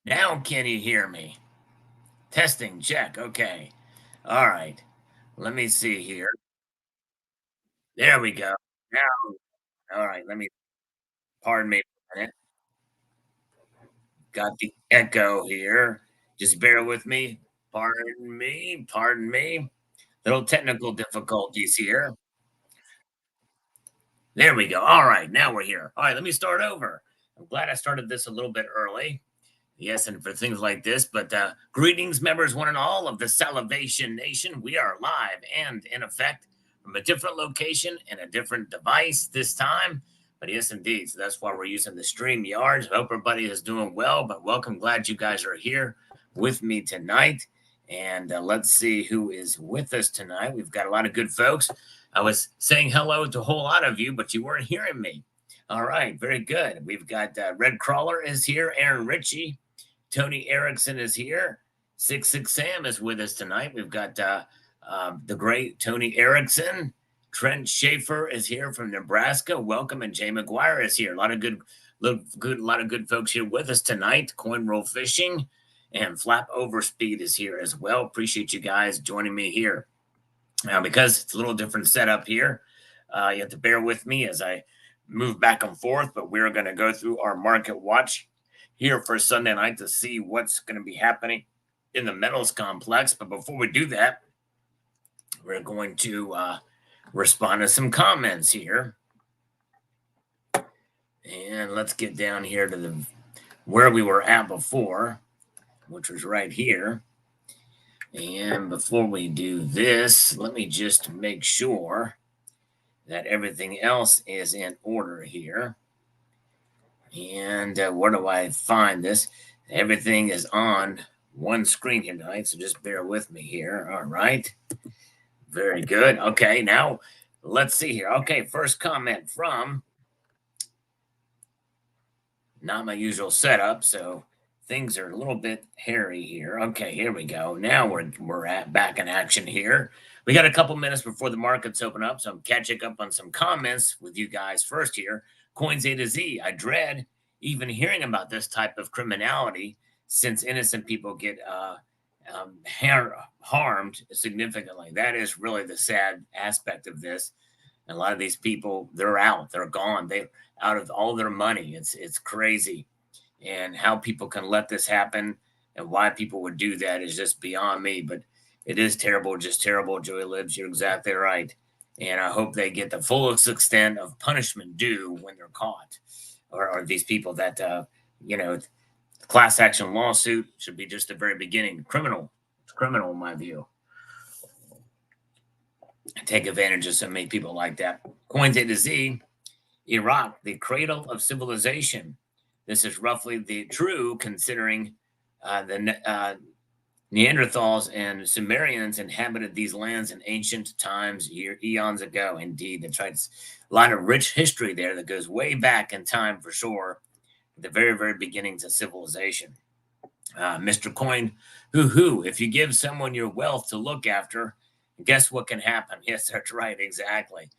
Now can you hear me? Testing, check. Okay. All right. Let me see here. There we go. Now, all right. Let me, pardon me for a minute. Got the echo here. Just bear with me. Pardon me. Pardon me. Little technical difficulties here. There we go. All right. Now we're here. All right. Let me start over. I'm glad I started this a little bit early. Yes, and for things like this, but greetings, members, one and all of the Salivation Nation. We are live and in effect from a different location and a different device this time. But yes, indeed. So that's why we're using the stream yards. Hope everybody is doing well. But welcome. Glad you guys are here with me tonight. And let's see who is with us tonight. We've got a lot of good folks. I was saying hello to a whole lot of you, but you weren't hearing me. All right, very good. We've got Red Crawler is here, Aaron Ritchie, Tony Erickson is here. 66 Sam is with us tonight. We've got the great Tony Erickson. Trent Schaefer is here from Nebraska. Welcome, and Jay McGuire is here. A lot of good folks here with us tonight. Coin Roll Fishing and Flap Overspeed is here as well. Appreciate you guys joining me here. Now, because it's a little different setup here, you have to bear with me as I move back and forth. But we're going to go through our market watch here for Sunday night to see what's going to be happening in the metals complex. But before we do that, we're going to respond to some comments here. And let's get down here to the where we were at before, which was right here. And before we do this, let me just make sure that everything else is in order here. And where do I find this? Everything is on one screen here tonight, so just bear with me here. All right. Very good. Okay, now let's see here. Okay, first comment from not my usual setup, so things are a little bit hairy here. Okay, here we go. Now we're at back in action here. We got a couple minutes before the markets open up, so I'm catching up on some comments with you guys first here. Coins A to Z. I dread even hearing about this type of criminality since innocent people get harmed significantly. That is really the sad aspect of this. And a lot of these people, they're out, they're gone, they out of all their money. It's crazy, and how people can let this happen and why people would do that is just beyond me. But it is terrible, just terrible. Joey Libs, you're exactly right. And I hope they get the fullest extent of punishment due when they're caught, or these people that class action lawsuit should be just the very beginning. Criminal. It's criminal in my view. Take advantage of so many people like that. Coins A to Z. Iraq, the cradle of civilization. This is roughly the true considering the Neanderthals and Sumerians inhabited these lands in ancient times, eons ago. Indeed, that's right. It's a lot of rich history there that goes way back in time for sure. The very, very beginnings of civilization. Mr. Coin, if you give someone your wealth to look after, guess what can happen? Yes, that's right, exactly.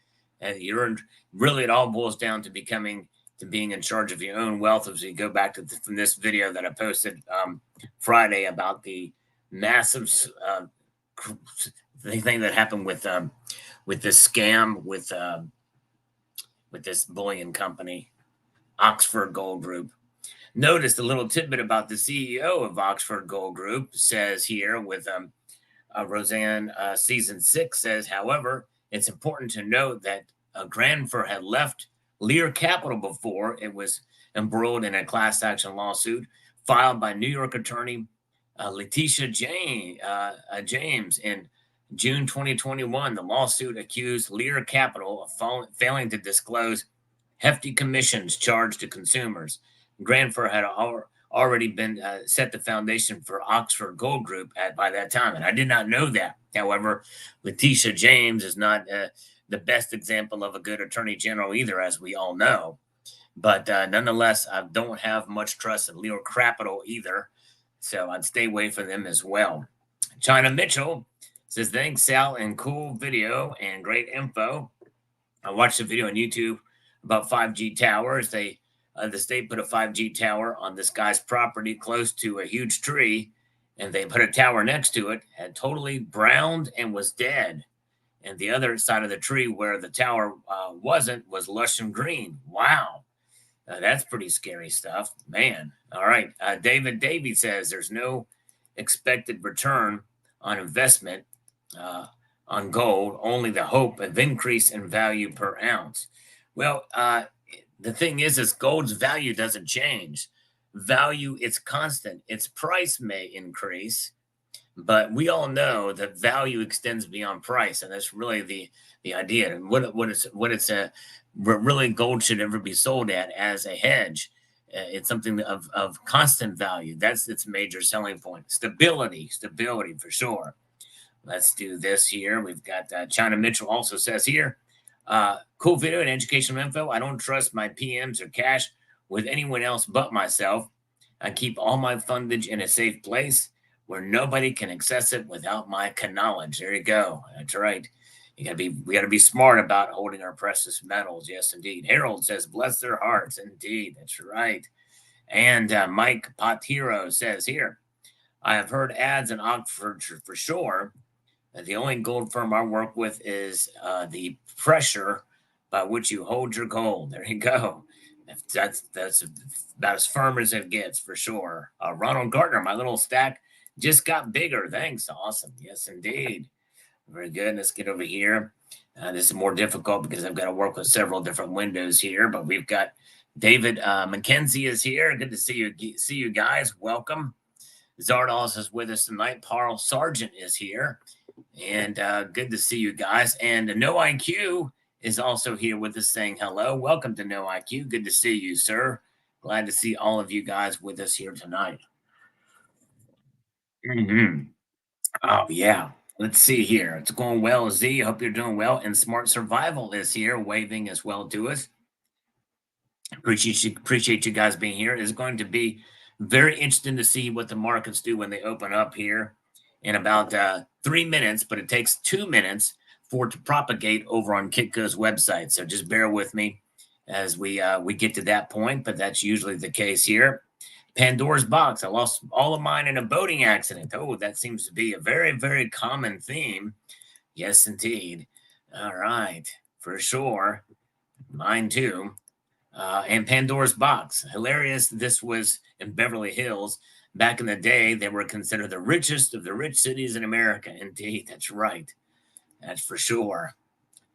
And you're really, it all boils down to being in charge of your own wealth. As you go back to from this video that I posted Friday about the massive thing that happened with this scam with this bullion company, Oxford Gold Group. Notice the little tidbit about the CEO of Oxford Gold Group says here with Roseanne season 6 says, however, it's important to note that Granfer had left Lear Capital before it was embroiled in a class action lawsuit filed by New York attorney Letitia James in June 2021. The lawsuit accused Lear Capital of failing to disclose hefty commissions charged to consumers. Granfer had already been set the foundation for Oxford Gold Group by that time, and I did not know that. However, Letitia James is not the best example of a good attorney general either, as we all know. But nonetheless, I don't have much trust in Lear Capital either, so I'd stay away from them as well. China Mitchell says, thanks, Sal, and cool video and great info. I watched a video on YouTube about 5G towers. They the state put a 5G tower on this guy's property close to a huge tree, and they put a tower next to it, had totally browned and was dead. And the other side of the tree where the tower wasn't was lush and green. Wow. That's pretty scary stuff, man. All right. David Davy says there's no expected return on investment uh, on gold, only the hope of increase in value per ounce. Well, the thing is gold's value doesn't change. Value, it's constant. Its price may increase, but we all know that value extends beyond price, and that's really the idea. And what it's really gold should ever be sold at as a hedge. It's something of constant value. That's its major selling point. Stability for sure. Let's do this here. We've got China Mitchell also says here, cool video and educational info. I don't trust my PMs or cash with anyone else but myself. I keep all my fundage in a safe place where nobody can access it without my knowledge. There you go. That's right. We gotta be smart about holding our precious metals. Yes, indeed. Harold says, bless their hearts. Indeed, that's right. And Mike Potiro says here, I have heard ads in Oxford for sure. The only gold firm I work with is the pressure by which you hold your gold. There you go. That's about as firm as it gets for sure. Ronald Gardner, my little stack just got bigger. Thanks. Awesome. Yes, indeed. Very good. Let's get over here. This is more difficult because I've got to work with several different windows here, but we've got David McKenzie is here. Good to see you. See you guys. Welcome. Zardos is with us tonight. Parl Sargent is here. And good to see you guys. And No IQ is also here with us saying hello. Welcome to No IQ. Good to see you, sir. Glad to see all of you guys with us here tonight. Oh, yeah. Let's see here. It's going well, Z. Hope you're doing well. And Smart Survival is here, waving as well to us. Appreciate you guys being here. It's going to be very interesting to see what the markets do when they open up here in about 3 minutes, but it takes 2 minutes for it to propagate over on Kitco's website. So just bear with me as we get to that point, but that's usually the case here. Pandora's box. I lost all of mine in a boating accident. Oh, that seems to be a very, very common theme. Yes, indeed. All right, for sure. Mine too. And Pandora's box. Hilarious. This was in Beverly Hills. Back in the day, they were considered the richest of the rich cities in America. Indeed, that's right. That's for sure.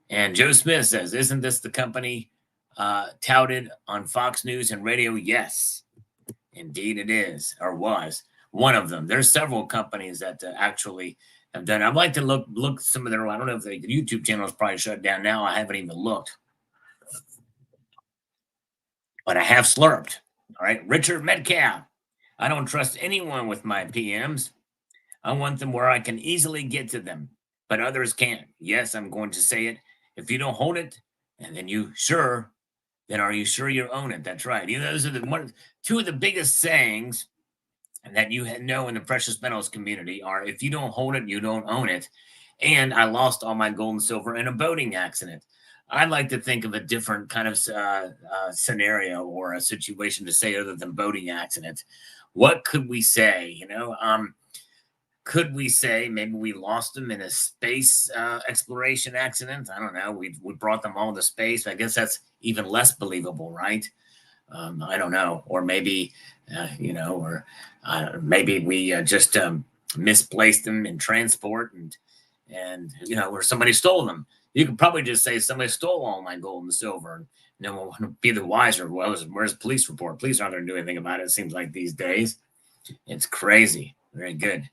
And Joe Smith says, isn't this the company touted on Fox News and radio? Yes. Indeed, it is, or was one of them. There's several companies that actually have done. I'd like to look some of their. I don't know if the YouTube channel is probably shut down now. I haven't even looked, but I have slurped. All right, Richard Metcalf. I don't trust anyone with my PMs. I want them where I can easily get to them, but others can't. Yes, I'm going to say it. If you don't hold it, and then are you sure you own it? That's right. Those are two of the biggest sayings that you know in the precious metals community are, if you don't hold it, you don't own it. And I lost all my gold and silver in a boating accident. I'd like to think of a different kind of scenario or a situation to say other than boating accident. What could we say? Could we say maybe we lost them in a space exploration accident? I don't know. We brought them all to space. I guess that's even less believable, right? I don't know. Or maybe, maybe we just misplaced them in transport and or somebody stole them. You could probably just say somebody stole all my gold and silver. And no one would be the wiser. Well, where's the police report? Police aren't going to do anything about it. It seems like these days. It's crazy. Very good.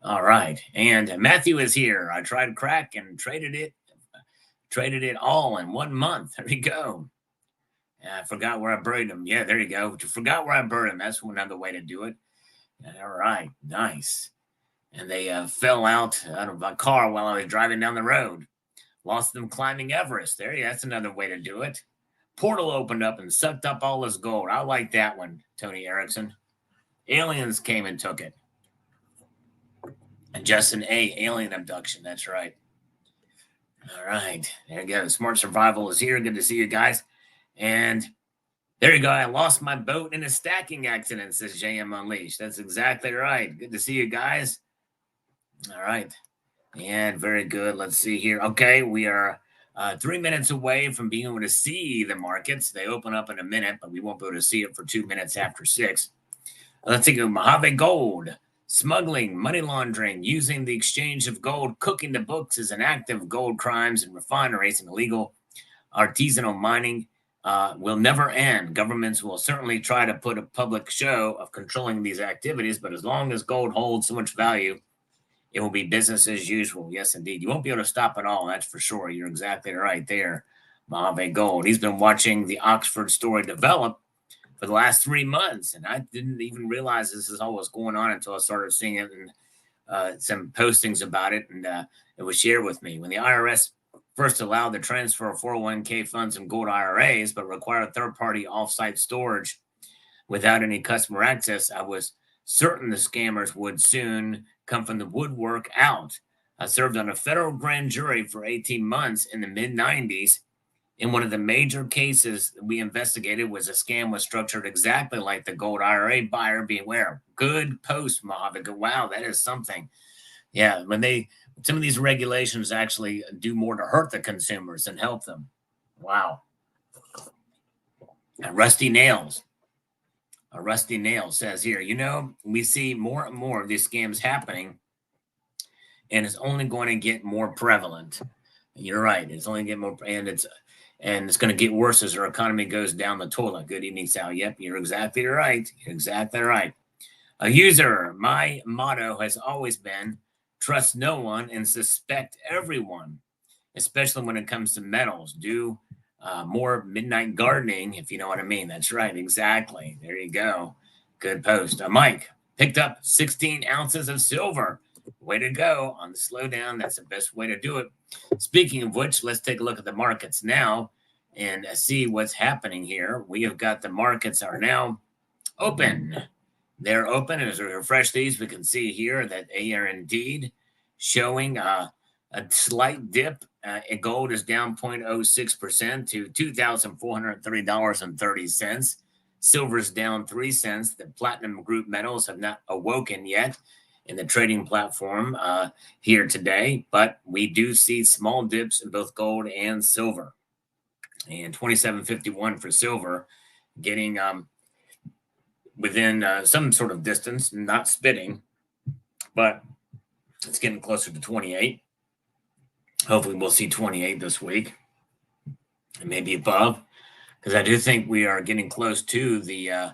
All right. And Matthew is here. I tried crack and traded it all in 1 month. There you go. I forgot where I buried them. Yeah, there you go. Forgot where I buried them. That's another way to do it. All right. Nice. And they fell out of my car while I was driving down the road. Lost them climbing Everest. That's another way to do it. Portal opened up and sucked up all his gold. I like that one, Tony Erickson. Aliens came and took it. And Justin A. Alien abduction. That's right. All right. There you go. Smart Survival is here. Good to see you guys. And There you go. I lost my boat in a stacking accident, says JM Unleashed. That's exactly right. Good to see you guys. All right. And very good. Let's see here. Okay, we are 3 minutes away from being able to see the markets. They open up in a minute, but we won't be able to see it for 2 minutes after 6. Let's take a Mojave Gold. Smuggling, money laundering, using the exchange of gold, cooking the books as an act of gold crimes and refineries and illegal artisanal mining will never end. Governments will certainly try to put a public show of controlling these activities, but as long as gold holds so much value, it will be business as usual. Yes, indeed. You won't be able to stop it all. That's for sure. You're exactly right there, Mojave Gold. He's been watching the Oxford story develop for the last 3 months, and I didn't even realize this is all what's going on until I started seeing it and some postings about it, and it was shared with me. When the IRS first allowed the transfer of 401k funds and gold IRAs, but required third-party off-site storage without any customer access, I was certain the scammers would soon come from the woodwork out. I served on a federal grand jury for 18 months in the mid-90s. In one of the major cases we investigated was a scam was structured exactly like the gold IRA. Buyer beware. Good post, Mojave. Wow, that is something. Yeah, some of these regulations actually do more to hurt the consumers than help them. Wow. Rusty Nails. A Rusty Nail says here, we see more and more of these scams happening, and it's only going to get more prevalent. You're right. It's only getting more, and it's going to get worse as our economy goes down the toilet. Good evening, Sal. Yep, you're exactly right. You're exactly right. A user, my motto has always been trust no one and suspect everyone, especially when it comes to metals. Do more midnight gardening, if you know what I mean. That's right. Exactly. There you go. Good post. Mike picked up 16 ounces of silver. Way to go on the slowdown. That's the best way to do it. Speaking of which, let's take a look at the markets now and see what's happening here. We have got the markets are now open. They're open. As we refresh these, we can see here that they are indeed showing a slight dip. Gold is down 0.06% to $2,430.30. Silver is down 3 cents. The platinum group metals have not awoken yet in the trading platform here today, but we do see small dips in both gold and silver. And 27.51 for silver, getting within some sort of distance, not spitting, but it's getting closer to 28. Hopefully we'll see 28 this week and maybe above, because I do think we are getting close to the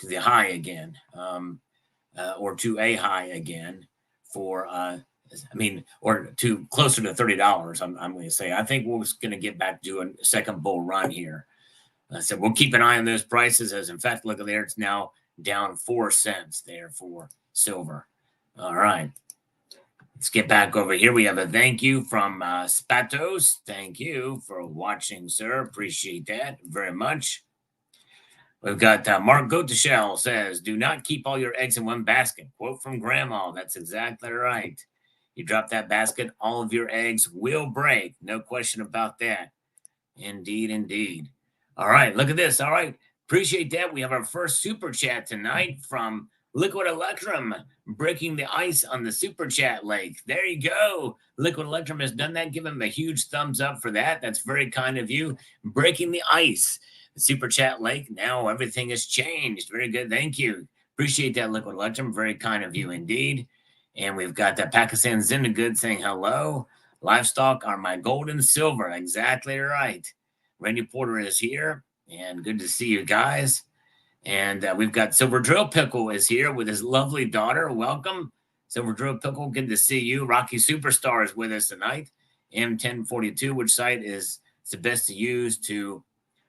high again, or to a high again for or to closer to $30. I'm going to say I think we're going to get back to a second bull run here. So we'll keep an eye on those prices. As in fact, look at there, it's now down 4 cents there for silver. All right. Let's get back over here. We have a thank you from Spatos. Thank you for watching, sir. Appreciate that very much. We've got Mark Goteshell says, do not keep all your eggs in one basket. Quote from Grandma. That's exactly right. You drop that basket, all of your eggs will break. No question about that. Indeed, indeed. All right, look at this. All right, appreciate that. We have our first super chat tonight from Liquid Electrum, breaking the ice on the super chat lake. There you go. Liquid Electrum has done that. Give him a huge thumbs up for that. That's very kind of you. Breaking the ice. The super chat lake. Now everything has changed. Very good. Thank you. Appreciate that, Liquid Electrum. Very kind of you indeed. And we've got that Pakistan Zindagood saying hello. Livestock are my gold and silver. Exactly right. Randy Porter is here, and good to see you guys. And we've got Silver Drill Pickle is here with his lovely daughter. Welcome, Silver Drill Pickle. Good to see you. Rocky Superstar is with us tonight. M1042, which site is the best to use to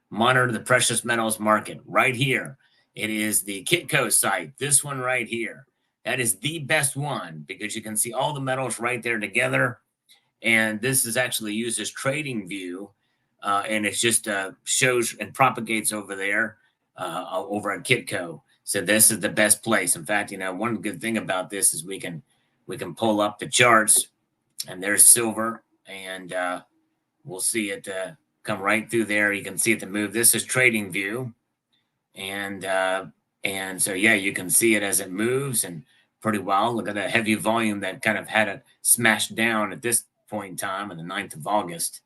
monitor the precious metals market? Right here. It is the Kitco site. This one right here. That is the best one because you can see all the metals right there together. And this is actually used as trading view. And it just shows and propagates over there over at Kitco. So this is the best place. In fact, one good thing about this is we can pull up the charts, and there's silver, and we'll see it come right through there. You can see it to move. This is trading view, And so yeah, you can see it as it moves and pretty well. Look at that heavy volume that kind of had it smashed down at this point in time on the 9th of August.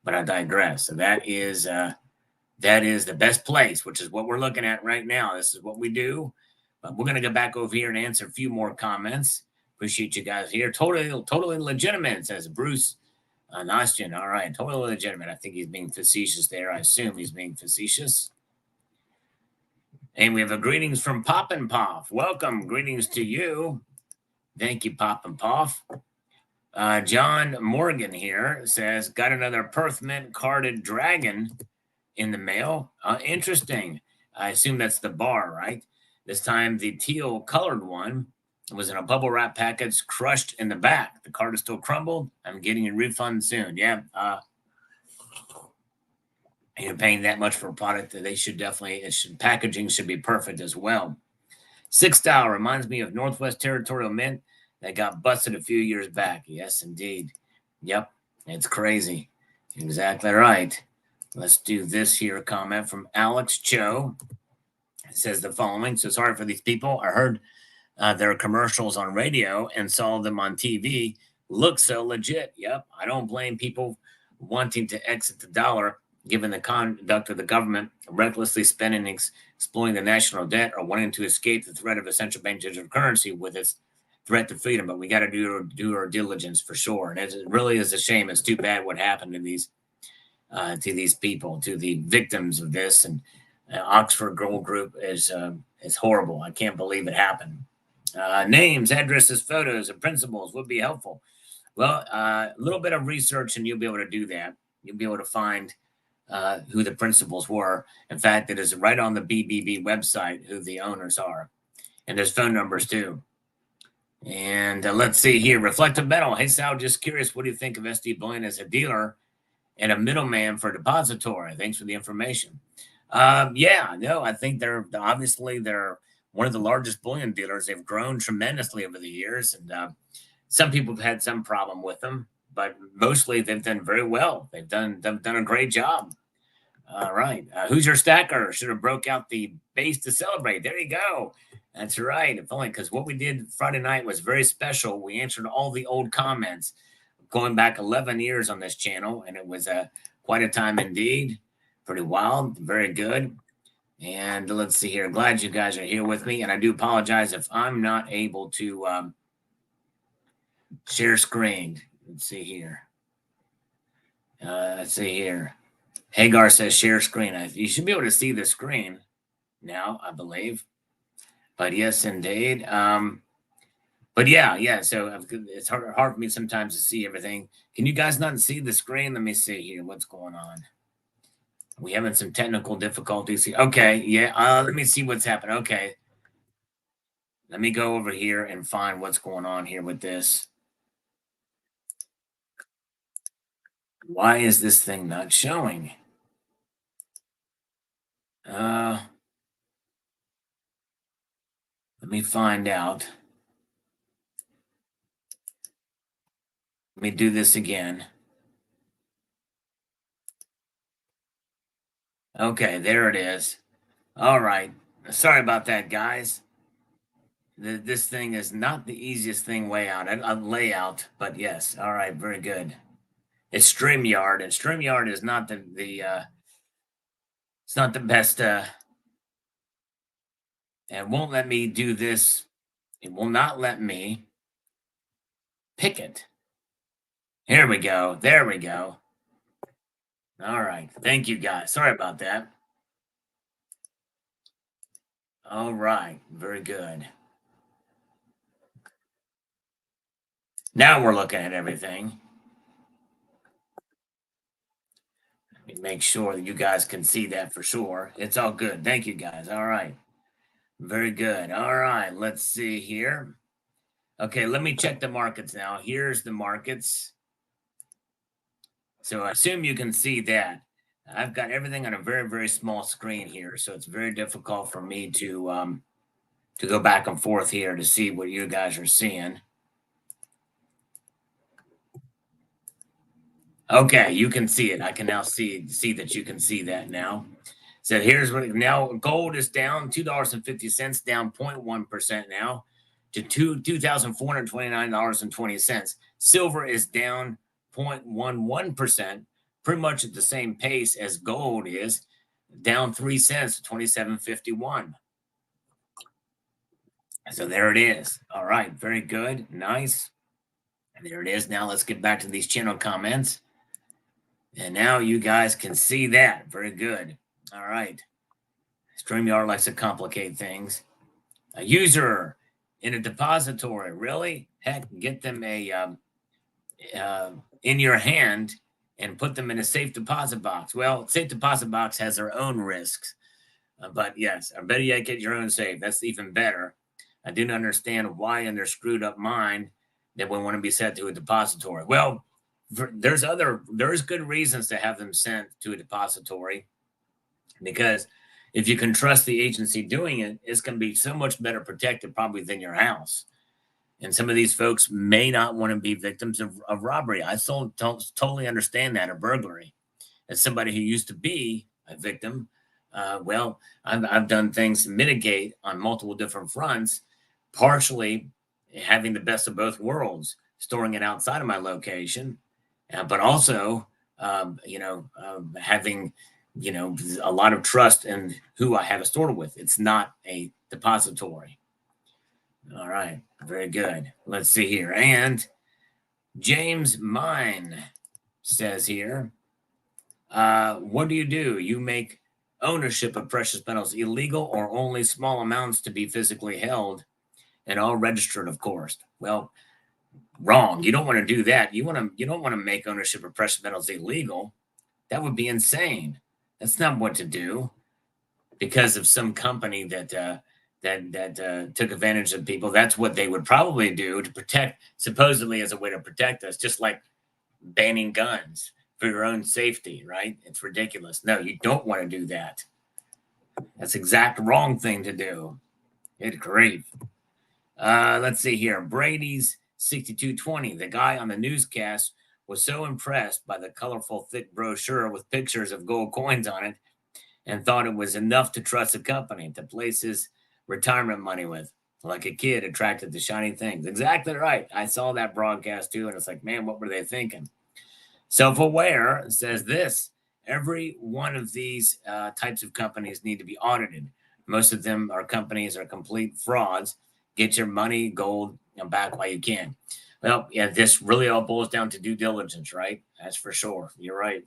But I digress. So that is the best place, which is what we're looking at right now. This is what we do. But we're gonna go back over here and answer a few more comments. Appreciate you guys here. Totally legitimate, says Bruce Nostian. All right, totally legitimate. I think he's being facetious there. I assume he's being facetious. And we have a greetings from Pop and Poff. Welcome, greetings to you. Thank you, Pop and Poff. John Morgan here says, got another Perth Mint carded dragon in the mail. Interesting. I assume that's the bar, right? This time the teal colored one was in a bubble wrap package, crushed in the back. The card is still crumbled. I'm getting a refund soon. Yeah. You're paying that much for a product that they should definitely, packaging should be perfect as well. 6 style reminds me of Northwest Territorial Mint that got busted a few years back. Yes, indeed. Yep, it's crazy. Exactly right. Let's do this here. Comment from Alex Cho. It says the following. So sorry for these people. I heard their commercials on radio and saw them on TV. Look so legit. Yep. I don't blame people wanting to exit the dollar given the conduct of the government, recklessly spending and exploiting the national debt, or wanting to escape the threat of a central bank digital currency with its threat to freedom. But we got to do our diligence for sure. And it really is a shame. It's too bad what happened to these people, to the victims of this. And Oxford Gold Group is horrible. I can't believe it happened. Names, addresses, photos, and principles would be helpful. Well, a little bit of research and you'll be able to do that. You'll be able to find who the principals were. In fact, it is right on the BBB website who the owners are. And there's phone numbers too. And let's see here. Reflective Metal. Hey, Sal, just curious, what do you think of SD Bullion as a dealer and a middleman for depository? Thanks for the information. Yeah, no, I think they're one of the largest bullion dealers. They've grown tremendously over the years. And some people have had some problem with them, but mostly they've done very well. They've done a great job. All right. Who's your stacker? Should have broke out the base to celebrate. There you go. That's right. If only, because what we did Friday night was very special. We answered all the old comments going back 11 years on this channel, and it was quite a time indeed. Pretty wild. Very good. And let's see here. Glad you guys are here with me. And I do apologize if I'm not able to share screen. Let's see here. Hagar says share screen. You should be able to see the screen now, I believe. But yes, indeed. But yeah. So it's hard for me sometimes to see everything. Can you guys not see the screen? Let me see here. What's going on? We having some technical difficulties here. Okay, yeah. Let me see what's happening. Okay. Let me go over here and find what's going on here with this. Why is this thing not showing? Let me find out. Let me do this again. Okay, there it is. All right. Sorry about that, guys. This thing is not the easiest thing layout, but yes. All right, very good. It's StreamYard, and StreamYard is not it's not the best. It won't let me do this. It will not let me pick it. Here we go. There we go. All right. Thank you, guys. Sorry about that. All right. Very good. Now we're looking at everything. Let me make sure that you guys can see that for sure. It's all good. Thank you, guys. All right. Very good. All right. Let's see here. Okay. Let me check the markets now. Here's the markets. So I assume you can see that. I've got everything on a very, very small screen here. So it's very difficult for me to go back and forth here to see what you guys are seeing. Okay, you can see it. I can now see that you can see that now. So here's what now gold is down $2.50, down 0.1% now to $2,429.20. Silver is down 0.11%, pretty much at the same pace as gold is, down 3 cents to 27.51. So there it is. All right, very good. Nice. There it is. Now let's get back to these channel comments. And now you guys can see that. Very good. All right. StreamYard likes to complicate things. A user in a depository, really? Heck, get them in your hand and put them in a safe deposit box. Well, safe deposit box has their own risks. But yes, I better yet get your own safe. That's even better. I didn't understand why in their screwed up mind that we want to be sent to a depository. Well, there's good reasons to have them sent to a depository, because if you can trust the agency doing it, it's going to be so much better protected probably than your house. And some of these folks may not want to be victims of robbery. I totally understand that, or burglary. As somebody who used to be a victim, well, I've done things to mitigate on multiple different fronts, partially having the best of both worlds, storing it outside of my location, but also, having, a lot of trust in who I have it stored with. It's not a depository. All right, very good. Let's see here. And James Mine says here, what do? You make ownership of precious metals illegal, or only small amounts to be physically held and all registered, of course. Well, wrong. You don't want to do that. You don't want to make ownership of precious metals illegal. That would be insane. That's not what to do, because of some company that took advantage of people. That's what they would probably do to protect, supposedly as a way to protect us, just like banning guns for your own safety, right? It's ridiculous. No, you don't want to do that. That's the exact wrong thing to do. Good grief. Let's see here. Brady's 6220. The guy on the newscast was so impressed by the colorful, thick brochure with pictures of gold coins on it, and thought it was enough to trust the company to place his retirement money with, like a kid attracted to shiny things. Exactly right. I saw that broadcast too, and it's like, man, what were they thinking? Self-aware says this: every one of these types of companies need to be audited. Most of them are complete frauds. Get your money, gold, back while you can. Well, yeah, this really all boils down to due diligence, right? That's for sure. You're right.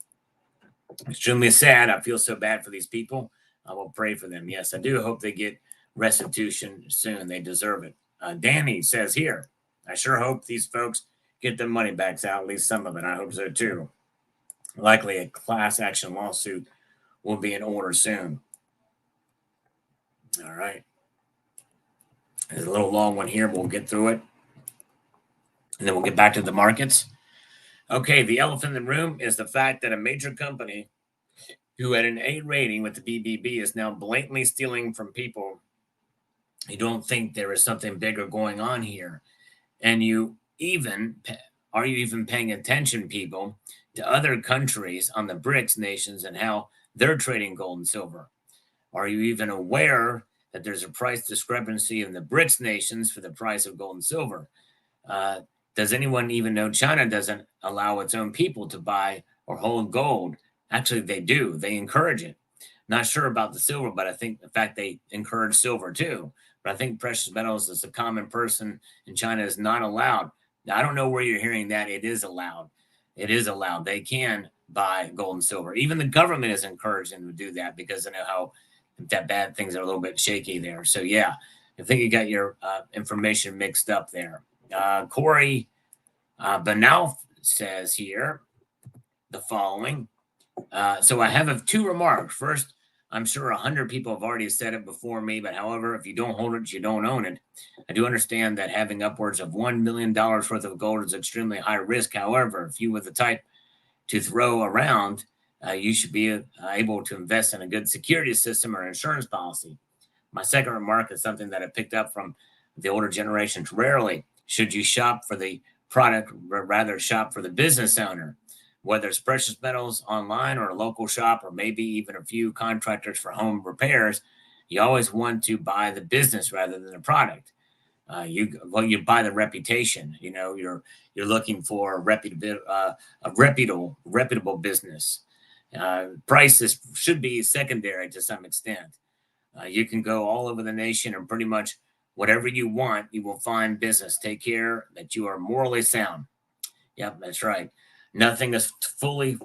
Extremely sad. I feel so bad for these people. I will pray for them. Yes, I do hope they get restitution soon. They deserve it. Danny says here, I sure hope these folks get their money back out, at least some of it. I hope so too. Likely a class action lawsuit will be in order soon. All right. There's a little long one here, but we'll get through it. And then we'll get back to the markets. Okay, the elephant in the room is the fact that a major company who had an A rating with the BBB is now blatantly stealing from people who don't think there is something bigger going on here. And are you even paying attention, people, to other countries on the BRICS nations and how they're trading gold and silver? Are you even aware that there's a price discrepancy in the BRICS nations for the price of gold and silver? Does anyone even know China doesn't allow its own people to buy or hold gold? Actually, they do. They encourage it. Not sure about the silver, but I think, in fact, they encourage silver too. But I think precious metals as a common person in China is not allowed. Now, I don't know where you're hearing that. It is allowed. It is allowed. They can buy gold and silver. Even the government is encouraging them to do that, because they know how that bad things are a little bit shaky there. So, yeah, I think you got your information mixed up there. Corey Banauf says here the following. So I have two remarks. First, I'm sure 100 people have already said it before me, but however, if you don't hold it, you don't own it. I do understand that having upwards of $1 million worth of gold is extremely high risk. However, if you were the type to throw around, you should be able to invest in a good security system or insurance policy. My second remark is something that I picked up from the older generations. Rarely should you shop for the product, rather shop for the business owner. whether it's precious metals online or a local shop, or maybe even a few contractors for home repairs, you always want to buy the business rather than the product. You buy the reputation. You're looking for a reputable business. Prices should be secondary to some extent. You can go all over the nation and pretty much whatever you want, you will find business. Take care that you are morally sound. Yep, that's right. Nothing is fully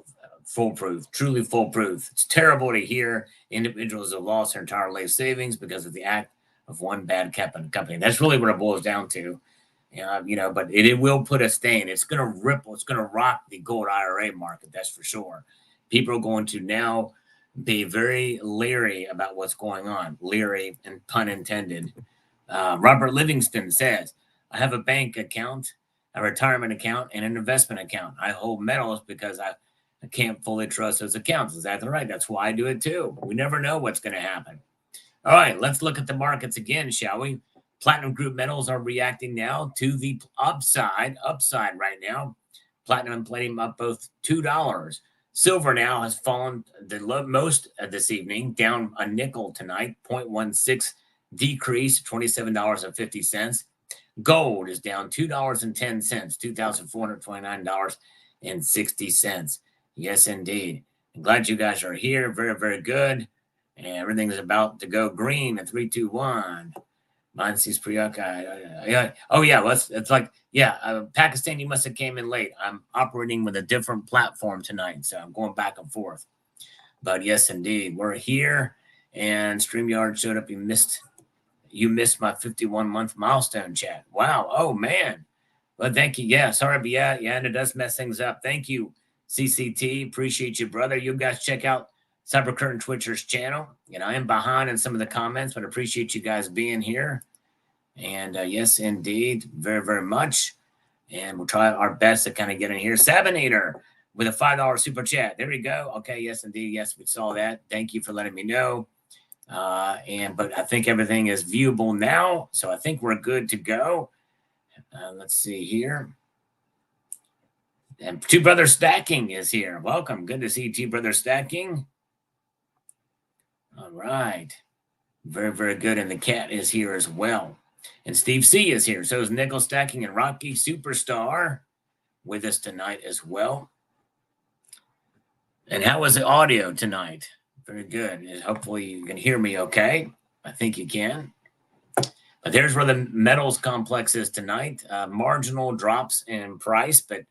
foolproof, truly foolproof. It's terrible to hear individuals have lost their entire life savings because of the act of one bad company. That's really what it boils down to. But it will put a stain. It's going to ripple. It's going to rock the gold IRA market. That's for sure. People are going to now be very leery about what's going on. Leery, and pun intended. Robert Livingston says, I have a bank account, a retirement account, and an investment account. I hold metals because I can't fully trust those accounts. Exactly right. That's why I do it too. We never know what's going to happen. All right, let's look at the markets again, shall we? Platinum group metals are reacting now to the upside right now. Platinum and palladium up both $2. Silver now has fallen the most this evening, down a nickel tonight, 0.16 decrease, $27.50. Gold is down $2.10, $2,429.60. Yes, indeed. I'm glad you guys are here. Very, very good. And everything's about to go green at 3, 2, 1. Mine sees Priyanka. Yeah. Oh, yeah. Well, it's like, yeah, Pakistan, you must have came in late. I'm operating with a different platform tonight, so I'm going back and forth. But yes, indeed, we're here. And StreamYard showed up. You missed my 51-month milestone chat. Wow. Oh, man. Well, thank you. Yeah, sorry, but yeah, and it does mess things up. Thank you, CCT. Appreciate you, brother. You guys check out Cyber Curtain Twitcher's channel. I am behind in some of the comments, but appreciate you guys being here. And yes, indeed, very, very much. And we'll try our best to kind of get in here. Sabinator with a $5 super chat. There we go. Okay, yes, indeed. Yes, we saw that. Thank you for letting me know. But I think everything is viewable now, so I think we're good to go. Let's see here. And Two Brother Stacking is here. Welcome. Good to see Two Brother Stacking. All right. Very, very good. And the cat is here as well. And Steve C is here. So is Nickel Stacking and Rocky Superstar with us tonight as well. And how was the audio tonight? Very good. And hopefully you can hear me okay. I think you can. But there's where the metals complex is tonight. Marginal drops in price, but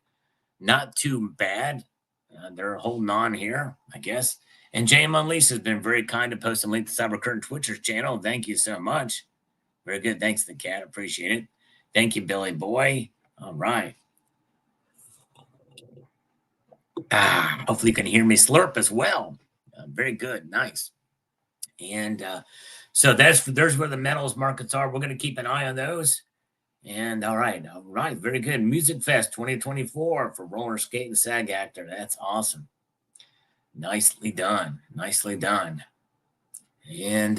not too bad. They're holding on here, I guess. And JM Unleashed has been very kind to post a link to Cyber Curtain Twitcher's channel. Thank you so much. Very good. Thanks to the cat. Appreciate it. Thank you, Billy Boy. All right. Hopefully you can hear me slurp as well. Very good. Nice. And so there's where the metals markets are. We're going to keep an eye on those. And all right. Very good. Music Fest 2024 for roller skate and SAG actor. That's awesome. Nicely done. Nicely done. And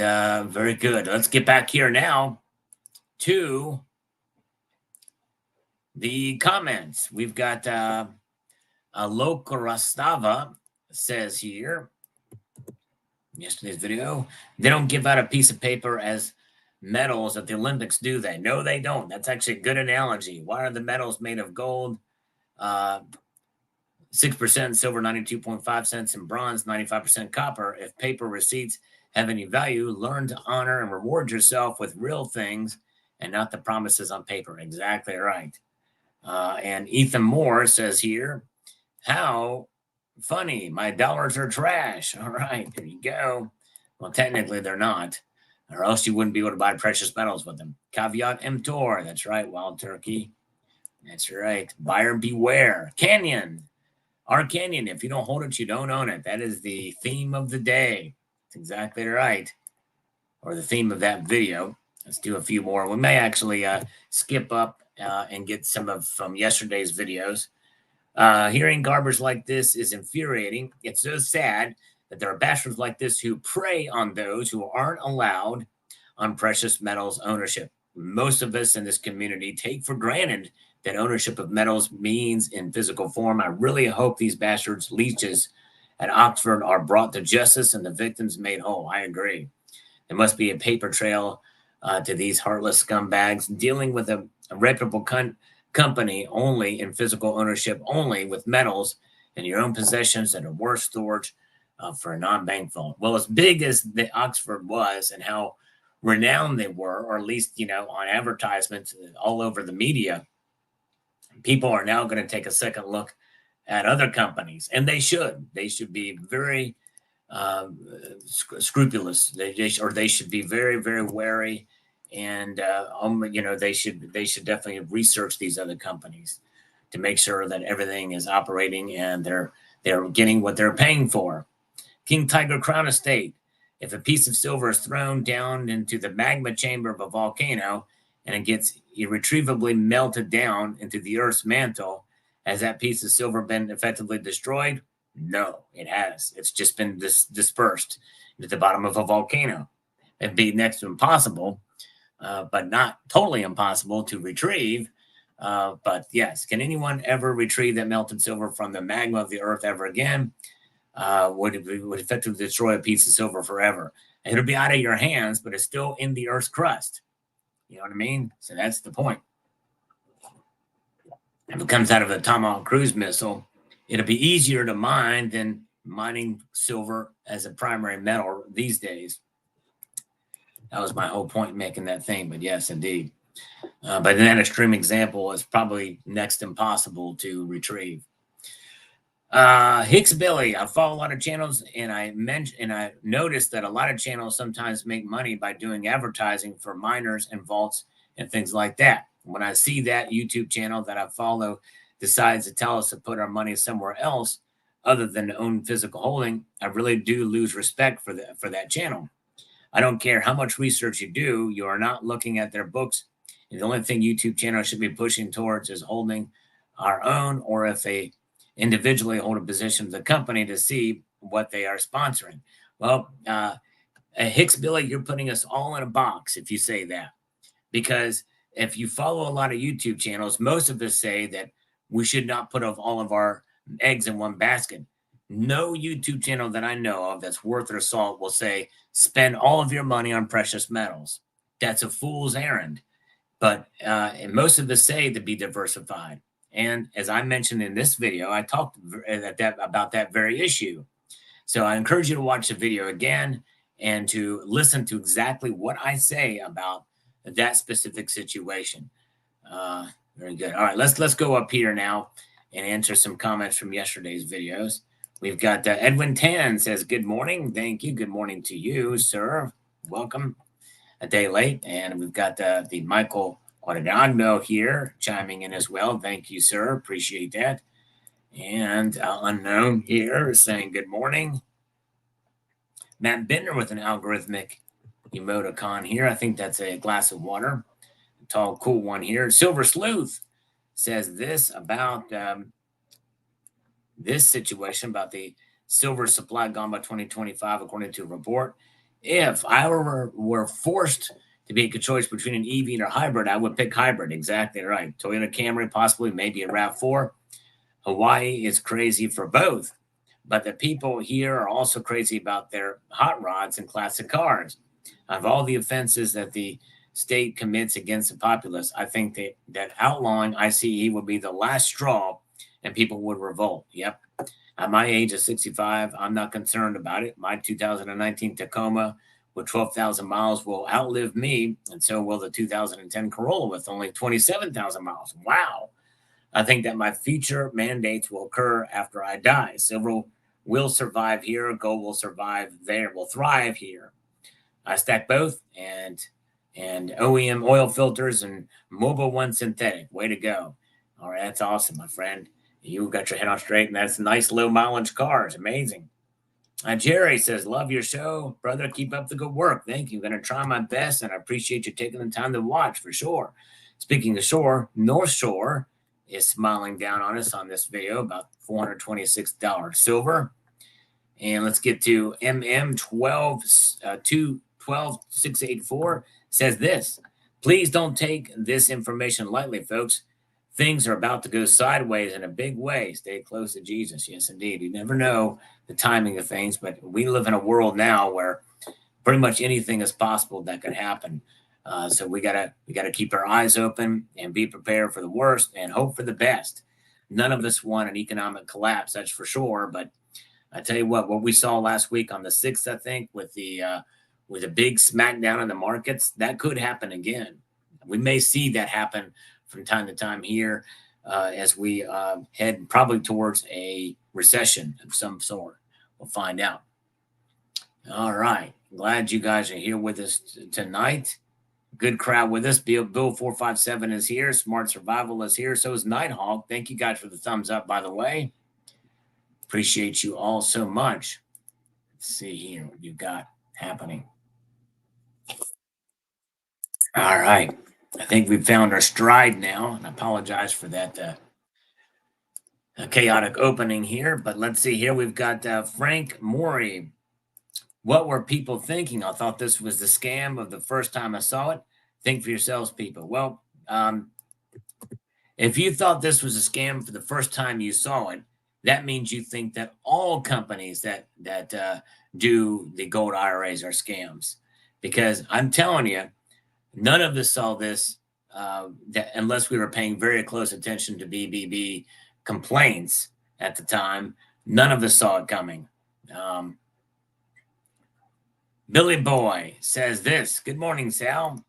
very good. Let's get back here now to the comments. We've got Lokorastava says here, yesterday's video, they don't give out a piece of paper as medals at the Olympics, do they? No, they don't. That's actually a good analogy. Why are the medals made of gold? 6% silver, 92.5 cents, and bronze, 95% copper. If paper receipts have any value, learn to honor and reward yourself with real things and not the promises on paper. Exactly right. And Ethan Moore says here, how funny. My dollars are trash. All right, there you go. Well, technically they're not, or else you wouldn't be able to buy precious metals with them. Caveat emptor. That's right, Wild Turkey. That's right. Buyer beware. Canyon. Our Canyon, if you don't hold it, you don't own it. That is the theme of the day. That's exactly right. Or the theme of that video. Let's do a few more. We may actually skip up and get some from yesterday's videos. Hearing garbage like this is infuriating. It's so sad that there are bastards like this who prey on those who aren't allowed on precious metals ownership. Most of us in this community take for granted that ownership of metals means in physical form. I really hope these bastards leeches at Oxford are brought to justice and the victims made whole. I agree. There must be a paper trail to these heartless scumbags dealing with a reputable company only in physical ownership, only with metals in your own possessions that are worth storage for a non-bank phone. Well, as big as the Oxford was and how renowned they were, or at least, on advertisements all over the media, people are now going to take a second look at other companies, and they should. They should be very scrupulous. They should be very, very wary, and they should definitely research these other companies to make sure that everything is operating and they're getting what they're paying for. King Tiger Crown Estate. If a piece of silver is thrown down into the magma chamber of a volcano and it gets irretrievably melted down into the Earth's mantle, has that piece of silver been effectively destroyed? No, it has. It's just been dispersed into the bottom of a volcano. It'd be next to impossible, but not totally impossible to retrieve. But yes, can anyone ever retrieve that melted silver from the magma of the Earth ever again? Would effectively destroy a piece of silver forever. It'll be out of your hands, but it's still in the Earth's crust. You know what I mean? So that's the point. If it comes out of a Tomahawk cruise missile, it'll be easier to mine than mining silver as a primary metal these days. That was my whole point making that thing, but yes, indeed. But in that extreme example, it's probably next impossible to retrieve. Hicks Billy, I follow a lot of channels, and I noticed that a lot of channels sometimes make money by doing advertising for miners and vaults and things like that. When I see that YouTube channel that I follow decides to tell us to put our money somewhere else other than to own physical holding, I really do lose respect for that channel. I don't care how much research you do, you are not looking at their books. And the only thing YouTube channel should be pushing towards is holding our own, or if they individually hold a position of the company, to see what they are sponsoring. Well, Hicks Billy, you're putting us all in a box if you say that, because if you follow a lot of YouTube channels, most of us say that we should not put all of our eggs in one basket. No YouTube channel that I know of that's worth their salt will say, spend all of your money on precious metals. That's a fool's errand. But and most of us say to be diversified. And as I mentioned in this video, I talked about that very issue. So I encourage you to watch the video again and to listen to exactly what I say about that specific situation. Very good. All right, let's go up here now and answer some comments from yesterday's videos. We've got Edwin Tan says, good morning. Thank you. Good morning to you, sir. Welcome. A day late. And we've got the Michael Guadagnino here chiming in as well. Thank you, sir. Appreciate that. And Unknown here is saying good morning. Matt Bittner with an algorithmic emoticon here. I think that's a glass of water. A tall, cool one here. Silver Sleuth says this about this situation, about the silver supply gone by 2025, according to a report. If I were forced to make a choice between an EV and a hybrid, I would pick hybrid. Exactly right. Toyota Camry, possibly, maybe a RAV4. Hawaii is crazy for both. But the people here are also crazy about their hot rods and classic cars. Of all the offenses that the state commits against the populace, I think that outlawing ICE would be the last straw and people would revolt. Yep. At my age of 65, I'm not concerned about it. My 2019 Tacoma with 12,000 miles will outlive me, and so will the 2010 Corolla with only 27,000 miles. Wow. I think that my future mandates will occur after I die. Silver will survive here. Gold will survive there, will thrive here. I stack both, and OEM oil filters and Mobile One synthetic. Way to go. All right, that's awesome, my friend. You got your head on straight, and that's a nice low mileage car. It's amazing. Jerry says, love your show. Brother, keep up the good work. Thank you. I'm going to try my best, and I appreciate you taking the time to watch for sure. Speaking of shore, North Shore is smiling down on us on this video about $426 silver. And let's get to MM12684 says this. Please don't take this information lightly, folks. things are about to go sideways in a big way. Stay close to Jesus. Yes, indeed. You never know the timing of things, but we live in a world now where pretty much anything is possible that could happen. So we gotta keep our eyes open and be prepared for the worst and hope for the best. None of us want an economic collapse, that's for sure. But I tell you what we saw last week on the 6th, I think, with a big smackdown in the markets, that could happen again. We may see that happen from time to time here as we head probably towards a recession of some sort. We'll find out. All right. Glad you guys are here with us tonight. Good crowd with us. Bill 457 is here. Smart Survival is here. So is Nighthawk. Thank you guys for the thumbs up, by the way. Appreciate you all so much. Let's see here what you got happening. All right. I think we've found our stride now. And I apologize for that chaotic opening here. But let's see here. We've got Frank Mori. What were people thinking? I thought this was the scam of the first time I saw it. Think for yourselves, people. Well, if you thought this was a scam for the first time you saw it, that means you think that all companies that do the gold IRAs are scams. Because I'm telling you, none of us saw this that unless we were paying very close attention to BBB complaints at the time. None of us saw it coming. Billy Boy says this. Good morning, Sal.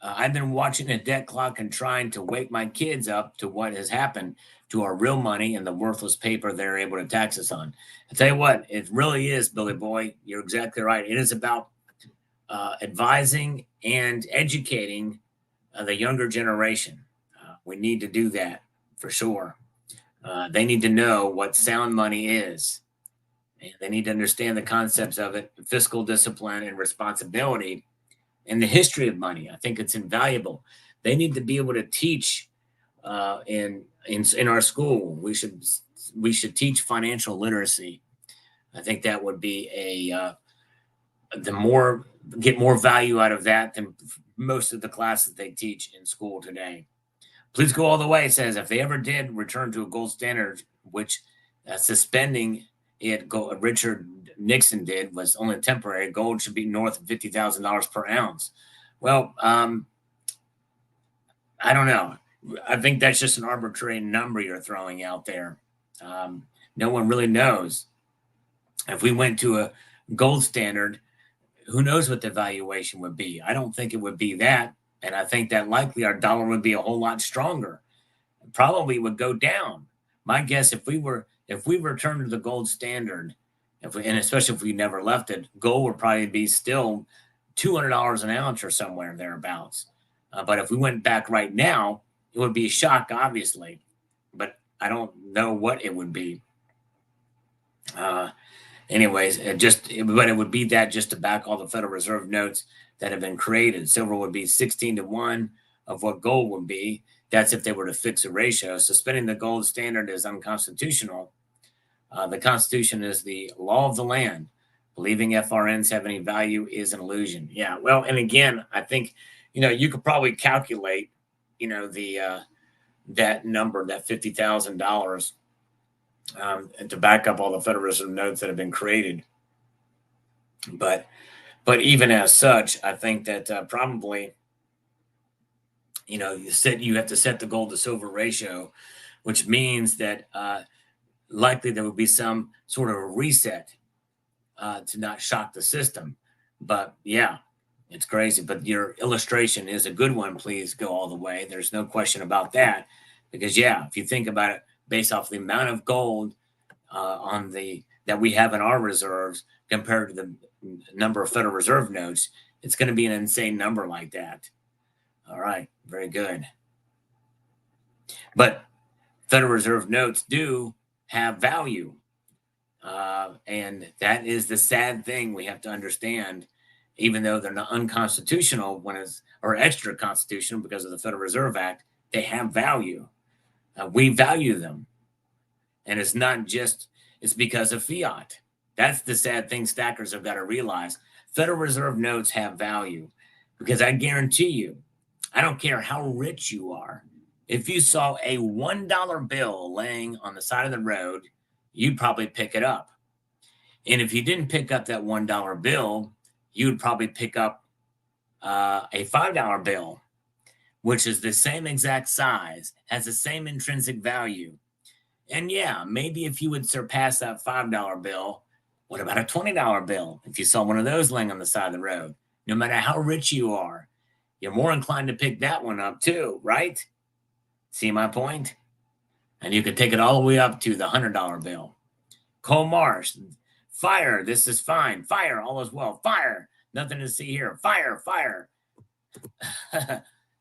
I've been watching a debt clock and trying to wake my kids up to what has happened to our real money and the worthless paper they're able to tax us on. I tell you what, it really is, Billy Boy. You're exactly right. It is about advising and educating the younger generation. We need to do that for sure. They need to know what sound money is. And they need to understand the concepts of it, fiscal discipline and responsibility, and the history of money. I think it's invaluable. They need to be able to teach in our school. We should teach financial literacy. I think that would be get more value out of that than most of the classes they teach in school today. Please go all the way. It says if they ever did return to a gold standard, which suspending Richard Nixon did was only temporary. Gold should be north of $50,000 per ounce. Well, I don't know. I think that's just an arbitrary number you're throwing out there. No one really knows. If we went to a gold standard, who knows what the valuation would be? I don't think it would be that. And I think that likely our dollar would be a whole lot stronger. Probably would go down. My guess, if we returned to the gold standard, and especially if we never left it, gold would probably be still $200 an ounce or somewhere thereabouts. But if we went back right now, it would be a shock, obviously. But I don't know what it would be. Anyways, but it would be that just to back all the Federal Reserve notes that have been created. Silver would be 16-1 of what gold would be. That's if they were to fix a ratio. Suspending the gold standard is unconstitutional. The Constitution is the law of the land. Believing FRNs have any value is an illusion. Yeah, well, and again, I think, you could probably calculate, that number, that $50,000, to back up all the Federal Reserve notes that have been created. But even as such, I think that probably, you have to set the gold to silver ratio, which means that likely there would be some sort of a reset to not shock the system. But yeah, it's crazy. But your illustration is a good one. Please go all the way. There's no question about that. Because yeah, if you think about it, based off the amount of gold that we have in our reserves compared to the number of Federal Reserve notes, it's going to be an insane number like that. All right, very good. But Federal Reserve notes do have value. And that is the sad thing we have to understand, even though they're not unconstitutional or extra constitutional because of the Federal Reserve Act, they have value. We value them. And it's not just, it's because of fiat. That's the sad thing stackers have got to realize. Federal Reserve notes have value because I guarantee you, I don't care how rich you are. If you saw a $1 bill laying on the side of the road, you'd probably pick it up. And if you didn't pick up that $1 bill, you'd probably pick up a $5 bill, which is the same exact size, has the same intrinsic value. And yeah, maybe if you would surpass that $5 bill, what about a $20 bill? If you saw one of those laying on the side of the road, no matter how rich you are, you're more inclined to pick that one up too, right? See my point? And you could take it all the way up to the $100 bill. Cole Marsh, fire, this is fine. Fire, all is well. Fire, nothing to see here. Fire, fire.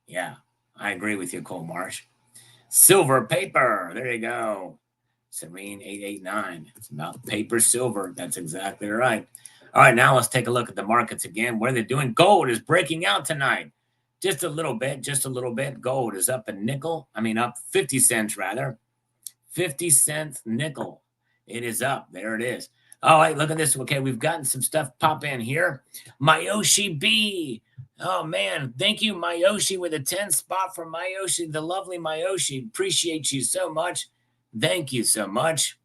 Yeah, I agree with you, Cole Marsh. Silver paper, there you go. Serene 889. It's about paper silver. That's exactly right. All right, now let's take a look at the markets again. What are they doing? Gold is breaking out tonight. Just a little bit, just a little bit. Gold is up up 50 cents rather. 50 cents nickel. It is up. There it is. All right, look at this. Okay, we've gotten some stuff pop in here. Mayoshi B. Oh, man. Thank you, Mayoshi, with a 10 spot for Mayoshi, the lovely Mayoshi. Appreciate you so much. Thank you so much.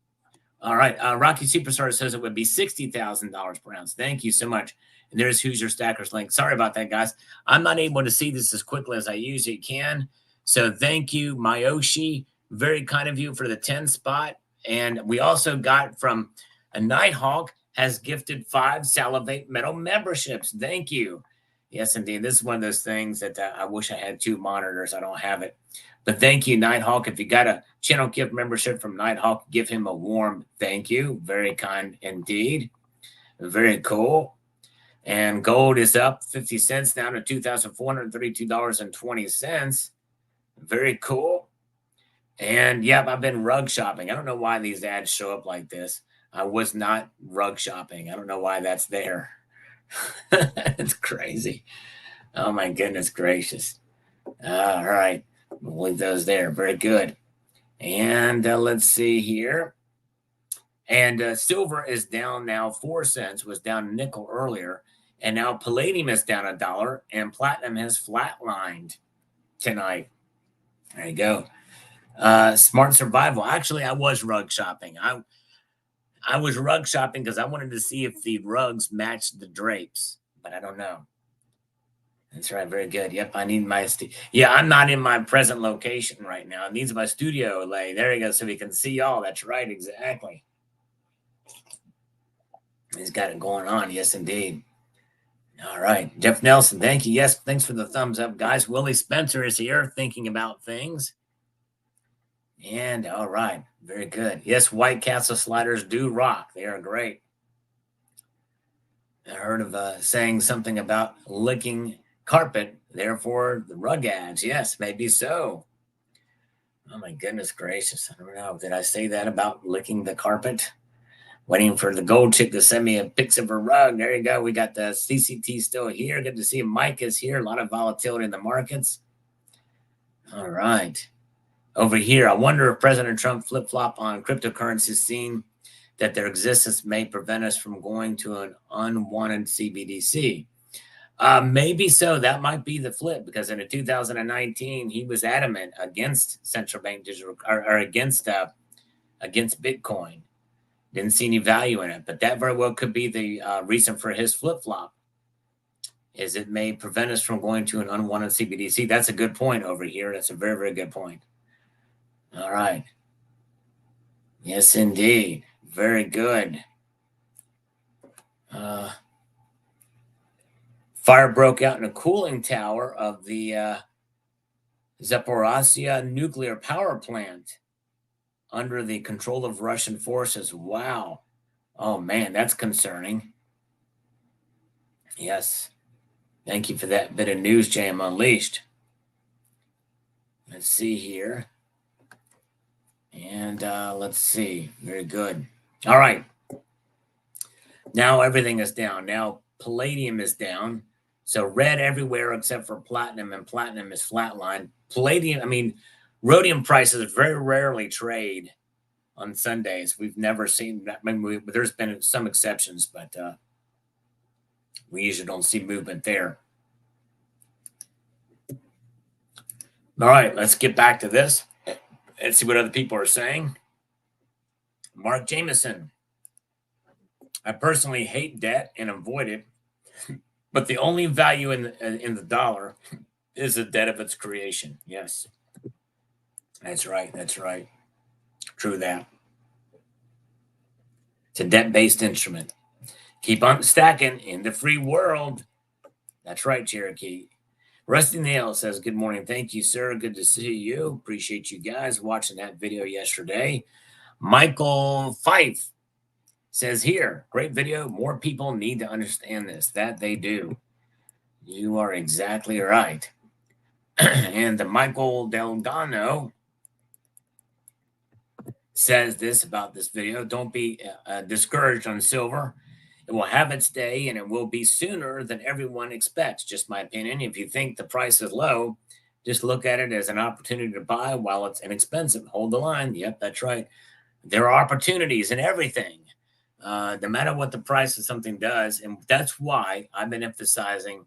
All right. Rocky Superstar says it would be $60,000 per ounce. Thank you so much. And there's Hoosier Stackers link. Sorry about that, guys. I'm not able to see this as quickly as I usually can. So thank you, Mayoshi. Very kind of you for the 10 spot. And we also got from a Nighthawk has gifted 5 Salivate Metal memberships. Thank you. Yes, indeed. This is one of those things that I wish I had 2 monitors. I don't have it. But thank you, Nighthawk. If you got a channel gift membership from Nighthawk, give him a warm thank you. Very kind indeed. Very cool. And gold is up 50 cents down to $2,432.20. Very cool. And yep, I've been rug shopping. I don't know why these ads show up like this. I was not rug shopping. I don't know why that's there. It's crazy. Oh my goodness gracious. All right. We'll leave those there. Very good. And let's see here. And silver is down now 4 cents, was down a nickel earlier. And now palladium is down $1 and platinum has flatlined tonight. There you go. Smart survival. Actually, I was rug shopping. I was rug shopping because I wanted to see if the rugs matched the drapes, but I don't know. That's right. Very good. Yep. I need my, I'm not in my present location right now. It needs my studio lay. There you go. So we can see y'all. That's right. Exactly. He's got it going on. Yes, indeed. All right. Jeff Nelson. Thank you. Yes. Thanks for the thumbs up, guys. Willie Spencer is here thinking about things. And all right. Very good. Yes. White Castle sliders do rock. They are great. I heard of saying something about licking carpet, therefore the rug ads. Yes, maybe so. Oh my goodness gracious. I don't know. Did I say that about licking the carpet? Waiting for the gold chick to send me a pics of her rug. There you go. We got the CCT still here. Good to see Mike is here. A lot of volatility in the markets. All right. Over here, I wonder if President Trump flip-flop on cryptocurrencies, seen that their existence may prevent us from going to an unwanted CBDC. Maybe so. That might be the flip, because in 2019, he was adamant against central bank digital or against Bitcoin. Didn't see any value in it, but that very well could be the reason for his flip flop. Is it may prevent us from going to an unwanted CBDC? That's a good point over here. That's a very, very good point. All right. Yes, indeed. Very good. Fire broke out in a cooling tower of the Zaporizhzhia nuclear power plant under the control of Russian forces. Wow. Oh, man, that's concerning. Yes. Thank you for that bit of news, JM Unleashed. Let's see here. And let's see. Very good. All right. Now everything is down. Now palladium is down. So red everywhere except for platinum, and platinum is flatline. Palladium, rhodium prices very rarely trade on Sundays. We've never seen that. There's been some exceptions, but we usually don't see movement there. All right, let's get back to this and see what other people are saying. Mark Jameson. I personally hate debt and avoid it, but the only value in the dollar is the debt of its creation. Yes, that's right. That's right. True that. It's a debt-based instrument. Keep on stacking in the free world. That's right, Cherokee. Rusty Nail says, good morning. Thank you, sir. Good to see you. Appreciate you guys watching that video yesterday. Michael Fife says here, great video. More people need to understand this. That they do. You are exactly right. And the Michael Delgado says this about this video. Don't be discouraged on silver. It will have its day, and it will be sooner than everyone expects. Just my opinion. If you think the price is low, just look at it as an opportunity to buy while it's inexpensive. Hold the line. Yep, that's right. There are opportunities in everything, no matter what the price of something does. And that's why I've been emphasizing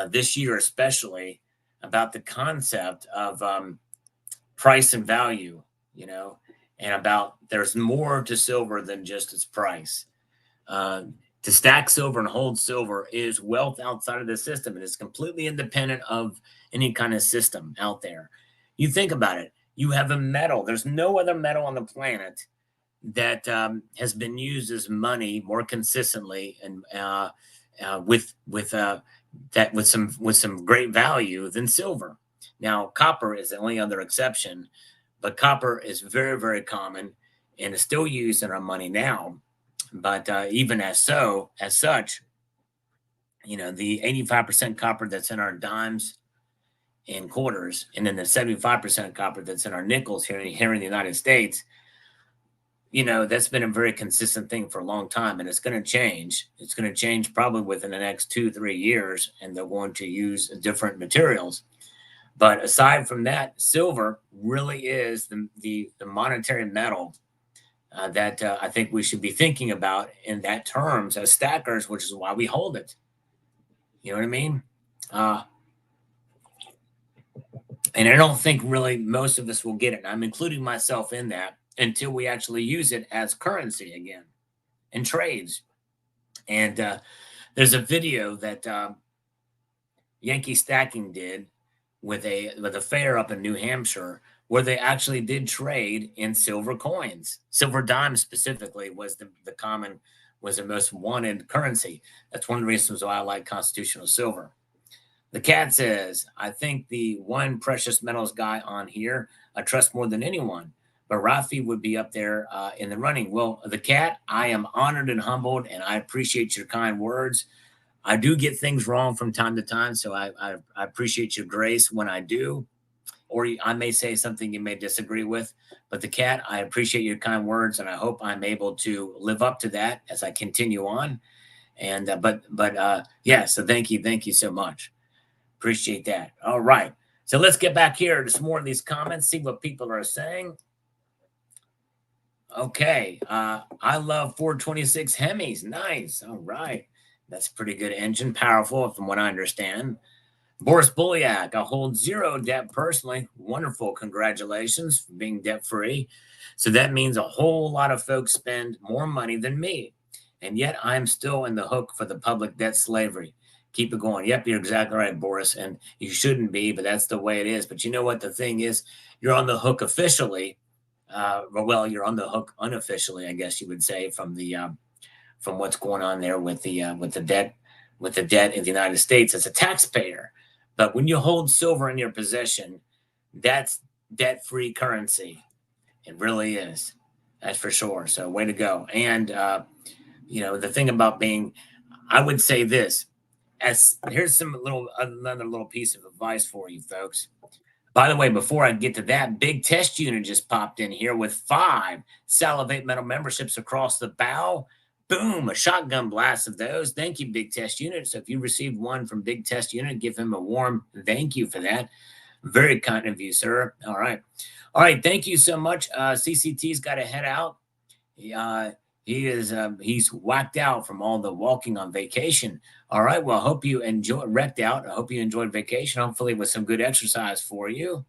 this year especially about the concept of price and value, and about there's more to silver than just its price. To stack silver and hold silver is wealth outside of the system. It is completely independent of any kind of system out there. You think about it. You have a metal. There's no other metal on the planet that has been used as money more consistently and with some great value than silver. Now, copper is the only other exception, but copper is very, very common and is still used in our money now. But even as such, the 85% copper that's in our dimes and quarters, and then the 75% copper that's in our nickels here in the United States, that's been a very consistent thing for a long time, and it's going to change. It's going to change probably within the next 2-3 years, and they're going to use different materials. But aside from that, silver really is the monetary metal that I think we should be thinking about in that terms as stackers, which is why we hold it. You know what I mean? And I don't think really most of us will get it. I'm including myself in that until we actually use it as currency again in trades. And there's a video that Yankee Stacking did with a fair up in New Hampshire where they actually did trade in silver coins. Silver dimes specifically was the most wanted currency. That's one of the reasons why I like constitutional silver. The cat says, I think the one precious metals guy on here I trust more than anyone, but Rafi would be up there in the running. Well, the cat, I am honored and humbled, and I appreciate your kind words. I do get things wrong from time to time, so I appreciate your grace when I do, or I may say something you may disagree with. But the cat, I appreciate your kind words, and I hope I'm able to live up to that as I continue on. And yeah, so thank you so much. Appreciate that. All right, so let's get back here to some more of these comments, see what people are saying. Okay, I love 426 Hemis. Nice. All right. That's a pretty good engine, powerful from what I understand. Boris Bulliak, I hold zero debt personally. Wonderful. Congratulations for being debt-free. So that means a whole lot of folks spend more money than me. And yet I'm still in the hook for the public debt slavery. Keep it going. Yep, you're exactly right, Boris. And you shouldn't be, but that's the way it is. But you know what? The thing is, you're on the hook officially. Well, you're on the hook unofficially, I guess you would say, from what's going on there with the debt in the United States as a taxpayer. But when you hold silver in your possession, that's debt-free currency. It really is. That's for sure. So way to go. And the thing about I would say this. Here's another little piece of advice for you folks. By the way, before I get to that, Big Test Unit just popped in here with 5 Salivate Metal memberships across the bow. Boom, a shotgun blast of those. Thank you, Big Test Unit. So if you received one from Big Test Unit, give him a warm thank you for that. Very kind of you, sir. All right. Thank you so much. CCT's got to head out. he's whacked out from all the walking on vacation. All right. Well, I hope you enjoy wrecked out. I hope you enjoyed vacation. Hopefully with some good exercise for you.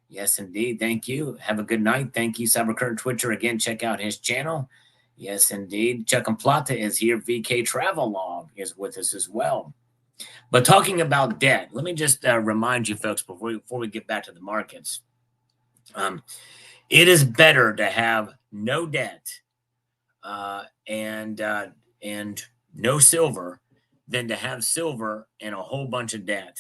Yes, indeed. Thank you. Have a good night. Thank you, Cybercurrent Twitcher. Again, check out his channel. Yes, indeed. Chuck and Plata is here. VK Travel Log is with us as well. But talking about debt, let me just remind you folks before we get back to the markets. It is better to have no debt and no silver than to have silver and a whole bunch of debt.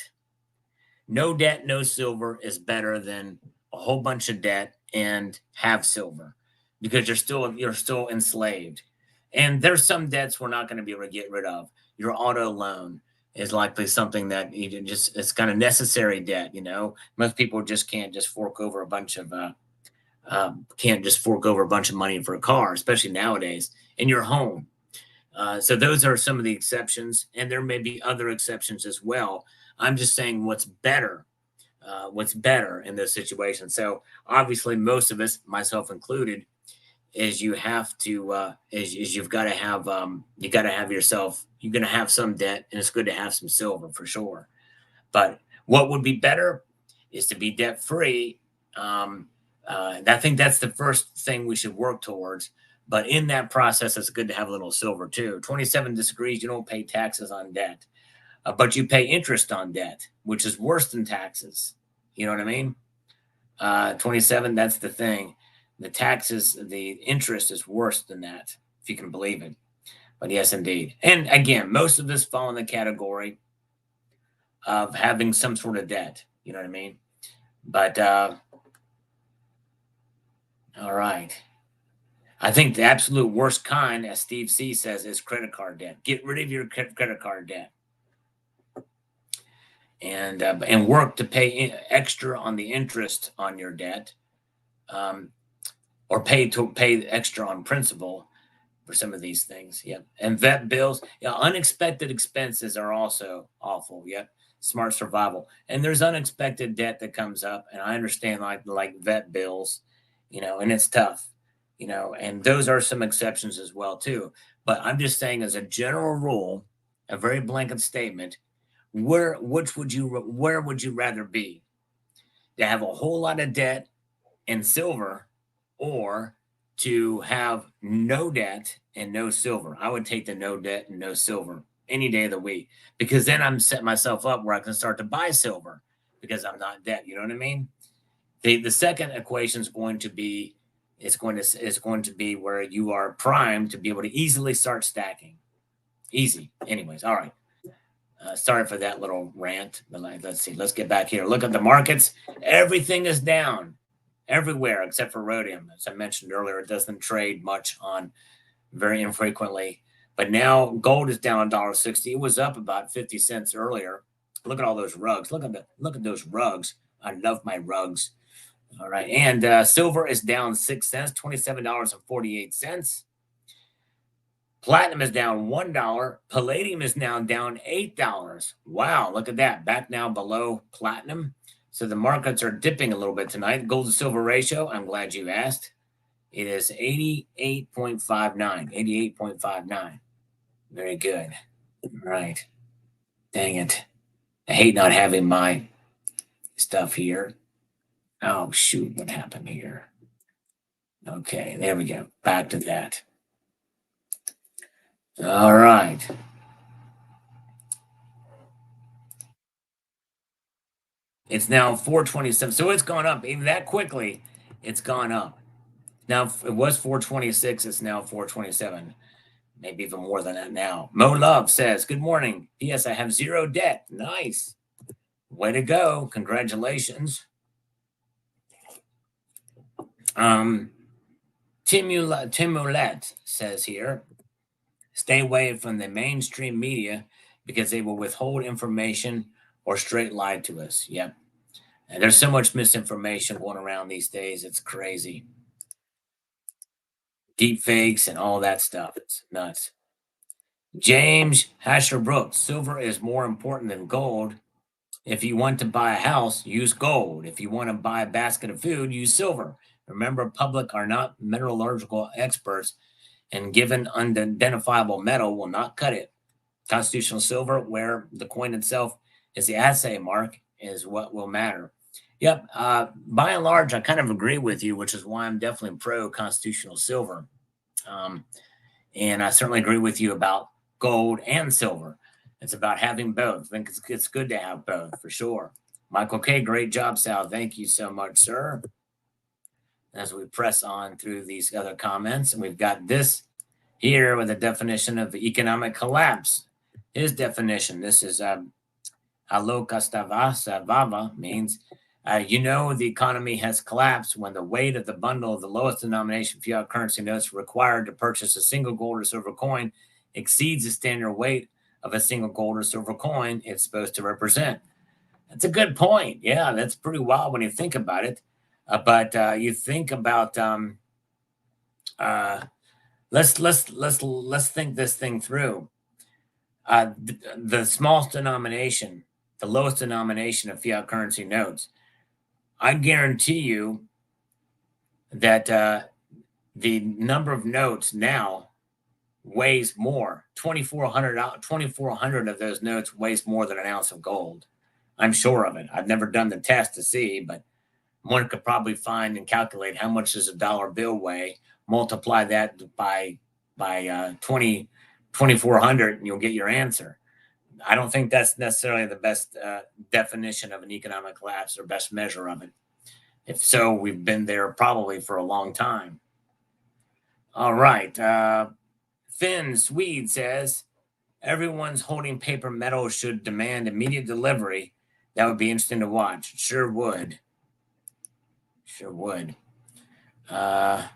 No debt, no silver is better than a whole bunch of debt and have silver, because you're still enslaved. And there's some debts we're not going to be able to get rid of. Your auto loan is likely something that it's kind of necessary debt. Most people just can't just fork over a bunch of money for a car, especially nowadays. In your home. So those are some of the exceptions, and there may be other exceptions as well. I'm just saying what's better in those situations. So obviously, most of us, myself included, is you have to you've got to have you're going to have some debt, and it's good to have some silver for sure. But what would be better is to be debt free. I think that's the first thing we should work towards. But in that process, it's good to have a little silver too. 27 disagrees. You don't pay taxes on debt, but you pay interest on debt, which is worse than taxes. You know what I mean? 27, that's the thing. The taxes, the interest is worse than that, if you can believe it. But yes, indeed. And again, most of this fall in the category of having some sort of debt. You know what I mean? But all right. I think the absolute worst kind, as Steve C says, is credit card debt. Get rid of your credit card debt, and work to pay extra on the interest on your debt, or pay extra on principal for some of these things. Yep. And vet bills. Yeah, unexpected expenses are also awful. Yep. Smart survival. And there's unexpected debt that comes up, and I understand like vet bills, and it's tough. And those are some exceptions as well too. But I'm just saying, as a general rule, a very blanket statement, where would you rather be? To have a whole lot of debt and silver, or to have no debt and no silver? I would take the no debt and no silver any day of the week, because then I'm setting myself up where I can start to buy silver because I'm not debt. You know what I mean? The second equation is going to be, it's going to be where you are primed to be able to easily start stacking. Easy. Anyways, all right. Sorry for that little rant. But let's see. Let's get back here. Look at the markets. Everything is down everywhere except for rhodium. As I mentioned earlier, it doesn't trade much on, very infrequently. But now gold is down $1.60. It was up about 50 cents earlier. Look at all those rugs. Look at those rugs. I love my rugs. All right. And silver is down 6 cents, $27.48. Platinum is down $1. Palladium is now down $8. Wow. Look at that. Back now below platinum. So the markets are dipping a little bit tonight. Gold to silver ratio, I'm glad you asked. It is 88.59. 88.59. Very good. All right. Dang it. I hate not having my stuff here. Oh, shoot, what happened here? Okay, there we go. Back to that. All right. It's now 427. So it's gone up. Even that quickly, it's gone up. Now, it was 426. It's now 427. Maybe even more than that now. Mo Love says, good morning. P.S. I have zero debt. Nice. Way to go. Congratulations. Timulette says here, stay away from the mainstream media because they will withhold information or straight lie to us. Yep. And there's so much misinformation going around these days. It's crazy. Deep fakes and all that stuff. It's nuts. James Hasher Brooks, silver is more important than gold. If you want to buy a house, use gold. If you want to buy a basket of food, use silver. Remember, public are not metallurgical experts, and given unidentifiable metal will not cut it. Constitutional silver, where the coin itself is the assay mark, is what will matter. Yep. By and large, I kind of agree with you, which is why I'm definitely pro constitutional silver. Um, and I certainly agree with you about gold and silver. It's about having both. I think it's good to have both for sure. Michael K, great job, Sal. Thank you so much, sir. As we press on through these other comments, and we've got this here with a definition of the economic collapse. His definition, this is Alokastavasavava, means the economy has collapsed when the weight of the bundle of the lowest denomination fiat currency notes required to purchase a single gold or silver coin exceeds the standard weight of a single gold or silver coin it's supposed to represent. That's a good point. Yeah, that's pretty wild when you think about it. But you think about let's think this thing through. The smallest denomination, the lowest denomination of fiat currency notes, I guarantee you that the number of notes now weighs more. 2,400 of those notes weighs more than an ounce of gold. I'm sure of it. I've never done the test to see, but one could probably find and calculate how much does a dollar bill weigh, multiply that by 2,400, and you'll get your answer. I don't think that's necessarily the best definition of an economic collapse or best measure of it. If so, we've been there probably for a long time. All right. Finn Swede says, everyone's holding paper metal should demand immediate delivery. That would be interesting to watch. Sure would. Sure would. But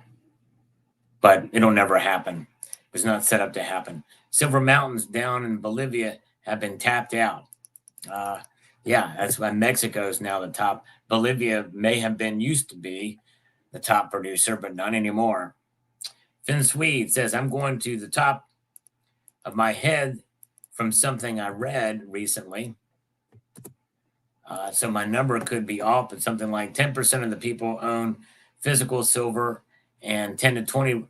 it'll never happen. It's not set up to happen. Silver mountains down in Bolivia have been tapped out. Yeah, that's why Mexico is now the top. Bolivia may have been used to be the top producer, but not anymore. Finn Swede says, I'm going to the top of my head from something I read recently. So my number could be off, but something like 10% of the people own physical silver and 10 to 20,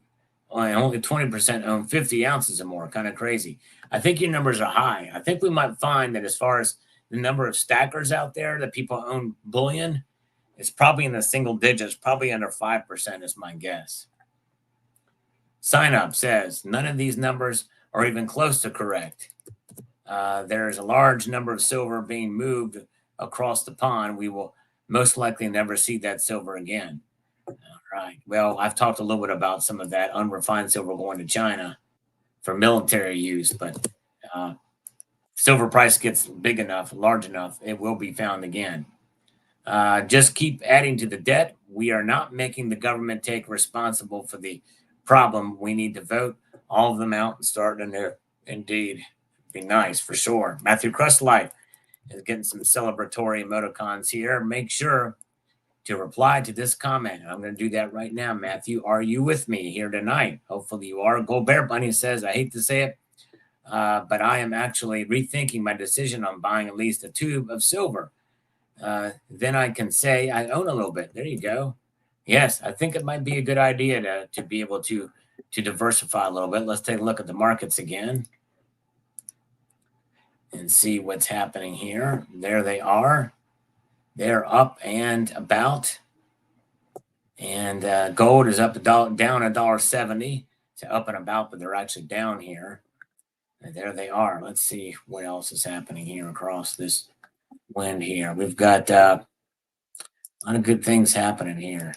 only 20% own 50 ounces or more. Kind of crazy. I think your numbers are high. I think we might find that as far as the number of stackers out there that people own bullion, it's probably in the single digits, probably under 5% is my guess. Sign Up says, none of these numbers are even close to correct. There's a large number of silver being moved across the pond. We will most likely never see that silver again. All right. Well, I've talked a little bit about some of that unrefined silver going to China for military use, but silver price gets big enough, large enough, it will be found again. Just keep adding to the debt. We are not making the government take responsible for the problem. We need to vote all of them out and start in there. Indeed. Be nice for sure. Matthew Crustlife is getting some celebratory emoticons here. Make sure to reply to this comment. I'm going to do that right now. Matthew, are you with me here tonight? Hopefully you are. Gold Bear Bunny says, I hate to say it, but I am actually rethinking my decision on buying at least a tube of silver. Then I can say I own a little bit. There you go. Yes, I think it might be a good idea to be able to diversify a little bit. Let's take a look at the markets again and see what's happening here. There they are. They're up and about. And gold is up down $1.70. So up and about, but they're actually down here. And there they are. Let's see what else is happening here across this wind here. We've got a lot of good things happening here.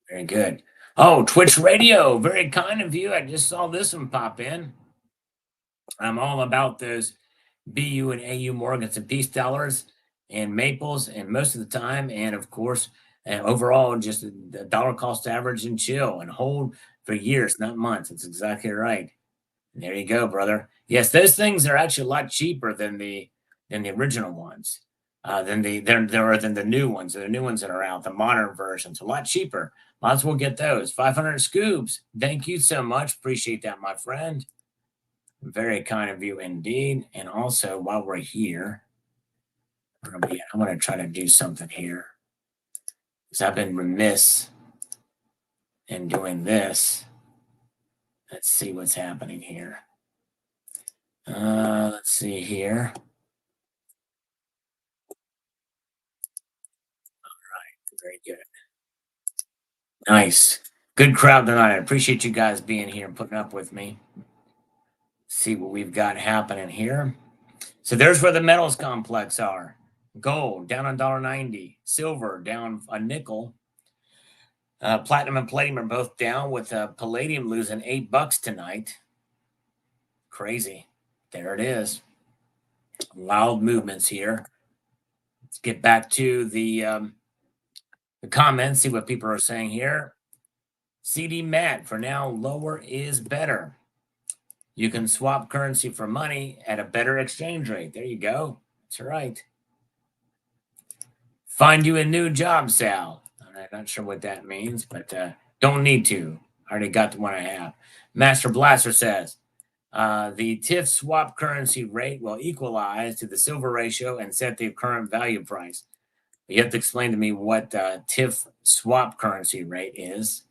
Very good. Oh, Twitch Radio. Very kind of you. I just saw this one pop in. I'm all about those BU and AU Morgans and Peace dollars and maples, and most of the time, and of course, overall, just the dollar cost average and chill and hold for years, not months. That's exactly right. And there you go, brother. Yes, those things are actually a lot cheaper than the original ones, than the new ones. The new ones that are out, the modern versions, a lot cheaper. Might as well get those. 500 scoops. Thank you so much. Appreciate that, my friend. Very kind of you indeed. And also, while we're here, I'm going to try to do something here because I've been remiss in doing this. Let's see what's happening here. Let's see here. Very good. Nice. Good crowd tonight. I appreciate you guys being here and putting up with me. See what we've got happening here. So there's where the metals complex are. Gold down $1.90. Silver down a nickel. Platinum and palladium are both down, with palladium losing $8 tonight. Crazy. There it is. Loud movements here. Let's get back to the comments, see what people are saying here. CD Matt, for now, lower is better. You can swap currency for money at a better exchange rate. There you go. That's right. Find you a new job, Sal. I'm not sure what that means, but don't need to. I already got the one I have. Master Blaster says, the TIF swap currency rate will equalize to the silver ratio and set the current value price. You have to explain to me what TIF swap currency rate is.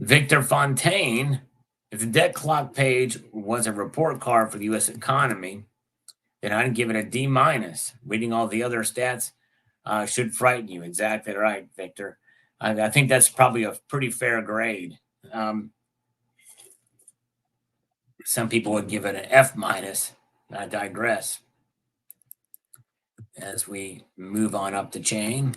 Victor Fontaine, if the debt clock page was a report card for the U.S. economy, then I'd give it a D minus. Reading all the other stats should frighten you. Exactly right, Victor. I think that's probably a pretty fair grade. Some people would give it an F minus. I digress. As we move on up the chain,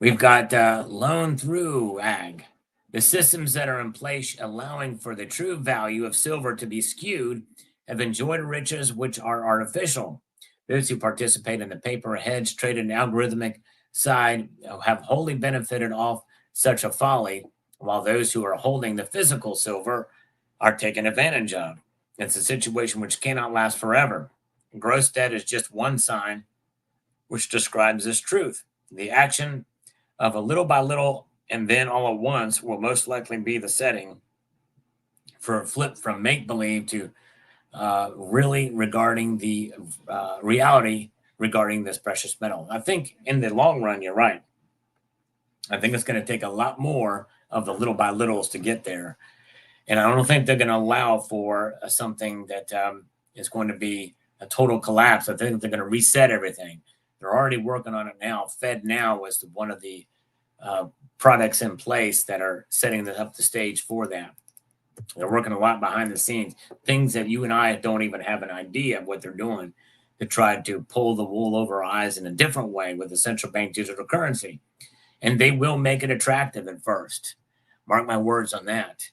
we've got loan through ag. The systems that are in place allowing for the true value of silver to be skewed have enjoyed riches which are artificial. Those who participate in the paper hedge, trade, and algorithmic side have wholly benefited off such a folly, while those who are holding the physical silver are taken advantage of. It's a situation which cannot last forever. Gross debt is just one sign which describes this truth. The action of a little by little and then all at once will most likely be the setting for a flip from make believe to really regarding the reality regarding this precious metal. I think in the long run, you're right. I think it's going to take a lot more of the little by littles to get there. And I don't think they're going to allow for something that is going to be a total collapse. I think they're going to reset everything. They're already working on it now. Fed Now is one of the products in place that are setting up the stage for that. They're working a lot behind the scenes, things that you and I don't even have an idea of what they're doing to try to pull the wool over our eyes in a different way with the central bank digital currency. And they will make it attractive at first. Mark my words on that.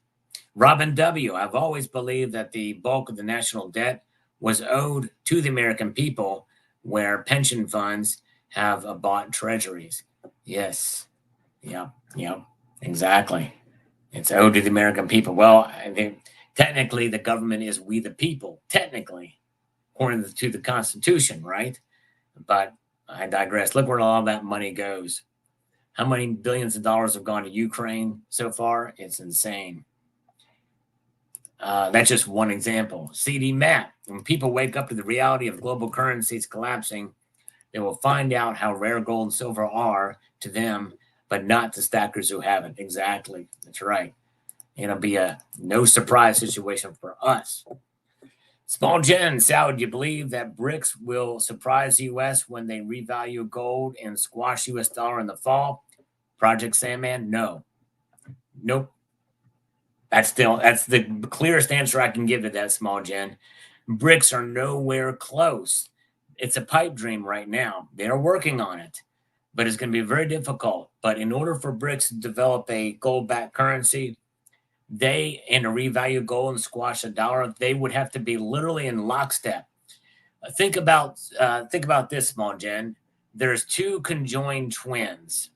Robin W., I've always believed that the bulk of the national debt was owed to the American people, where pension funds have bought treasuries. Yes. Yep. Exactly. It's owed to the American people. Well, technically, the government is we the people, technically, according to the Constitution, right? But I digress. Look where all that money goes. How many billions of dollars have gone to Ukraine so far? It's insane. That's just one example. CD Matt, when people wake up to the reality of global currencies collapsing, they will find out how rare gold and silver are to them, but not to stackers who haven't. Exactly. That's right. It'll be a no surprise situation for us. Small Jen, Sal, do you believe that BRICS will surprise the U.S. when they revalue gold and squash U.S. dollar in the fall? Project Sandman, no. Nope. That's the clearest answer I can give to that, Small Jen. BRICS are nowhere close. It's a pipe dream right now. They're working on it, but it's going to be very difficult. But in order for BRICS to develop a gold-backed currency, and to revalue gold and squash a dollar, they would have to be literally in lockstep. Think about this, Small Jen. There's two conjoined twins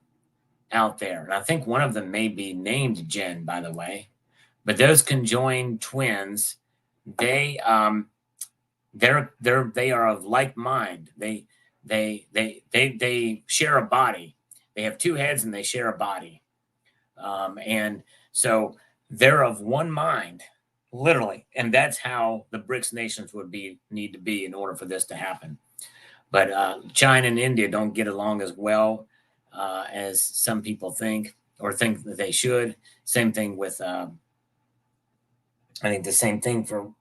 out there, and I think one of them may be named Jen, by the way. But those conjoined twins, they are of like mind. They share a body. They have two heads and they share a body, and so they're of one mind, literally, and that's how the BRICS nations would need to be in order for this to happen. But China and India don't get along as well as some people think. or think that they should. Same thing with, I think the same thing for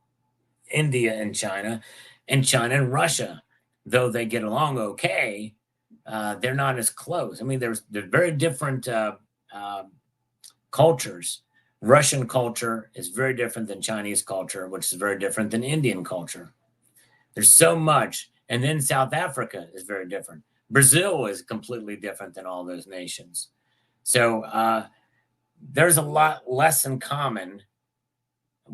India and China and Russia. Though they get along okay, they're not as close. I mean, they're very different uh, cultures. Russian culture is very different than Chinese culture, which is very different than Indian culture. There's so much. And then South Africa is very different. Brazil is completely different than all those nations. So there's a lot less in common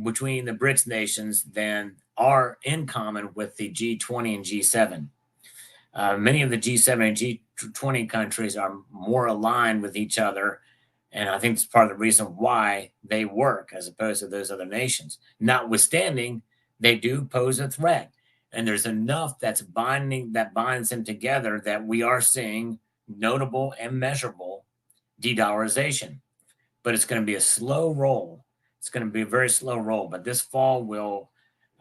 between the BRICS nations than are in common with the G20 and G7. Many of the G7 and G20 countries are more aligned with each other. And I think it's part of the reason why they work as opposed to those other nations. Notwithstanding, they do pose a threat. And there's enough that binds them together that we are seeing notable and measurable de-dollarization. But it's going to be a slow roll. It's going to be a very slow roll. But this fall will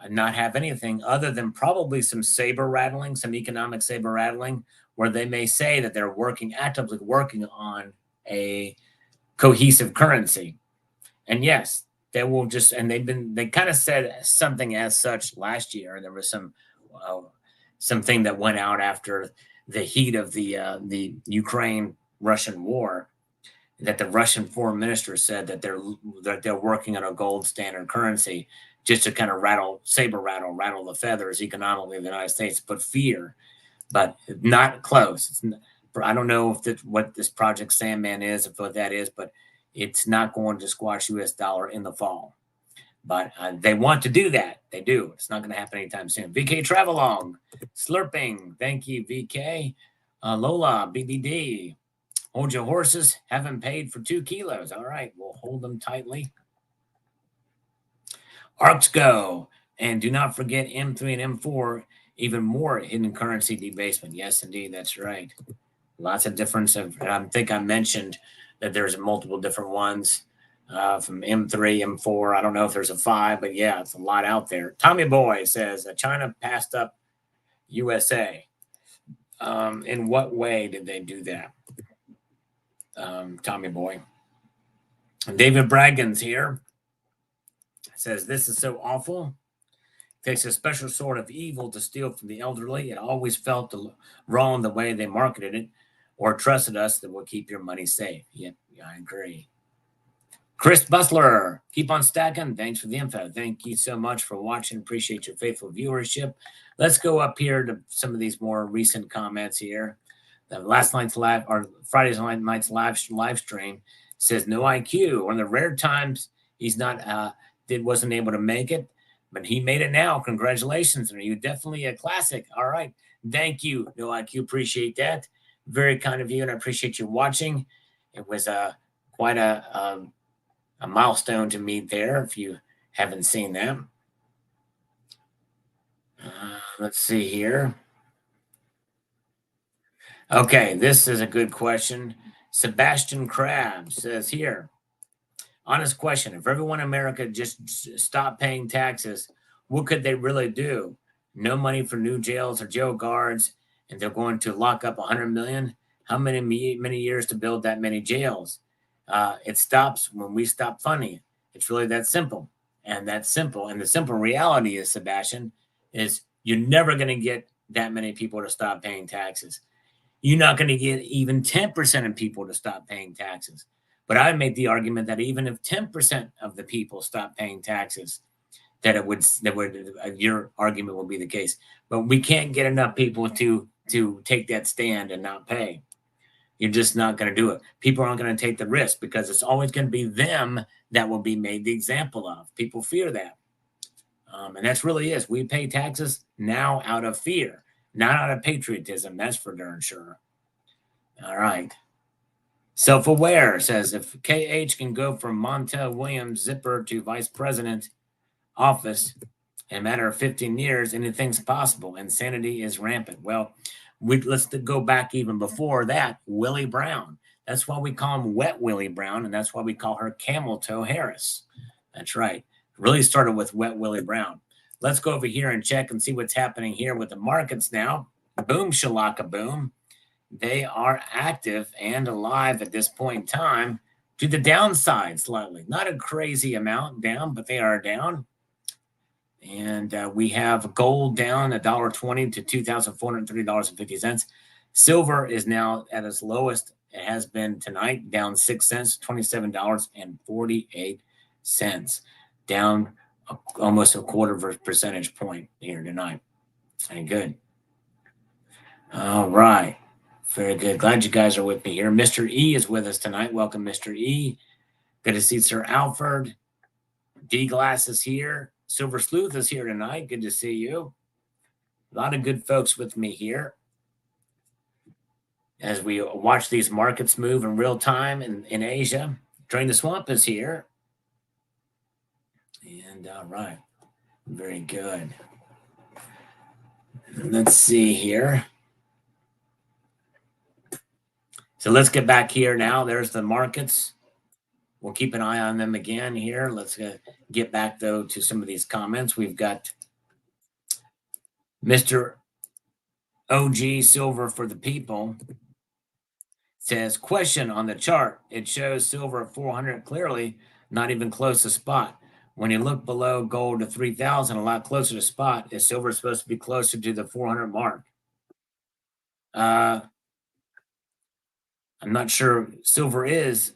not have anything other than probably some saber rattling, some economic saber rattling, where they may say that they're actively working on a cohesive currency. And yes, they will they kind of said something as such last year. There was something that went out after the heat of the Ukraine Russian war, that the Russian foreign minister said that they're working on a gold standard currency just to kind of rattle the feathers economically of the United States, put fear, but not close. I don't know if what this Project Sandman is, if what that is, but it's not going to squash U.S. dollar in the fall. But they want to do that. They do. It's not going to happen anytime soon. VK Travelong, Slurping. Thank you, VK. Lola, BBD. Hold your horses. Haven't paid for 2 kilos. All right. We'll hold them tightly. ARCs go. And do not forget M3 and M4. Even more hidden currency debasement. Yes, indeed. That's right. Lots of difference. I think I mentioned that there's multiple different ones from M3, M4. I don't know if there's a 5, but yeah, it's a lot out there. Tommy Boy says China passed up USA. In what way did they do that? Tommy Boy. David Braggins here says this is so awful. It takes a special sort of evil to steal from the elderly. It always felt wrong the way they marketed it or trusted us that will keep your money safe. Yep, I agree. Chris Bustler, keep on stacking. Thanks for the info. Thank you so much for watching. Appreciate your faithful viewership. Let's go up here to some of these more recent comments here. Last night's Friday's night's live stream says no IQ. One of the rare times he's wasn't able to make it, but he made it now. Congratulations. And you definitely a classic. All right. Thank you, no IQ. Appreciate that. Very kind of you, and I appreciate you watching. It was quite a milestone to meet there if you haven't seen them. Let's see here. Okay, this is a good question. Sebastian Crab says here, honest question. If everyone in America just stopped paying taxes, what could they really do? No money for new jails or jail guards, and they're going to lock up 100 million? How many years to build that many jails? It stops when we stop funding it. It's really that simple. And that's simple. And the simple reality is, Sebastian, is you're never going to get that many people to stop paying taxes. You're not going to get even 10% of people to stop paying taxes. But I make the argument that even if 10% of the people stop paying taxes, that your argument will be the case. But we can't get enough people to take that stand and not pay. You're just not going to do it. People aren't going to take the risk because it's always going to be them that will be made the example of. People fear that. And that's really is. We pay taxes now out of fear, not out of patriotism. That's for darn sure. All right. Self-aware says if KH can go from Montel Williams zipper to vice president office in a matter of 15 years, anything's possible. Insanity is rampant. Well, let's go back even before that. Willie Brown. That's why we call him Wet Willie Brown, and that's why we call her Camel Toe Harris. That's right. It really started with Wet Willie Brown. Let's go over here and check and see what's happening here with the markets now. Boom, shalaka boom. They are active and alive at this point in time. to the downside slightly. Not a crazy amount down, but they are down. And we have gold down $1.20 to $2,430.50. Silver is now at its lowest it has been tonight, down 6 cents, $27.48, down almost a quarter of a percentage point here tonight. Very good. All right. Very good. Glad you guys are with me here. Mr. E is with us tonight. Welcome, Mr. E. Good to see Sir Alfred. D Glass is here. Silver Sleuth is here tonight. Good to see you. A lot of good folks with me here as we watch these markets move in real time in Asia. Drain the Swamp is here. And all right. Very good. Let's see here. So let's get back here now. There's the markets. We'll keep an eye on them again here. Let's get back, though, to some of these comments. We've got Mr. OG Silver for the People says, question on the chart. It shows silver at 400 clearly, not even close to spot. When you look below gold to 3,000, a lot closer to spot. Is silver supposed to be closer to the 400 mark? I'm not sure. Silver is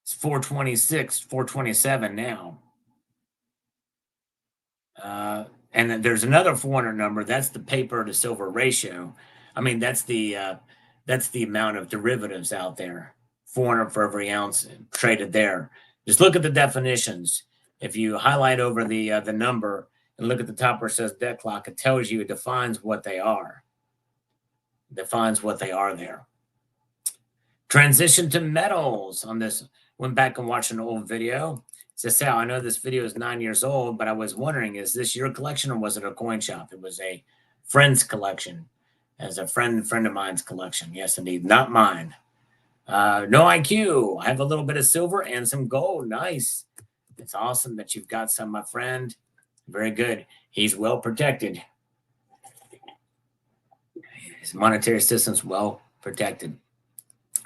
426, 427 now. And there's another 400 number. That's the paper to silver ratio. I mean, that's the amount of derivatives out there. 400 for every ounce traded there. Just look at the definitions. If you highlight over the number and look at the top where it says debt clock, it tells you, it defines what they are. Defines what they are there. Transition to metals on this. Went back and watched an old video. It says, Sal, I know this video is 9 years old, but I was wondering, is this your collection or was it a coin shop? It was a friend's collection. As a friend of mine's collection. Yes, indeed. Not mine. No IQ. I have a little bit of silver and some gold. Nice. It's awesome that you've got some, my friend. Very good. He's well protected. His monetary system's well protected.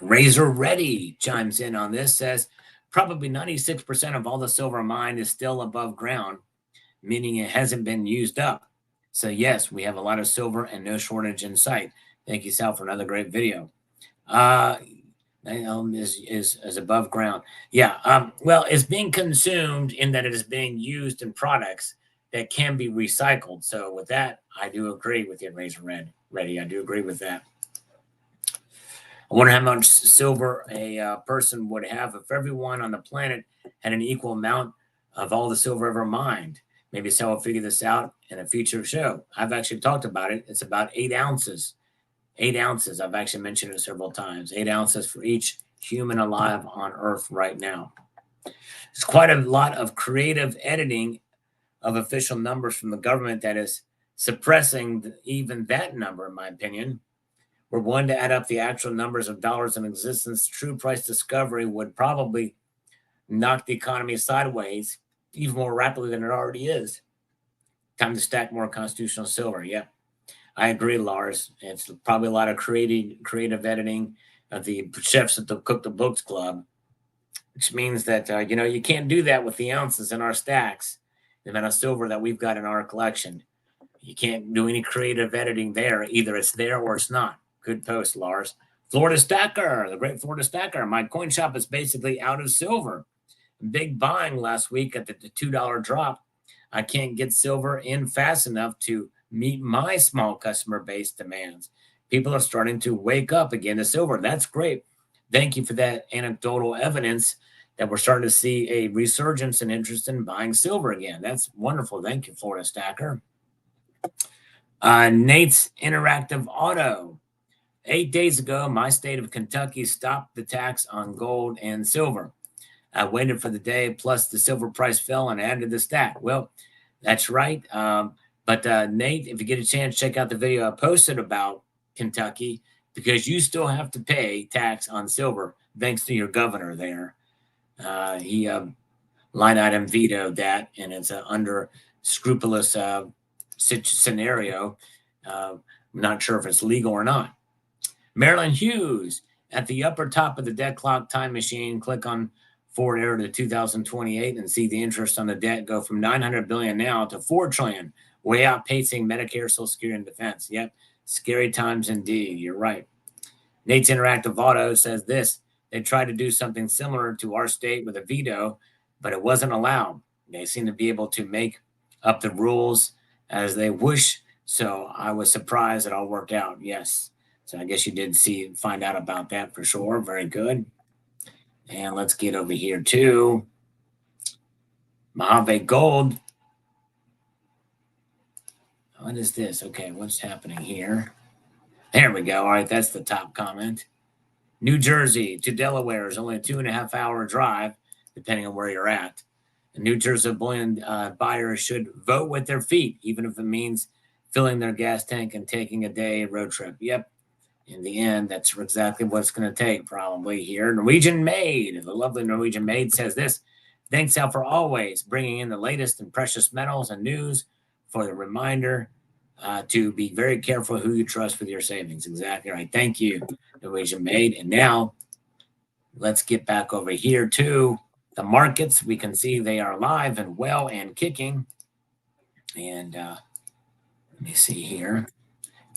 Razor Ready chimes in on this, says probably 96% of all the silver mined is still above ground, meaning it hasn't been used up. So yes, we have a lot of silver and no shortage in sight. Thank you, Sal, for another great video. Is above ground. Yeah. Well, it's being consumed in that it is being used in products that can be recycled. So with that, I do agree with you, Razor Ready. I do agree with that. I wonder how much silver a person would have if everyone on the planet had an equal amount of all the silver ever mined. Maybe Sal will figure this out in a future show. I've actually talked about it. It's about 8 ounces. 8 ounces. I've actually mentioned it several times. 8 ounces for each human alive on Earth right now. It's quite a lot of creative editing of official numbers from the government that is suppressing even that number, in my opinion. We're going to add up the actual numbers of dollars in existence. True price discovery would probably knock the economy sideways even more rapidly than it already is. Time to stack more constitutional silver. Yeah, I agree, Lars. It's probably a lot of creative editing of the chefs at the Cook the Books Club, which means that, you can't do that with the ounces in our stacks, the amount of silver that we've got in our collection. You can't do any creative editing there. Either it's there or it's not. Good post, Lars. Florida Stacker, the great Florida Stacker. My coin shop is basically out of silver. Big buying last week at the $2 drop. I can't get silver in fast enough to meet my small customer base demands. People are starting to wake up again to silver. That's great. Thank you for that anecdotal evidence that we're starting to see a resurgence in interest in buying silver again. That's wonderful. Thank you, Florida Stacker. Nate's Interactive Auto. 8 days ago, my state of Kentucky stopped the tax on gold and silver. I waited for the day, plus the silver price fell and added to the stack. Well, that's right. But Nate, if you get a chance, check out the video I posted about Kentucky, because you still have to pay tax on silver, thanks to your governor there. He line item vetoed that, and it's an under scrupulous scenario. I'm not sure if it's legal or not. Marilyn Hughes, at the upper top of the dead clock time machine, click on forward error to 2028 and see the interest on the debt go from 900 billion now to 4 trillion, way outpacing Medicare, Social Security, and defense. Yep, scary times indeed. You're right. Nate's Interactive Auto says this: they tried to do something similar to our state with a veto, but it wasn't allowed. They seem to be able to make up the rules as they wish. So I was surprised it all worked out. Yes. So I guess you did find out about that for sure. Very good. And let's get over here to Mojave Gold. What is this? Okay, what's happening here? There we go. All right, that's the top comment. New Jersey to Delaware is only a 2.5-hour drive, depending on where you're at. The New Jersey bullion buyers should vote with their feet, even if it means filling their gas tank and taking a day road trip. Yep. In the end, that's exactly what it's going to take, probably here. Norwegian Maid, the lovely Norwegian Maid says this: thanks out for always bringing in the latest in precious metals and news for the reminder to be very careful who you trust with your savings. Exactly right. Thank you, Norwegian Maid. And now let's get back over here to the markets. We can see they are alive and well and kicking. And let me see here.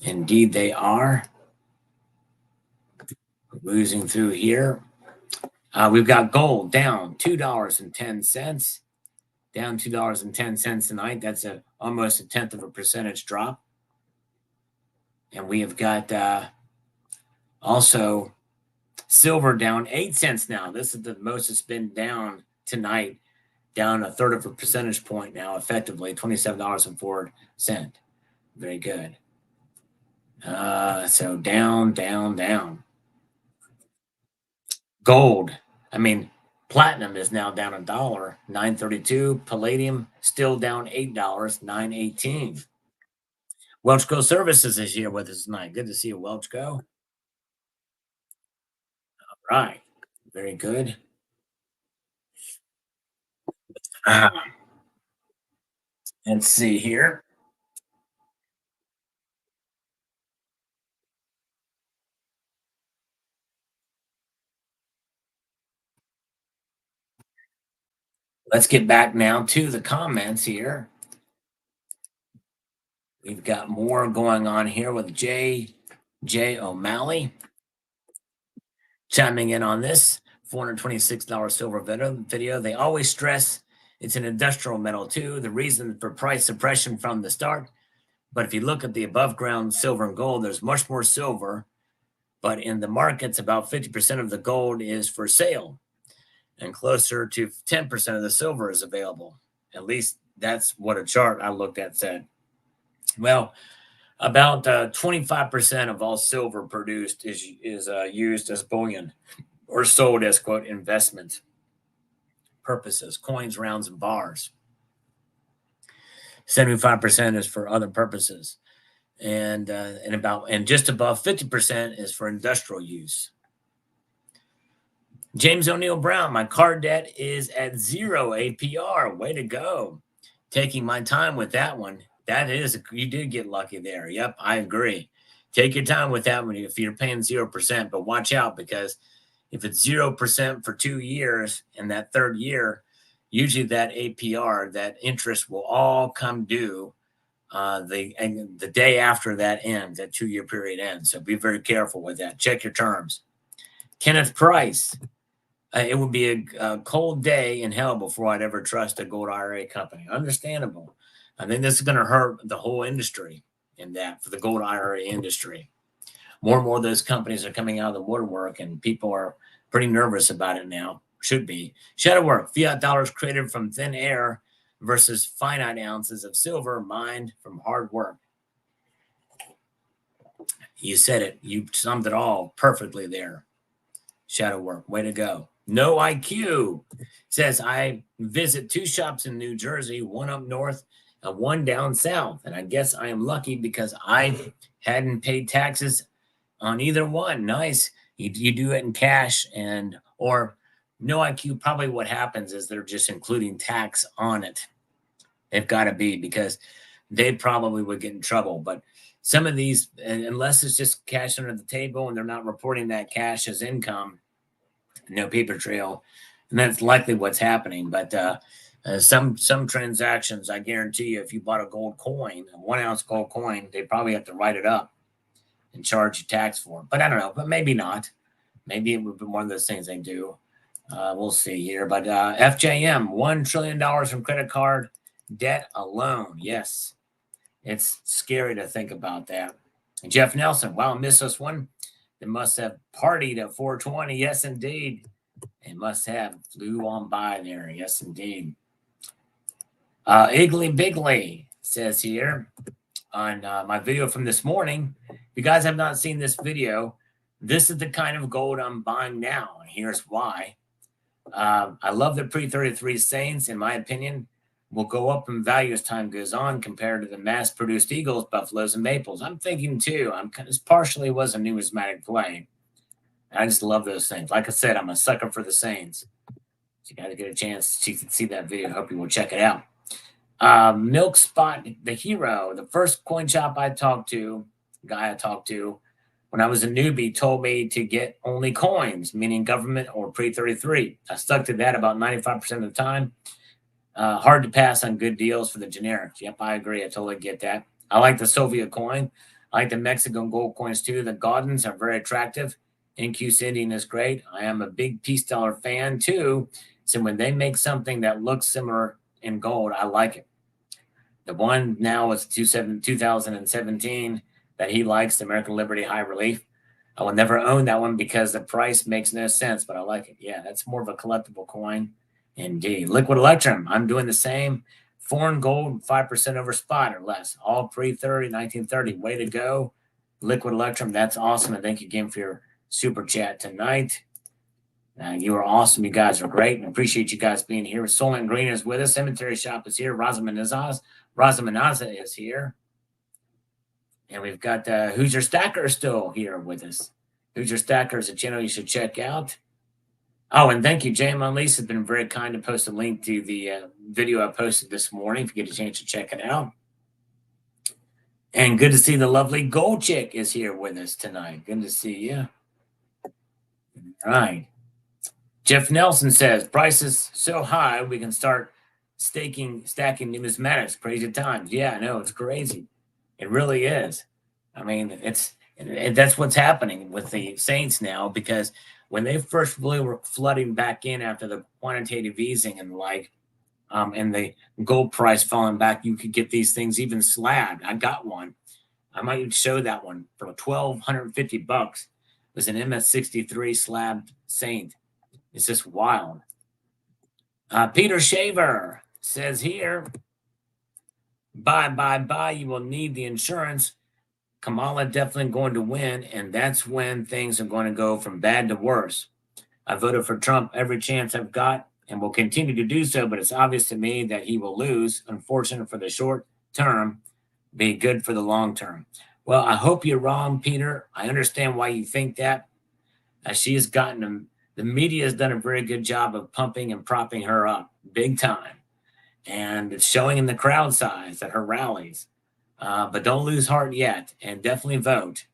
Indeed, they are. Losing through here. We've got gold down $2.10, down $2.10 tonight. That's almost 0.1% drop. And we have got also silver down 8 cents now. This is the most it's been down tonight, down 1/3 of a percentage point now, effectively $27.04. Very good. So down. Gold. I mean, platinum is now down $1, $9.32. Palladium still down $8, $9.18. Welchco Services is here with us tonight. Good to see you, Welchco. All right. Very good. Let's see here. Let's get back now to the comments here. We've got more going on here with J. O'Malley chiming in on this $426 silver video. They always stress it's an industrial metal too. The reason for price suppression from the start. But if you look at the above ground silver and gold, there's much more silver. But in the markets, about 50% of the gold is for sale, and closer to 10% of the silver is available. At least that's what a chart I looked at said. Well, about 25% of all silver produced is used as bullion or sold as, quote, investment purposes, coins, rounds, and bars. 75% is for other purposes. And just above 50% is for industrial use. James O'Neill Brown, my car debt is at 0 APR. Way to go. Taking my time with that one. That is, you did get lucky there. Yep, I agree. Take your time with that one if you're paying 0%, but watch out, because if it's 0% for 2 years and that third year, usually that APR, that interest will all come due the day after that ends, that 2-year period ends. So be very careful with that. Check your terms. Kenneth Price. It would be a cold day in hell before I'd ever trust a gold IRA company. Understandable. I think this is going to hurt the whole industry for the gold IRA industry. More and more of those companies are coming out of the woodwork, and people are pretty nervous about it now. Should be. Shadow work. Fiat dollars created from thin air versus finite ounces of silver mined from hard work. You said it. You summed it all perfectly there. Shadow work. Way to go. No IQ says, I visit 2 shops in New Jersey, one up north and one down south. And I guess I am lucky because I hadn't paid taxes on either one. Nice. You do it in cash, or no IQ. Probably what happens is they're just including tax on it. They've got to be, because they probably would get in trouble. But some of these, unless it's just cash under the table and they're not reporting that cash as income, no paper trail, And that's likely what's happening. But some transactions, I guarantee you, if you bought a gold coin, a 1 ounce gold coin, they probably have to write it up and charge you tax for it. But I don't know. But maybe not. Maybe it would be one of those things they do. We'll see here. But FJM, $1 trillion from credit card debt alone. Yes, it's scary to think about that. And Jeff Nelson, wow, I missed this one. They must have partied at 420. Yes, indeed. They must have flew on by there. Yes, indeed. Iggly Bigley says here on my video from this morning, if you guys have not seen this video, this is the kind of gold I'm buying now. And here's why. I love the pre-33 Saints, in my opinion, will go up in value as time goes on compared to the mass-produced Eagles, Buffaloes, and Maples. I'm thinking, too, this partially was a numismatic play. I just love those things. Like I said, I'm a sucker for the Saints. So you got to get a chance to see that video. I hope you will check it out. Milk Spot, the hero, the first coin shop guy I talked to, when I was a newbie, told me to get only coins, meaning government or pre-33. I stuck to that about 95% of the time. Hard to pass on good deals for the generics. Yep, I agree. I totally get that. I like the Soviet coin. I like the Mexican gold coins too. The Gaudens are very attractive. NQ's Indian is great. I am a big Peace Dollar fan too. So when they make something that looks similar in gold, I like it. The one now is 2017 that he likes, the American Liberty High Relief. I will never own that one because the price makes no sense, but I like it. Yeah, that's more of a collectible coin. Indeed. Liquid Electrum, I'm doing the same. Foreign gold, 5% over spot or less. All pre-30, 1930. Way to go. Liquid Electrum, that's awesome. And thank you again for your super chat tonight. You are awesome. You guys are great. And appreciate you guys being here. Solent Green is with us. Cemetery Shop is here. Razamanaza is here. And we've got Who's Your Stacker still here with us. Who's Your Stacker is a channel you should check out. Oh, and thank you. JM Unleashed has been very kind to post a link to the video I posted this morning if you get a chance to check it out. And good to see the lovely Gold Chick is here with us tonight. Good to see you. All right. Jeff Nelson says, prices so high we can start stacking numismatics. Crazy times. Yeah, I know. It's crazy. It really is. I mean, that's what's happening with the Saints now, because when they first really were flooding back in after the quantitative easing and and the gold price falling back, you could get these things even slabbed. I got one. I might show that one for $1,250. It was an MS63 slabbed Saint. It's just wild. Peter Shaver says here, buy. You will need the insurance. Kamala definitely going to win, and that's when things are going to go from bad to worse. I voted for Trump every chance I've got and will continue to do so, but it's obvious to me that he will lose. Unfortunate for the short term, be good for the long term. Well, I hope you're wrong, Peter. I understand why you think that. She has gotten the media has done a very good job of pumping and propping her up big time. And it's showing in the crowd size at her rallies. But don't lose heart yet, and definitely vote.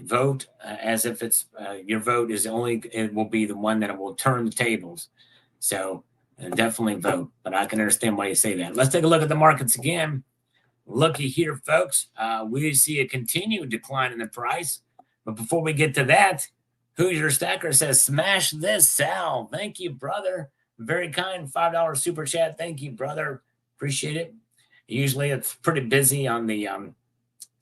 Vote as if it's your vote is it will be the one that will turn the tables. So definitely vote. But I can understand why you say that. Let's take a look at the markets again. Looky here, folks. We see a continued decline in the price. But before we get to that, Who's Your Stacker says, smash this, Sal. Thank you, brother. Very kind. $5 super chat. Thank you, brother. Appreciate it. Usually it's pretty busy on the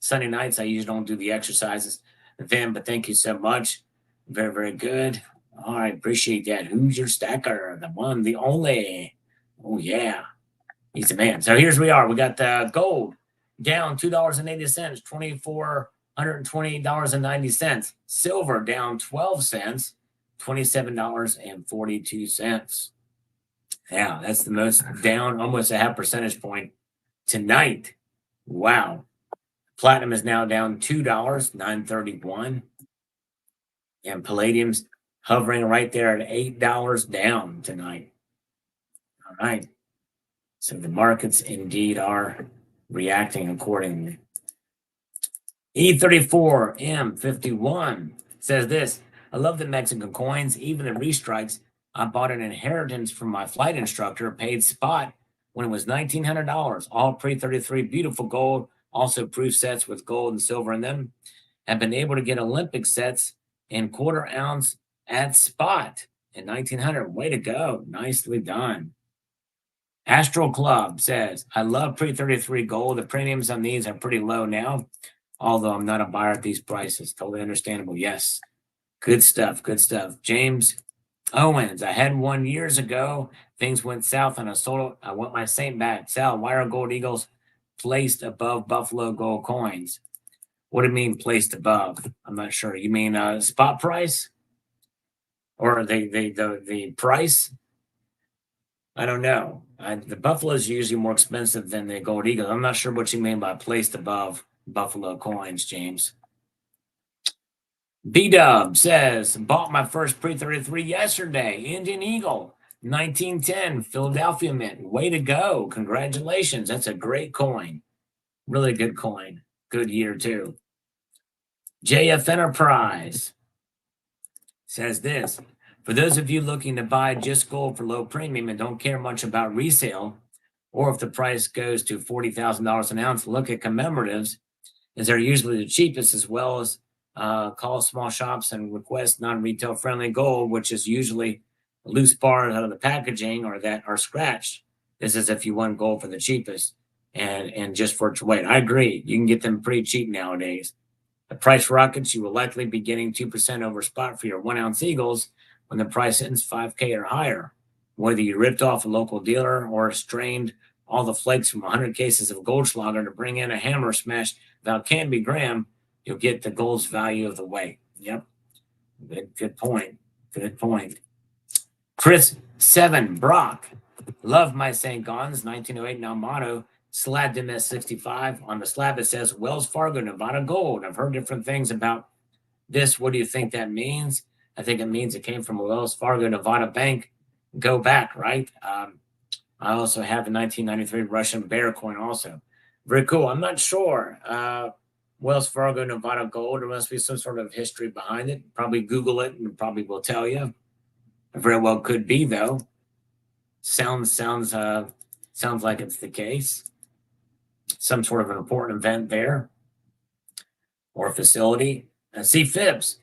Sunday nights. I usually don't do the exercises then, but thank you so much. Very, very good. All right. Appreciate that. Who's Your Stacker? The one, the only. Oh, yeah. He's the man. So here's we are. We got gold down $2.80, $2,428.90. Silver down 12 cents, $27.42. Yeah, that's the most down, almost a half percentage point tonight. Wow. Platinum is now down $2, $9.31. And palladium's hovering right there at $8 down tonight. All right. So the markets indeed are reacting accordingly. E34M51 says this. I love the Mexican coins, even the restrikes. I bought an inheritance from my flight instructor, paid spot when it was $1,900, all pre-33 beautiful gold, also proof sets with gold and silver in them. Have been able to get Olympic sets in quarter ounce at spot in 1900. Way to go. Nicely done. Astral Club says, I love pre-33 gold. The premiums on these are pretty low now, although I'm not a buyer at these prices. Totally understandable. Yes. Good stuff. Good stuff. James Owens, I had one years ago. Things went south and I sold it. I want my Saint back. Sal, why are gold eagles placed above Buffalo gold coins? What do you mean placed above? I'm not sure. You mean spot price? Or the price? I don't know. The Buffalo is usually more expensive than the gold eagles. I'm not sure what you mean by placed above Buffalo coins, James. B-Dub says, bought my first pre-33 yesterday. Indian Eagle, 1910, Philadelphia Mint. Way to go. Congratulations. That's a great coin. Really good coin. Good year, too. JF Enterprise says this. For those of you looking to buy just gold for low premium and don't care much about resale, or if the price goes to $40,000 an ounce, look at commemoratives, as they're usually the cheapest, as well as call small shops and request non-retail friendly gold, which is usually loose bars out of the packaging or that are scratched. This is if you want gold for the cheapest and just for its weight. I agree. You can get them pretty cheap nowadays. The price rockets, you will likely be getting 2% over spot for your 1 ounce eagles when the price hits 5K or higher. Whether you ripped off a local dealer or strained all the flakes from 100 cases of Goldschlager to bring in a hammer smash without Canby Graham, you'll get the gold's value of the weight. Yep. Good point. Good point. Chris 7 Brock. Love my St. Gons 1908 Nalmano. Slabbed him at 65. On the slab, it says Wells Fargo, Nevada Gold. I've heard different things about this. What do you think that means? I think it means it came from a Wells Fargo, Nevada bank. Go back, right? I also have a 1993 Russian bear coin also. Very cool. I'm not sure. Wells Fargo, Nevada Gold. There must be some sort of history behind it. Probably Google it and it probably will tell you. It very well could be, though. Sounds like it's the case. Some sort of an important event there or facility. See Phibbs.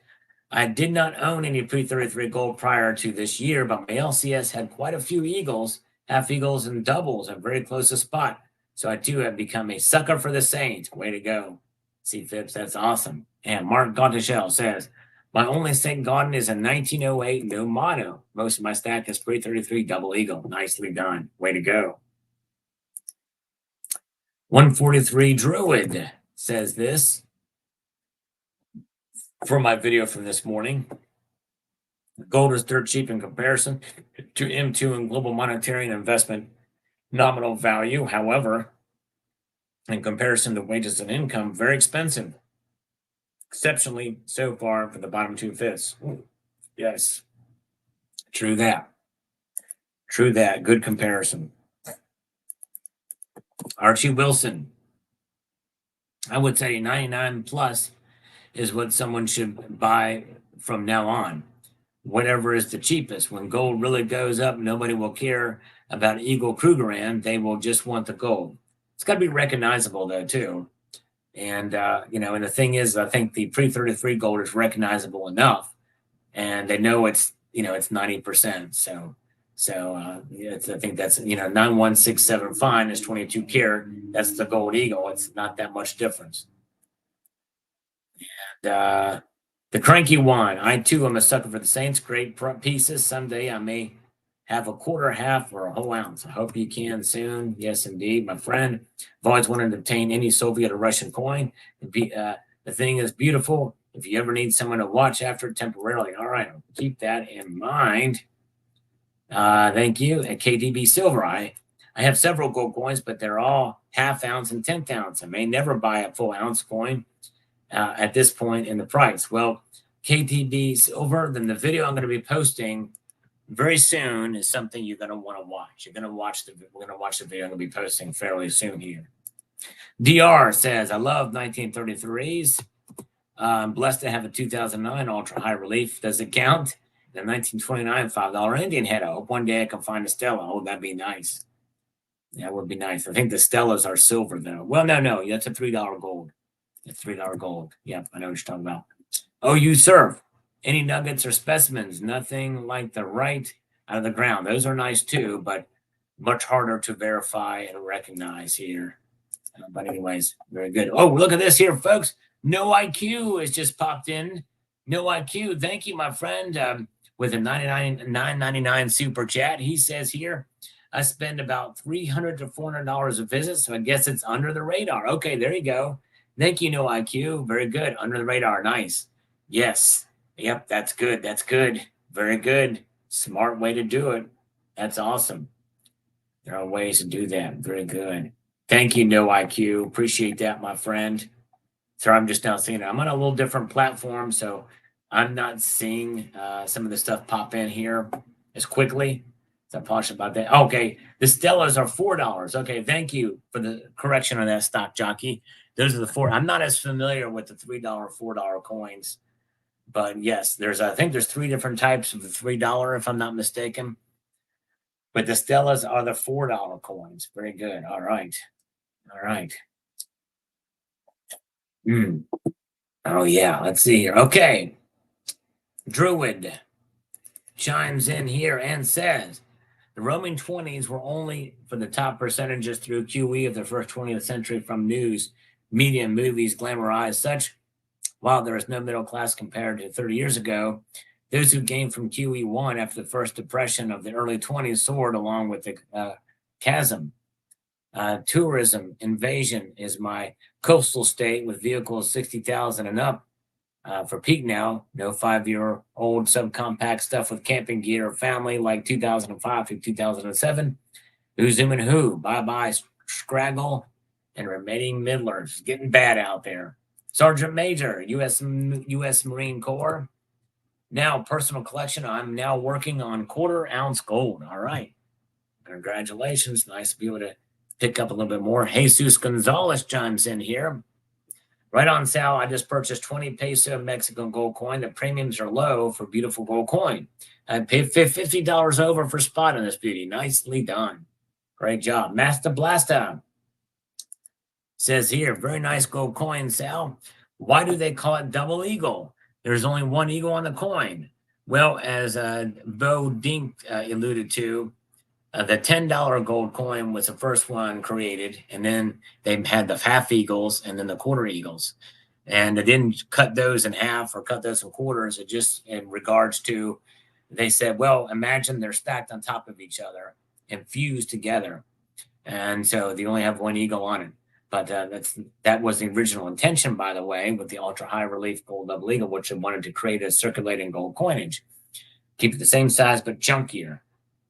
I did not own any pre-33 gold prior to this year, but my LCS had quite a few eagles, half eagles, and doubles. I'm very close to spot. So I too have become a sucker for the Saints. Way to go. See Phibbs, that's awesome. And Mark Gotteshell says, my only St. Gaudens is a 1908 no motto. Most of my stack is pre-33 double eagle. Nicely done. Way to go. 143 Druid says this for my video from this morning. Gold is dirt cheap in comparison to M2 and global monetary and investment nominal value. However, in comparison to wages and income, very expensive. Exceptionally so far for the bottom 2/5. Yes. True that. True that. Good comparison. Archie Wilson. I would say 99 plus is what someone should buy from now on. Whatever is the cheapest. When gold really goes up, nobody will care about Eagle Krugerrand. They will just want the gold. It's got to be recognizable, though, too. And, and the thing is, I think the pre-33 gold is recognizable enough. And they know it's 90%. I think that's, 91675 fine is 22 karat. That's the gold eagle. It's not that much difference. And the cranky one, I too am a sucker for the Saints. Great pieces. Someday I may have a quarter, half, or a whole ounce. I hope you can soon. Yes, indeed, my friend. I've always wanted to obtain any Soviet or Russian coin. The thing is beautiful. If you ever need someone to watch after it temporarily, all right, I'll keep that in mind. Thank you. At KDB Silver, I have several gold coins, but they're all half ounce and 10th ounce. I may never buy a full ounce coin at this point in the price. Well, KTB Silver, then the video I'm going to be posting very soon is something you're going to want to watch. We're going to watch the video I'm going to be posting fairly soon here. DR says, I love 1933s. I'm blessed to have a 2009 ultra high relief. Does it count? The 1929 $5 Indian head. I hope one day I can find a Stella. Oh, that'd be nice. That would be nice. I think the Stellas are silver, though. Well, no. That's a $3 gold. It's $3 gold. Yep, I know what you're talking about. Oh, you serve. Any nuggets or specimens? Nothing like the right out of the ground. Those are nice, too, but much harder to verify and recognize here. But anyways, very good. Oh, look at this here, folks. No IQ has just popped in. No IQ. Thank you, my friend, with a $9.99 super chat. He says here, I spend about $300 to $400 a visit, so I guess it's under the radar. Okay, there you go. Thank you, No IQ. Very good. Under the radar. Nice. Yes. Yep, that's good. That's good. Very good. Smart way to do it. That's awesome. There are ways to do that. Very good. Thank you, No IQ. Appreciate that, my friend. Sorry, I'm just now seeing it. I'm on a little different platform, so I'm not seeing some of the stuff pop in here as quickly. So I'm cautious about that. Okay, the Stellas are $4. Okay, thank you for the correction on that, stock jockey. Those are the four. I'm not as familiar with the $3, $4 coins, but yes, I think there's three different types of the $3, if I'm not mistaken. But the Stellas are the $4 coins. Very good. All right. Oh, yeah. Let's see here. Okay. Druid chimes in here and says, the Roman 20s were only for the top percentages through QE of the first 20th century from news, media, and movies glamorized such. While there is no middle class compared to 30 years ago, those who gained from QE1 after the first depression of the early 20s soared along with the chasm. Tourism invasion is my coastal state with vehicles 60,000 and up. For peak now, no 5-year-old subcompact stuff with camping gear or family like 2005 to 2007. Who's zooming who? Bye-bye, Scraggle and remaining middlers. Getting bad out there. Sergeant Major, U.S. Marine Corps. Now, personal collection. I'm now working on quarter-ounce gold. All right. Congratulations. Nice to be able to pick up a little bit more. Jesus Gonzalez chimes in here. Right on sale, I just purchased 20 peso Mexican gold coin. The premiums are low for beautiful gold coin. I paid $50 over for spot on this beauty. Nicely done. Great job. Master Blaster says here, very nice gold coin, Sal. Why do they call it double eagle? There's only one eagle on the coin. Well, as Bo Dink alluded to, the $10 gold coin was the first one created, and then they had the half eagles and then the quarter eagles. And they didn't cut those in half or cut those in quarters. It just in regards to, they said, well, imagine they're stacked on top of each other and fused together. And so they only have one eagle on it. But that was the original intention, by the way, with the ultra high relief gold double eagle, which they wanted to create a circulating gold coinage. Keep it the same size, but chunkier.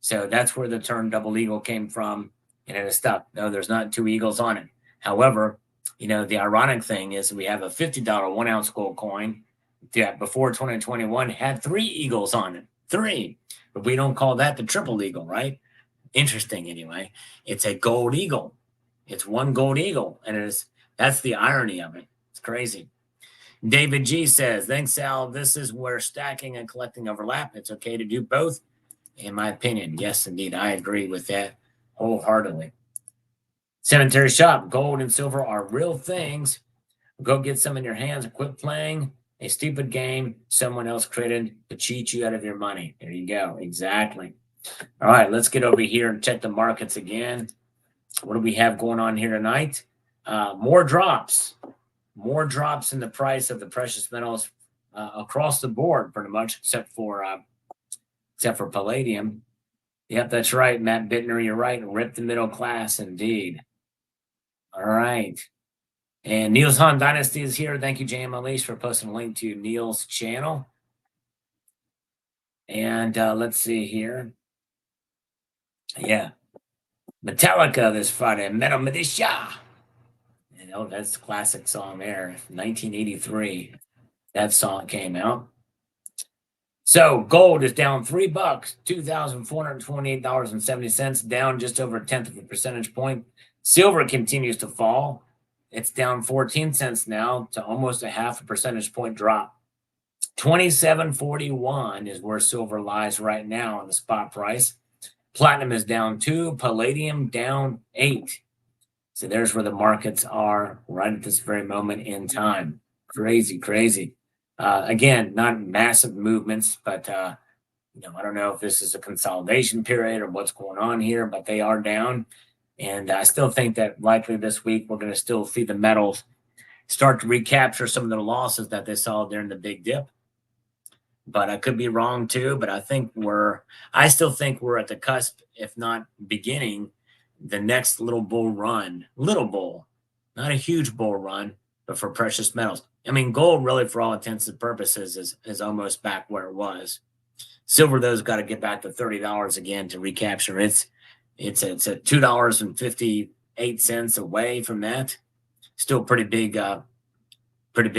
So that's where the term double eagle came from, and it is stuck. No, there's not two eagles on it. However, the ironic thing is we have a $50 1-ounce gold coin that before 2021 had 3 eagles on it. 3. But we don't call that the triple eagle, right? Interesting, anyway. It's a gold eagle. It's one gold eagle, and that's the irony of it. It's crazy. David G says, thanks, Sal. This is where stacking and collecting overlap. It's okay to do both. In my opinion, yes, indeed. I agree with that wholeheartedly. Cemetery Shop, gold and silver are real things. Go get some in your hands and quit playing a stupid game someone else created to cheat you out of your money. There you go. Exactly. All right, let's get over here and check the markets again. What do we have going on here tonight? More drops. More drops in the price of the precious metals across the board, pretty much, except for palladium. Yep, that's right, Matt Bittner. You're right. Rip the middle class, indeed. All right. And Niels Han Dynasty is here. Thank you, JM Elise, for posting a link to Neil's channel. And let's see here. Yeah. Metallica this Friday. Metal Militia. That's the classic song there. 1983. That song came out. So gold is down $3, $2,428.70, down just over 1/10 of a percentage point. Silver continues to fall. It's down 14 cents now to almost a 0.5 percentage point drop. 27.41 is where silver lies right now on the spot price. Platinum is down 2, palladium down 8. So there's where the markets are right at this very moment in time. Crazy, crazy. Again, not massive movements, but I don't know if this is a consolidation period or what's going on here, but they are down. And I still think that likely this week we're going to still see the metals start to recapture some of the losses that they saw during the big dip. But I could be wrong too. But I still think we're at the cusp, if not beginning, the next little bull run. Little bull, not a huge bull run, but for precious metals. I mean, gold really, for all intents and purposes, is almost back where it was. Silver, though, has got to get back to $30 again to recapture it's at $2.58 away from that. Still pretty big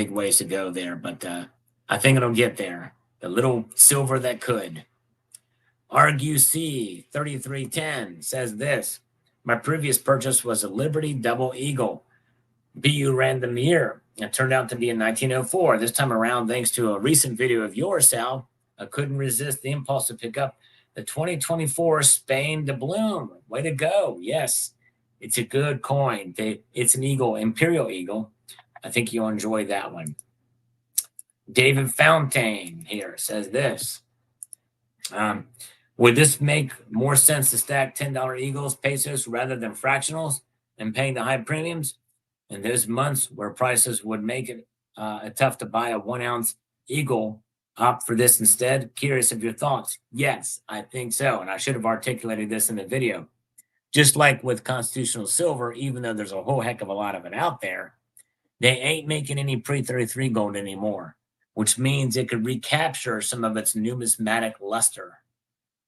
ways to go there, but I think it'll get there. The little silver that could. RUC 3310 says this: my previous purchase was a Liberty Double Eagle BU random year. It turned out to be in 1904. This time around, thanks to a recent video of yours, Sal, I couldn't resist the impulse to pick up the 2024 Spain doubloon. Way to go. Yes, it's a good coin. It's an eagle, Imperial Eagle. I think you'll enjoy that one. David Fountain here says this. Would this make more sense to stack $10 Eagles, pesos, rather than fractionals and paying the high premiums? In those months where prices would make it tough to buy a 1 ounce Eagle, opt for this instead? Curious of your thoughts. Yes, I think so. And I should have articulated this in the video. Just like with constitutional silver, even though there's a whole heck of a lot of it out there, they ain't making any pre-33 gold anymore, which means it could recapture some of its numismatic luster.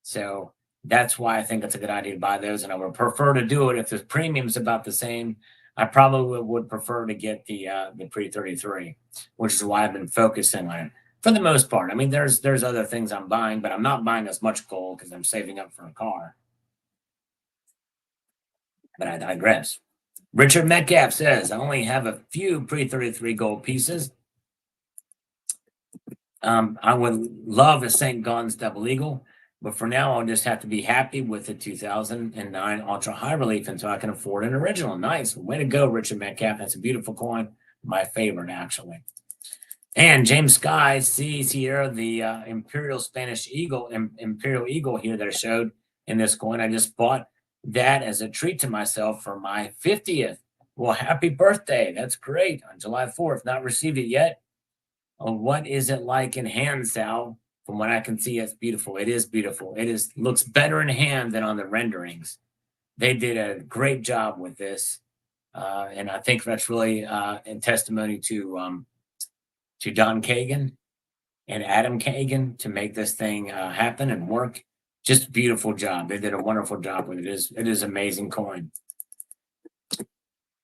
So that's why I think it's a good idea to buy those. And I would prefer to do it if the premium's about the same. I probably would prefer to get the pre-33, which is why I've been focusing on it for the most part. I mean, there's other things I'm buying, but I'm not buying as much gold because I'm saving up for a car. But I digress. Richard Metcalf says, I only have a few pre-33 gold pieces. I would love a St. Gaudens Double Eagle, but for now, I'll just have to be happy with the 2009 Ultra High Relief until I can afford an original. Nice. Way to go, Richard Metcalf. That's a beautiful coin. My favorite, actually. And James Sky sees here the Imperial Spanish Eagle, Imperial Eagle here that I showed in this coin. I just bought that as a treat to myself for my 50th. Well, happy birthday. That's great. On July 4th. Not received it yet. What is it like in hand, Sal? From what I can see, it's beautiful. It is beautiful. Looks better in hand than on the renderings. They did a great job with this. And I think that's really in testimony to Don Kagan and Adam Kagan to make this thing happen and work. Just a beautiful job. They did a wonderful job with it. It is amazing coin.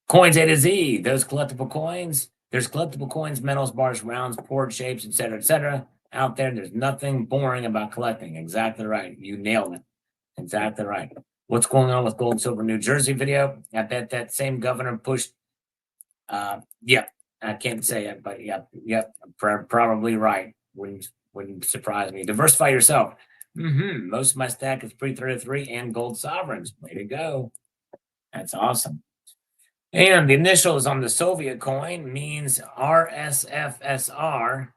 Coins A to Z, those collectible coins. There's collectible coins, metals, bars, rounds, poured shapes, etc. Out there. There's nothing boring about collecting. Exactly right. You nailed it. Exactly right. What's going on with Gold and Silver New Jersey video? I bet that same governor pushed. Yeah, I can't say it, but yep, probably right. Wouldn't surprise me. Diversify yourself. Most of my stack is pre-33 and gold sovereigns. Way to go. That's awesome. And the initials on the Soviet coin means RSFSR,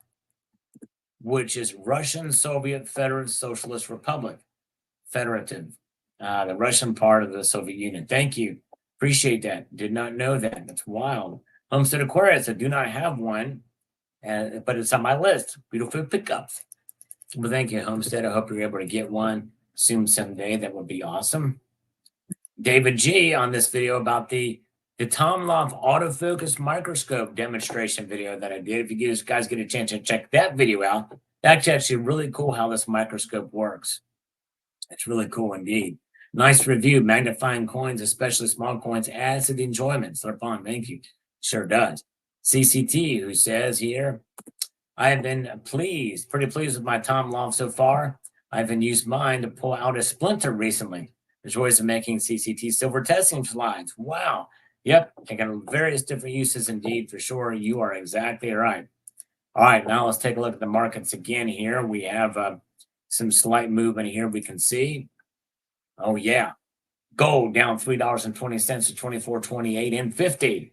which is Russian Soviet Federative Socialist Republic. Federative, the Russian part of the Soviet Union. Thank you. Appreciate that. Did not know that. That's wild. Homestead Aquarius, I do not have one, but it's on my list. Beautiful pickups. Well, thank you, Homestead. I hope you're able to get one soon someday. That would be awesome. David G on this video about the Tomlov autofocus microscope demonstration video that I did. If you guys get a chance to check that video out, that's actually really cool how this microscope works. It's really cool indeed. Nice review. Magnifying coins, especially small coins, adds to the enjoyment. Slurp on. Thank you. Sure does. CCT, who says here, I have been pretty pleased with my Tomlov so far. I've been used mine to pull out a splinter recently. The joys of making CCT silver testing slides. Wow. Yep, I got various different uses indeed, for sure. You are exactly right. All right, now let's take a look at the markets again here. We have some slight movement here we can see. Oh, yeah. Gold down $3.20 to 24.28 and 50.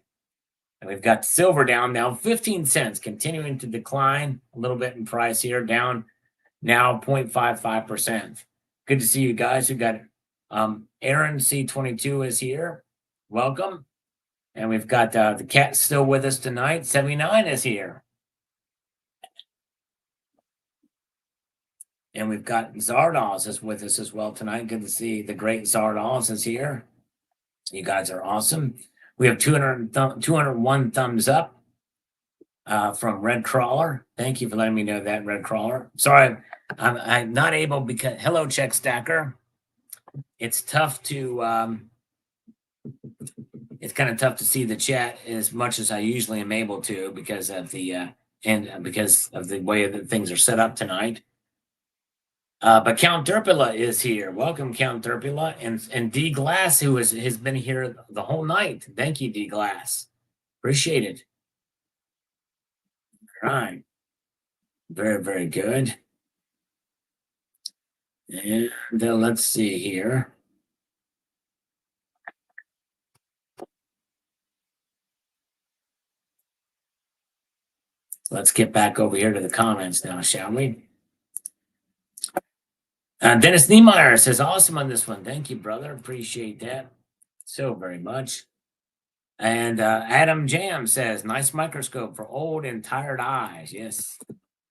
And we've got silver down now 15 cents, continuing to decline a little bit in price here, down now 0.55%. Good to see you guys. We've got Aaron C22 is here. Welcome. And we've got the cat still with us tonight. 79 is here. And we've got Zardoz is with us as well tonight. Good to see the great Zardoz is here. You guys are awesome. We have 201 thumbs up from Red Crawler. Thank you for letting me know that, Red Crawler. Sorry, I'm not able because, hello, Check Stacker. It's tough to, it's kind of tough to see the chat as much as I usually am able to because of the, because of the way that things are set up tonight. But Count Derpula is here. Welcome, Count Derpula. And D Glass, who has been here the whole night. Thank you, D Glass. Appreciate it. All right. Very, very good. And let's see here. Let's get back over here to the comments now, shall we? Dennis Niemeyer says, awesome on this one. Thank you, brother. Appreciate that so very much. And Adam Jam says, nice microscope for old and tired eyes. Yes,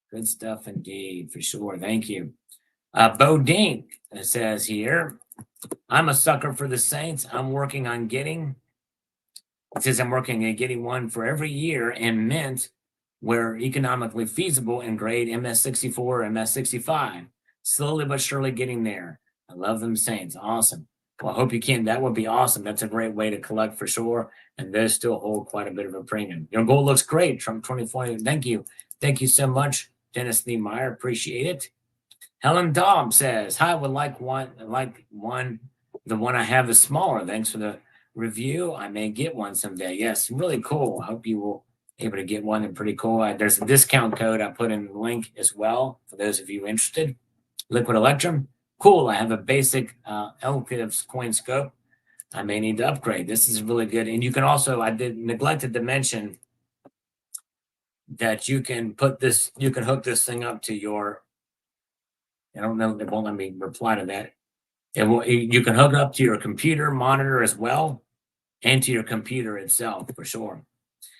good stuff indeed, for sure. Thank you. Bo Dink says here, I'm a sucker for the Saints. I'm working on getting, it says I'm working on getting one for every year and mint where economically feasible in grade MS64 or MS65. Slowly but surely getting there. I love them Saints. Awesome. Well, I hope you can. That would be awesome. That's a great way to collect for sure. And those still hold quite a bit of a premium. Your gold looks great, Trump 2020. Thank you. Thank you so much, Dennis Niemeyer. Appreciate it. Helen Dobb says, hi, would like one. The one I have is smaller. Thanks for the review. I may get one someday. Yes, really cool. I hope you will able to get one and pretty cool. There's a discount code I put in the link as well for those of you interested. Liquid Electrum. Cool. I have a basic Elkiv's coin scope. I may need to upgrade. This is really good. And you can also, I neglected to mention that you can put this, you can hook this thing up to your, I don't know, it won't let me reply to that. You can hook it up to your computer monitor as well and to your computer itself for sure.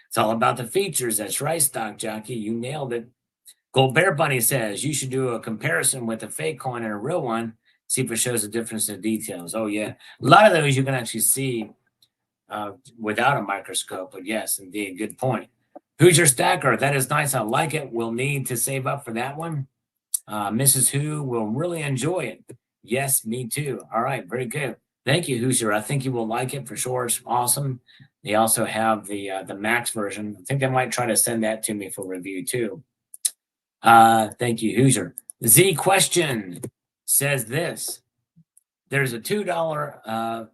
It's all about the features. That's right, Stock Jockey. You nailed it. Gold Bear Bunny says you should do a comparison with a fake coin and a real one. See if it shows a difference in details. Oh, yeah. A lot of those you can actually see without a microscope. But yes, indeed. Good point. Who's your stacker? That is nice. I like it. We'll need to save up for that one. Mrs. Who will really enjoy it. Yes, me too. All right. Very good. Thank you, Hoosier. I think you will like it for sure. It's awesome. They also have the Max version. I think they might try to send that to me for review too. Thank you, Hoosier. Z Question says this. There's a $2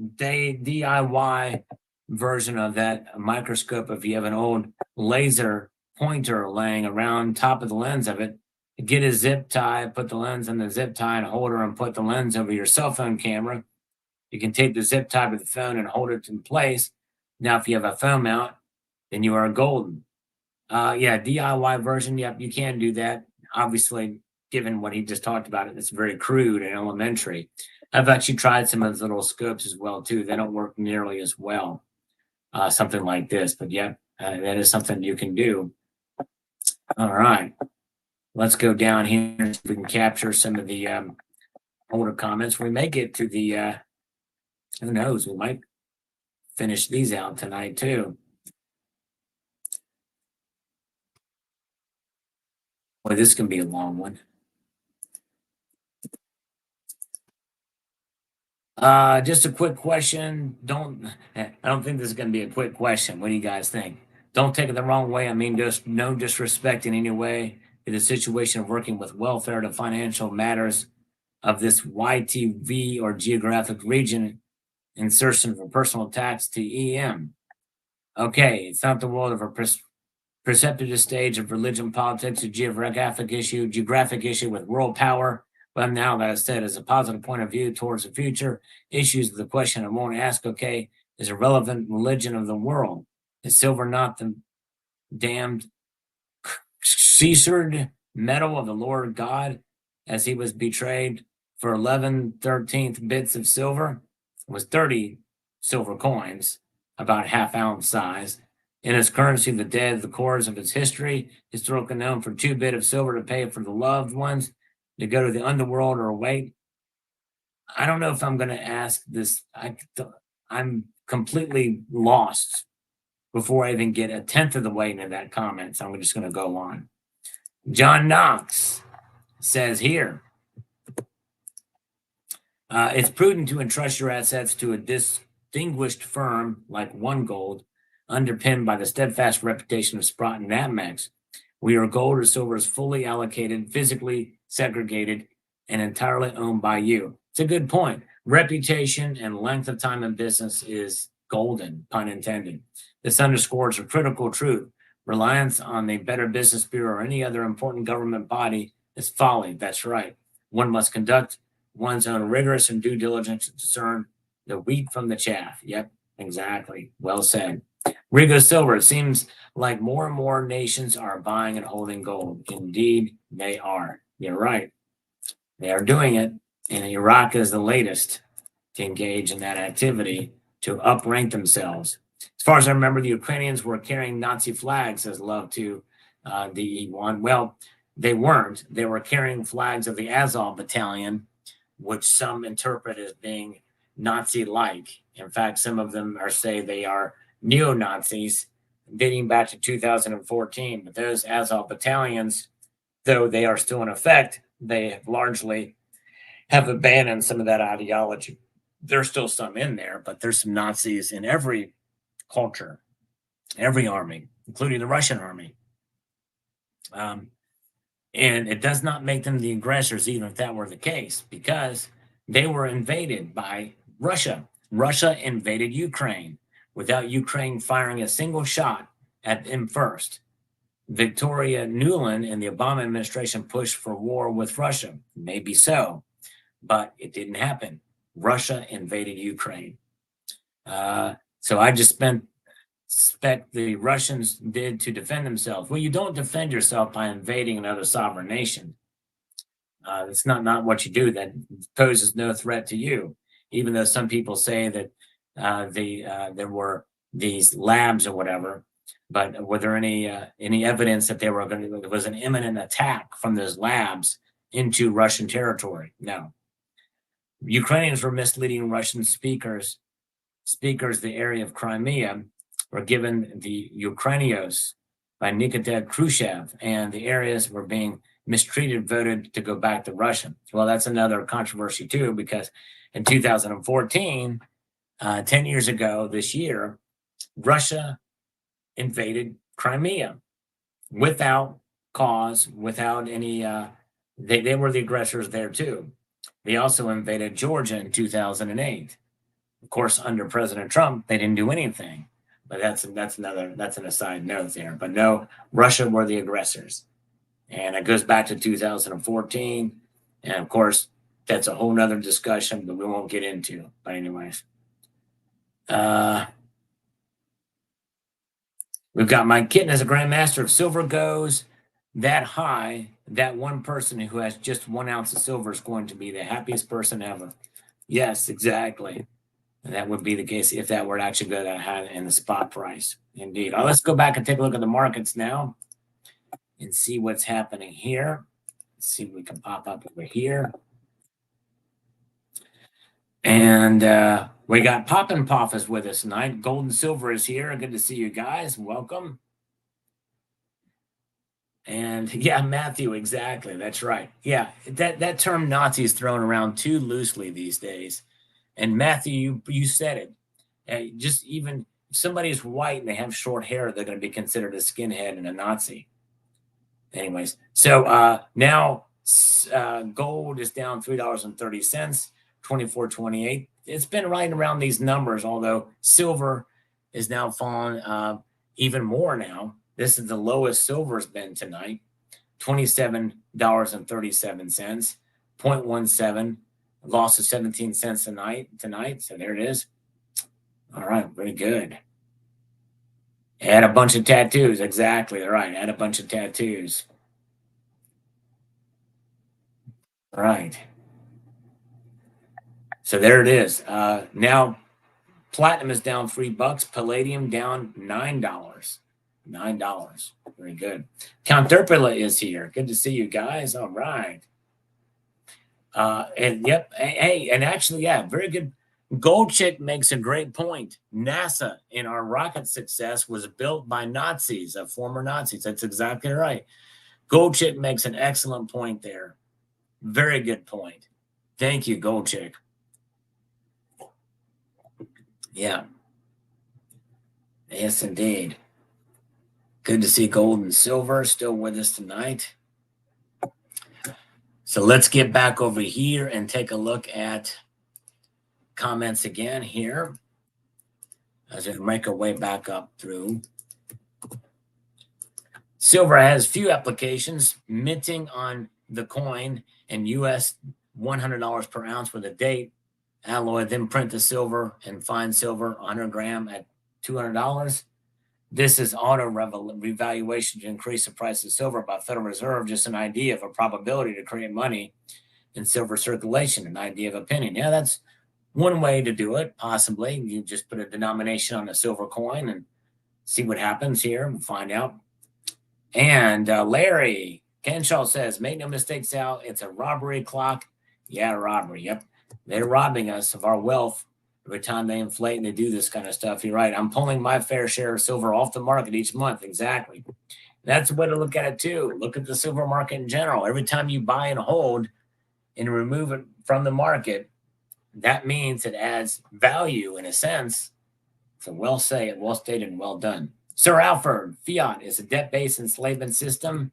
DIY version of that microscope if you have an old laser pointer laying around top of the lens of it. Get a zip tie, put the lens in the zip tie and holder and put the lens over your cell phone camera. You can tape the zip tie to the phone and hold it in place. Now, if you have a phone mount, then you are golden. Yeah, DIY version. Yep, you can do that. Obviously, given what he just talked about, it's very crude and elementary. I've actually tried some of those little scopes as well, too. They don't work nearly as well, something like this. But yeah, that is something you can do. All right. Let's go down here and see if we can capture some of the older comments. We may get to the, who knows, we might finish these out tonight, too. Boy, this can be a long one. Just a quick question. I don't think this is going to be a quick question. What do you guys think? Don't take it the wrong way. I mean, just no disrespect in any way to the situation of working with welfare to financial matters of this YTV or geographic region insertion for personal tax to EM. Okay, it's not the world of a perceptive stage of religion, politics, a geographic issue with world power. But now that I said, as a positive point of view towards the future, issues the question I won't ask, okay, is a relevant religion of the world. Is silver not the damned Caesared metal of the Lord God as he was betrayed for 11/13 bits of silver? It was 30 silver coins, about half-ounce size. In its currency, the dead, the cores of its history, historically known for 2 bit of silver to pay for the loved ones to go to the underworld or await. I don't know if I'm going to ask this. I'm completely lost before I even get a tenth of the way into that comment. So I'm just going to go on. John Knox says here, it's prudent to entrust your assets to a distinguished firm like One Gold, underpinned by the steadfast reputation of Sprott and Namex, where your gold or silver is fully allocated, physically segregated, and entirely owned by you. It's a good point. Reputation and length of time in business is golden, pun intended. This underscores a critical truth. Reliance on the Better Business Bureau or any other important government body is folly. That's right. One must conduct one's own rigorous and due diligence to discern the wheat from the chaff. Yep, exactly. Well said. Rigo Silver, it seems like more and more nations are buying and holding gold. Indeed, they are. You're right. They are doing it, and Iraq is the latest to engage in that activity to uprank themselves. As far as I remember, the Ukrainians were carrying Nazi flags, says Love to the E1. Well, they weren't. They were carrying flags of the Azov Battalion, which some interpret as being Nazi-like. In fact, some of them say they are neo-Nazis dating back to 2014. But those Azov battalions, though they are still in effect, they have largely have abandoned some of that ideology. There's still some in there, but there's some Nazis in every culture, every army, including the Russian army. And it does not make them the aggressors, even if that were the case, because they were invaded by Russia. Russia invaded Ukraine without Ukraine firing a single shot at them first. Victoria Nuland and the Obama administration pushed for war with Russia. Maybe so, but it didn't happen. Russia invaded Ukraine. So I just expect the Russians did to defend themselves. Well, you don't defend yourself by invading another sovereign nation. It's not what you do. That poses no threat to you, even though some people say that there were these labs or whatever. But were there any evidence that there was an imminent attack from those labs into Russian territory? No. Ukrainians were misleading Russian speakers. The area of Crimea were given the Ukrainios by Nikita Khrushchev, and the areas were being mistreated, voted to go back to Russia. Well, that's another controversy too, because in 2014, 10 years ago this year, Russia invaded Crimea without cause, without any, they were the aggressors there too. They also invaded Georgia in 2008. Of course, under President Trump, they didn't do anything. But that's an aside note there. But no, Russia were the aggressors. And it goes back to 2014. And of course, that's a whole nother discussion that we won't get into. But anyways. We've got my kitten as a grandmaster. If silver goes that high, that one person who has just 1 ounce of silver is going to be the happiest person ever. Yes, exactly. And that would be the case if that were to actually go that high in the spot price. Indeed. Let's go back and take a look at the markets now and see what's happening here. Let's see if we can pop up over here. And we got Poppin' Poff is with us tonight. Gold and Silver is here. Good to see you guys. Welcome. And yeah, Matthew, exactly. That's right. Yeah, that term Nazi is thrown around too loosely these days. And Matthew, you said it. Just even if somebody is white and they have short hair, they're going to be considered a skinhead and a Nazi. Anyways, so now gold is down $3.30, 24.28. It's been right around these numbers, although silver is now fallen even more now. This is the lowest silver's been tonight, $27.37, 0.17, loss of 17 cents tonight. So there it is. All right, very good. Add a bunch of tattoos. Exactly. All right, add a bunch of tattoos. All right. So there it is. Now platinum is down $3. Palladium down $9. $9. Very good. Count Derpula is here. Good to see you guys. All right. And yep. Hey, and actually, yeah, very good. Gold Chick makes a great point. NASA in our rocket success was built by Nazis, former Nazis. That's exactly right. Gold Chick makes an excellent point there. Very good point. Thank you, Gold Chick. Yeah. Yes, indeed. Good to see gold and silver still with us tonight. So let's get back over here and take a look at comments again here as we make our way back up through. Silver has few applications, minting on the coin and US $100 per ounce with a date. Alloy, then print the silver and find silver 100 gram at $200. This is auto revaluation to increase the price of silver by Federal Reserve, just an idea of a probability to create money in silver circulation, an idea of opinion. Yeah, that's one way to do it, possibly. You just put a denomination on a silver coin and see what happens here. We'll find out. And Larry Kenshaw says, make no mistakes, Al, it's a robbery clock. Yeah, robbery. Yep. They're robbing us of our wealth every time they inflate and they do this kind of stuff. You're right. I'm pulling my fair share of silver off the market each month. Exactly. That's a way to look at it too. Look at the silver market in general. Every time you buy and hold and remove it from the market, that means it adds value in a sense. So well stated and well done. Sir Alfred, fiat is a debt-based enslavement system.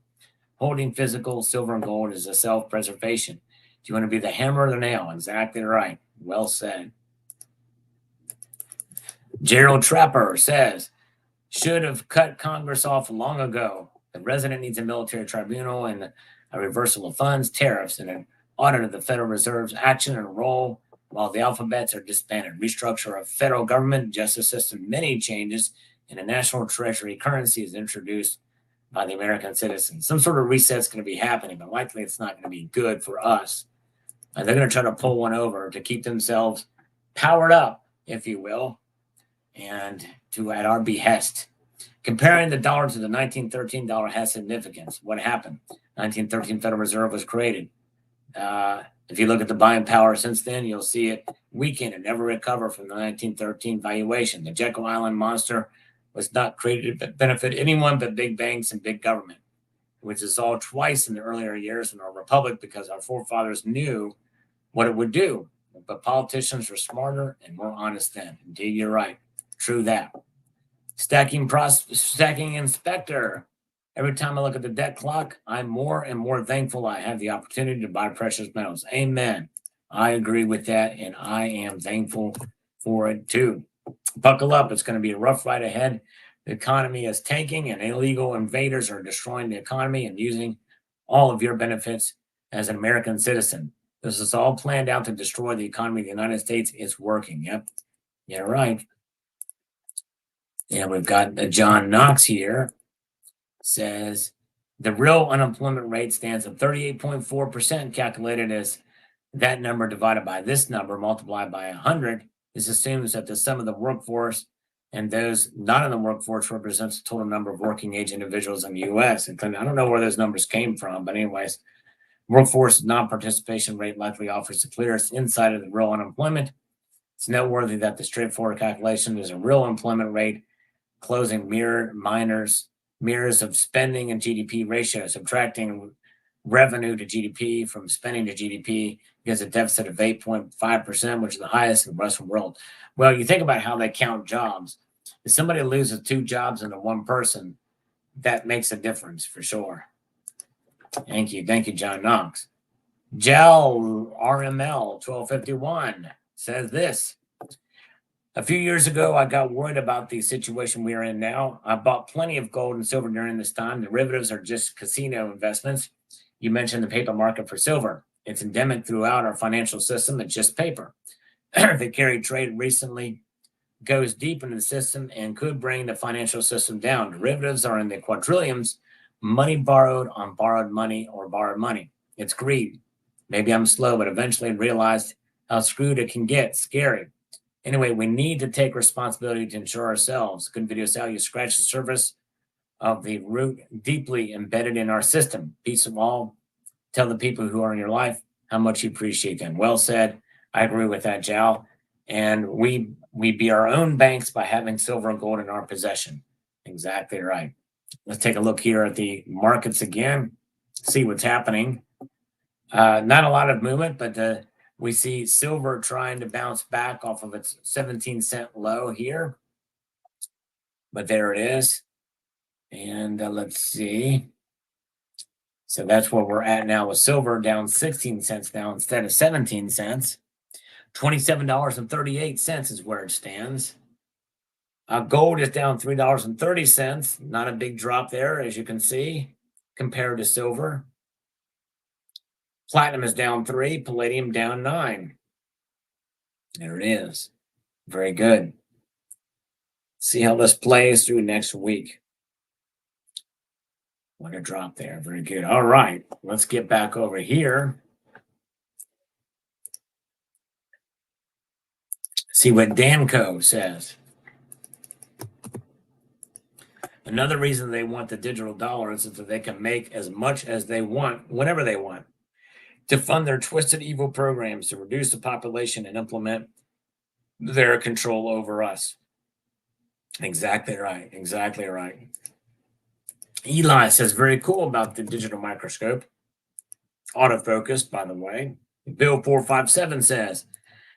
Holding physical silver and gold is a self-preservation. Do you want to be the hammer or the nail? Exactly right. Well said. Gerald Trapper says, should have cut Congress off long ago. The president needs a military tribunal and a reversal of funds, tariffs, and an audit of the Federal Reserve's action and role while the alphabets are disbanded. Restructure of federal government, justice system, many changes, and a national treasury currency is introduced by the American citizens. Some sort of reset's going to be happening, but likely it's not going to be good for us. And they're going to try to pull one over to keep themselves powered up, if you will, and to at our behest. Comparing the dollar to the 1913 dollar has significance. What happened? 1913 Federal Reserve was created. If you look at the buying power since then, you'll see it weaken and never recover from the 1913 valuation. The Jekyll Island monster was not created to benefit anyone but big banks and big government, which is all twice in the earlier years in our republic because our forefathers knew what it would do. But politicians were smarter and more honest then. Indeed, you're right. True that. Stacking inspector. Every time I look at the debt clock, I'm more and more thankful I have the opportunity to buy precious metals. Amen. I agree with that, and I am thankful for it too. Buckle up. It's going to be a rough ride ahead. The economy is tanking, and illegal invaders are destroying the economy and using all of your benefits as an American citizen. This is all planned out to destroy the economy of the United States. It's working. Yep. Yeah, right. Yeah, we've got John Knox here. Says the real unemployment rate stands at 38.4%, calculated as that number divided by this number multiplied by 100. This assumes that the sum of the workforce and those not in the workforce represents the total number of working age individuals in the U.S. And I don't know where those numbers came from, but anyways, workforce non-participation rate likely offers the clearest insight of the real unemployment. It's noteworthy that the straightforward calculation is a real employment rate closing mirrors of spending and GDP ratio, subtracting revenue to GDP from spending to GDP gives a deficit of 8.5%, which is the highest in the Western world. Well, you think about how they count jobs. If somebody loses 2 jobs into one person, that makes a difference for sure. Thank you, John Knox. Gel RML 1251 says this. A few years ago, I got worried about the situation we are in now. I bought plenty of gold and silver during this time. Derivatives are just casino investments. You mentioned the paper market for silver. It's endemic throughout our financial system. It's just paper. The carry trade recently goes deep into the system and could bring the financial system down. Derivatives are in the quadrillions, money borrowed on borrowed money or borrowed money. It's greed. Maybe I'm slow, but eventually realized how screwed it can get. Scary. Anyway, we need to take responsibility to ensure ourselves. Good video, Sal. You scratch the surface of the root deeply embedded in our system. Peace of all. Tell the people who are in your life how much you appreciate them. Well said. I agree with that, Jal. And we be our own banks by having silver and gold in our possession. Exactly right. Let's take a look here at the markets again, see what's happening. Not a lot of movement, but we see silver trying to bounce back off of its 17-cent low here. But there it is. And let's see. So that's where we're at now with silver down 16 cents now instead of 17 cents. $27.38 is where it stands. Gold is down $3.30. Not a big drop there, as you can see, compared to silver. Platinum is down 3, palladium down 9. There it is. Very good. See how this plays through next week. What a drop there. Very good. All right. Let's get back over here. See what Danco says. Another reason they want the digital dollar is that they can make as much as they want, whenever they want, to fund their twisted evil programs to reduce the population and implement their control over us. Exactly right. Exactly right. Eli says, very cool about the digital microscope. Autofocus, by the way. Bill 457 says,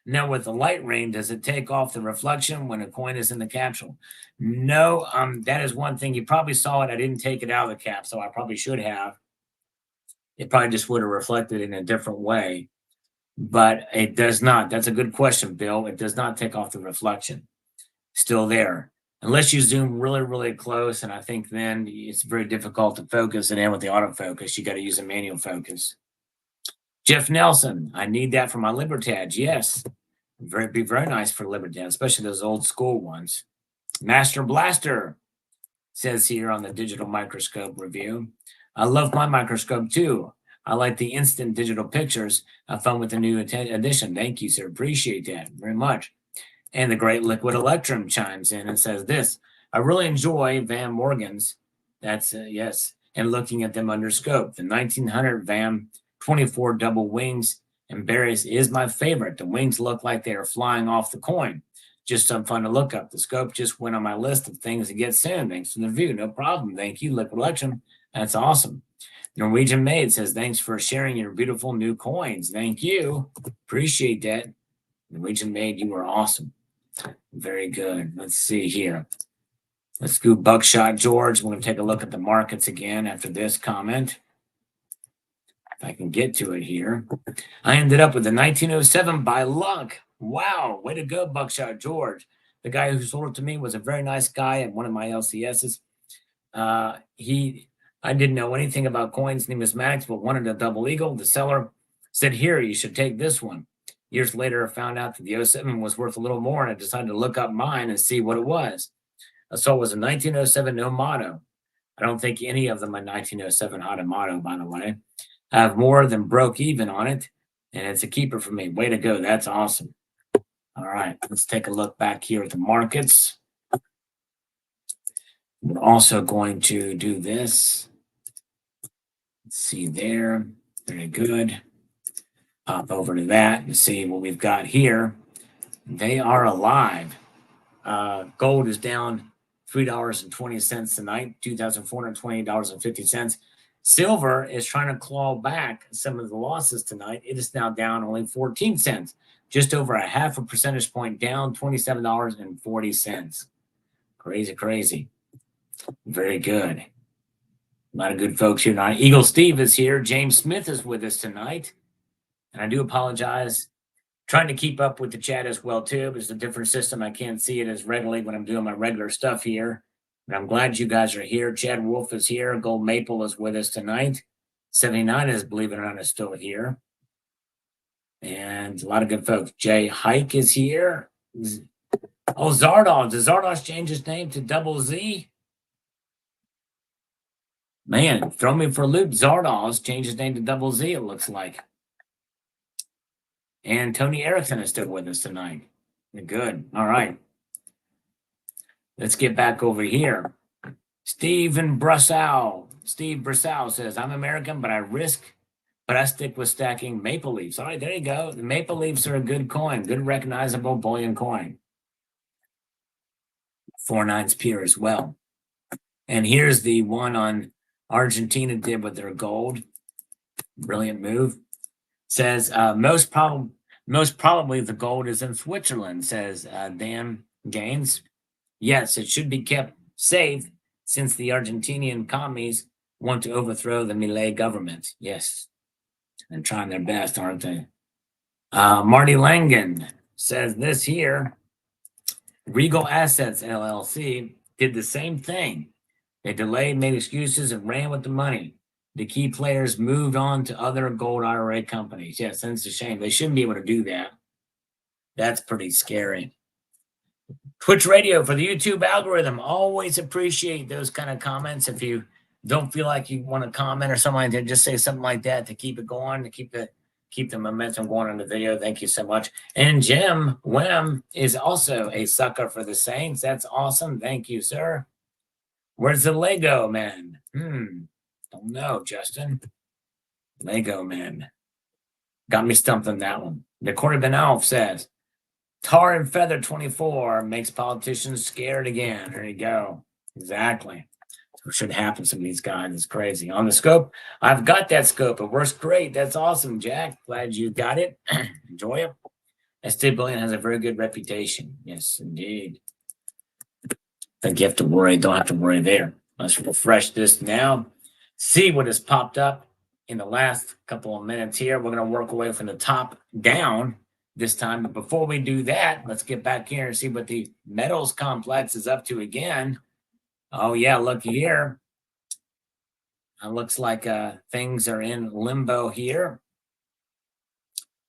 now with the light ring, does it take off the reflection when a coin is in the capsule? No, that is one thing. You probably saw it. I didn't take it out of the capsule. I probably should have. It probably just would have reflected in a different way. But it does not. That's a good question, Bill. It does not take off the reflection. Still there. Unless you zoom really, really close, and I think then it's very difficult to focus it in with the autofocus. You got to use a manual focus. Jeff Nelson, I need that for my Libertad. Yes, be very nice for Libertad, especially those old school ones. Master Blaster says here on the digital microscope review, I love my microscope too. I like the instant digital pictures. Have fun with the new edition. Thank you, sir. Appreciate that very much. And the great Liquid Electrum chimes in and says this, I really enjoy Van Morgan's. That's yes. And looking at them under scope. The 1900 Van 24 double wings and berries is my favorite. The wings look like they are flying off the coin. Just some fun to look up. The scope just went on my list of things to get soon. Thanks for the review. No problem. Thank you, Liquid Electrum. That's awesome. Norwegian Maid says, thanks for sharing your beautiful new coins. Thank you. Appreciate that. Norwegian Maid, you are awesome. Very good. Let's see here. Let's go Buckshot George. We're going to take a look at the markets again after this comment. If I can get to it here. I ended up with the 1907 by luck. Wow. Way to go, Buckshot George. The guy who sold it to me was a very nice guy at one of my LCSs. I didn't know anything about coins, numismatics, but wanted a double eagle. The seller said, here, you should take this one. Years later, I found out that the 07 was worth a little more, and I decided to look up mine and see what it was. I saw it was a 1907 no motto. I don't think any of them are 1907 had a motto, by the way. I have more than broke even on it, and it's a keeper for me. Way to go. That's awesome. All right, let's take a look back here at the markets. We're also going to do this. Let's see there. Very good. Pop over to that and see what we've got here. They are alive. Gold is down $3.20 tonight, $2,420.50. Silver is trying to claw back some of the losses tonight. It is now down only 14 cents, just over a half a percentage point down, $27.40. Crazy, crazy. Very good. A lot of good folks here tonight. Eagle Steve is here. James Smith is with us tonight. And I do apologize. Trying to keep up with the chat as well too, but it's a different system. I can't see it as readily when I'm doing my regular stuff here. But I'm glad you guys are here. Chad Wolf is here. Gold Maple is with us tonight. 79 is, believe it or not, is still here. And a lot of good folks. Jay Hike is here. Oh, Zardoz. Does Zardoz change his name to Double Z? Man, throw me for a loop. Zardoz changed his name to Double Z, it looks like. And Tony Erickson is still with us tonight. Good. All right. Let's get back over here. Steve Brussow says, I'm American, but I stick with stacking maple leaves. All right, there you go. The maple leaves are a good coin, good recognizable bullion coin. 49's pure as well. And here's the one on Argentina did with their gold. Brilliant move. Says most probably the gold is in Switzerland, says Dan Gaines. Yes, it should be kept safe since the Argentinian commies want to overthrow the Milei government. Yes, and trying their best, aren't they? Marty Langen says this here. Regal Assets LLC did the same thing. They delayed, made excuses, and ran with the money. The key players moved on to other gold IRA companies. Yes, and it's a shame. They shouldn't be able to do that. That's pretty scary. Twitch Radio for the YouTube algorithm. Always appreciate those kind of comments. If you don't feel like you want to comment or something like that, just say something like that to keep it going, to keep the momentum going on the video. Thank you so much. And Jim Wem is also a sucker for the Saints. That's awesome. Thank you, sir. Where's the Lego man? Don't know, Justin. Lego man. Got me stumped on that one. The Corey Benalf says, Tar and Feather 24 makes politicians scared again. There you go. Exactly. What should happen to some of these guys? It's crazy. On the scope, I've got that scope. It works great. That's awesome, Jack. Glad you got it. Enjoy it. ST Bullion has a very good reputation. Yes, indeed. Think you have to worry. Don't have to worry there. Let's refresh this now. See what has popped up in the last couple of minutes here. We're going to work away from the top down this time. But before we do that, let's get back here and see what the metals complex is up to again. Oh, yeah, look here. It looks like things are in limbo here.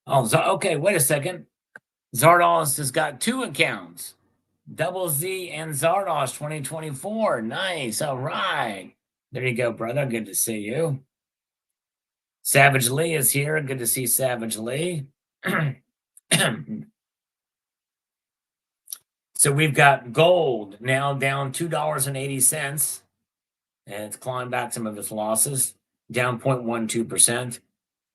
Oh, so, okay, wait a second. Zardoz has got two accounts. Double Z and Zardoz 2024. Nice. All right. There you go, brother. Good to see you. Savage Lee is here. Good to see Savage Lee. So we've got gold now down $2.80, and it's clawing back some of its losses, down 0.12%.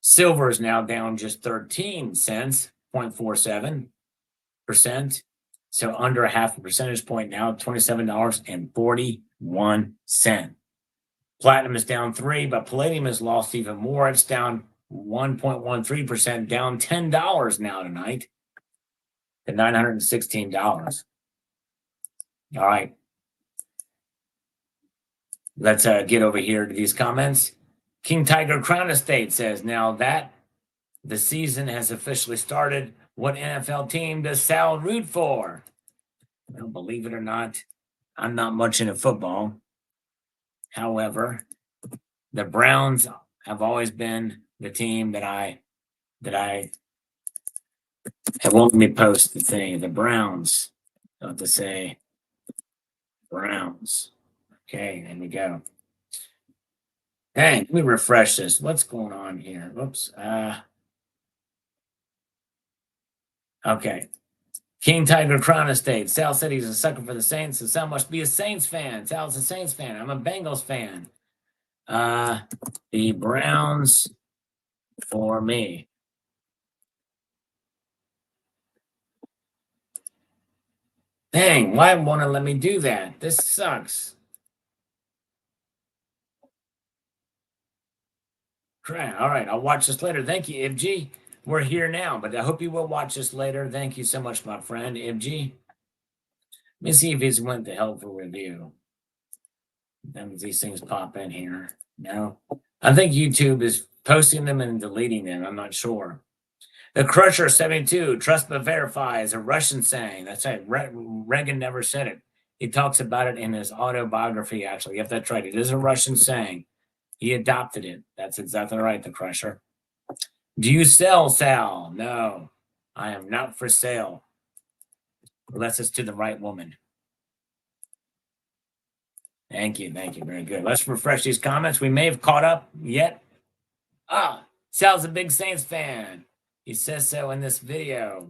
Silver is now down just 13 cents, 0.47%. So under a half a percentage point now, $27.41. Platinum is down 3, but palladium has lost even more. It's down 1.13%, down $10 now tonight to $916. All right. Let's get over here to these comments. King Tiger Crown Estate says, now that the season has officially started, what NFL team does Sal root for? Well, believe it or not, I'm not much into football. However, the Browns have always been the team that I have wanted me post the thing. The Browns. Don't to say Browns. Okay, there we go. Hey, let me refresh this. What's going on here? Whoops. Okay. King Tiger Crown Estate. Sal said he's a sucker for the Saints, so Sal must be a Saints fan. Sal's a Saints fan. I'm a Bengals fan. The Browns for me. Dang, why won't it let me do that? This sucks. Crap. All right, I'll watch this later. Thank you, FG. We're here now, but I hope you will watch this later. Thank you so much, my friend, FG. Let me see if he's went to helpful review. Then these things pop in here. No, I think YouTube is posting them and deleting them. I'm not sure. The Crusher 72, trust but verify, is a Russian saying. That's right. Reagan never said it. He talks about it in his autobiography, actually. If that's right, it is a Russian saying. He adopted it. That's exactly right, the Crusher. Do you sell, Sal? No, I am not for sale. Unless it's to the right woman. Thank you. Thank you. Very good. Let's refresh these comments. We may have caught up yet. Ah, Sal's a big Saints fan. He says so in this video.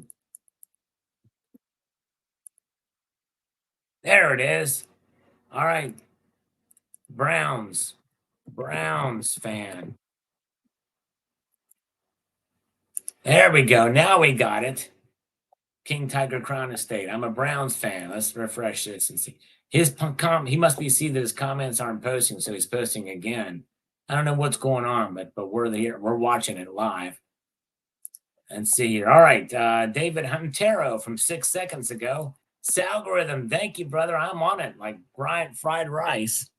There it is. All right. Browns fan. There we go. Now we got it. King Tiger Crown Estate. I'm a Browns fan. Let's refresh this and see. He must be see that his comments aren't posting, so he's posting again. I don't know what's going on, but we're here. We're watching it live. And see here. All right. David Huntero from 6 seconds ago. Salgorithm. Thank you, brother. I'm on it like fried rice.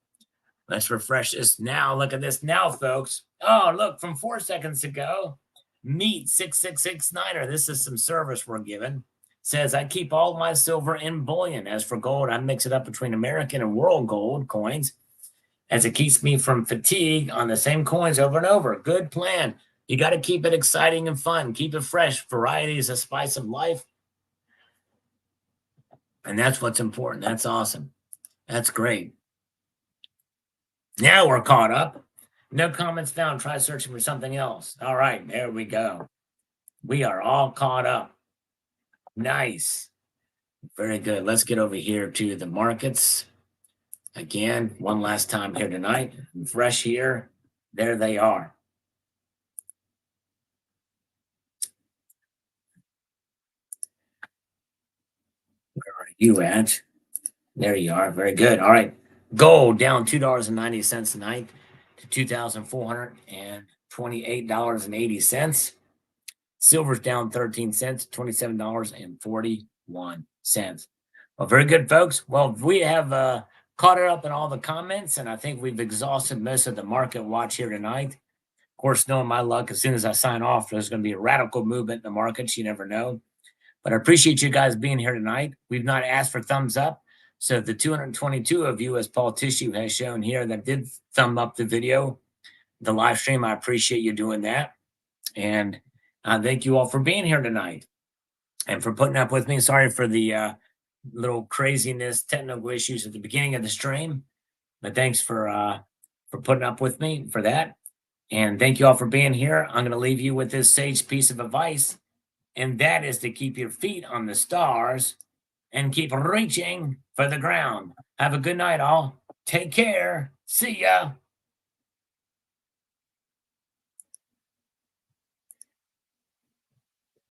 Let's refresh this now. Look at this now, folks. Oh, look, from 4 seconds ago. Meet 6669er. This is some service we're given. Says, I keep all my silver in bullion. As for gold, I mix it up between American and world gold coins, as it keeps me from fatigue on the same coins over and over. Good plan. You got to keep it exciting and fun. Keep it fresh. Variety is a spice of life. And that's what's important. That's awesome. That's great. Now we're caught up. No comments found. Try searching for something else. All right, there we go. We are all caught up. Nice. Very good. Let's get over here to the markets. Again, one last time here tonight. Fresh here. There they are. Where are you at? There you are. Very good. All right. Gold down $2.90 tonight to $2,428.80. Silver's down 13 cents, $27.41. Well, very good, folks. Well, we have caught it up in all the comments, and I think we've exhausted most of the market watch here tonight. Of course, knowing my luck, as soon as I sign off, there's going to be a radical movement in the markets. You never know. But I appreciate you guys being here tonight. We've not asked for thumbs up. So the 222 of you, as Paul Tissue has shown here, that did thumb up the video, the live stream, I appreciate you doing that. And thank you all for being here tonight and for putting up with me. Sorry for the little craziness, technical issues at the beginning of the stream, but thanks for putting up with me for that. And thank you all for being here. I'm going to leave you with this sage piece of advice, and that is to keep your feet on the stars and keep reaching for the ground. Have a good night, all. Take care. See ya.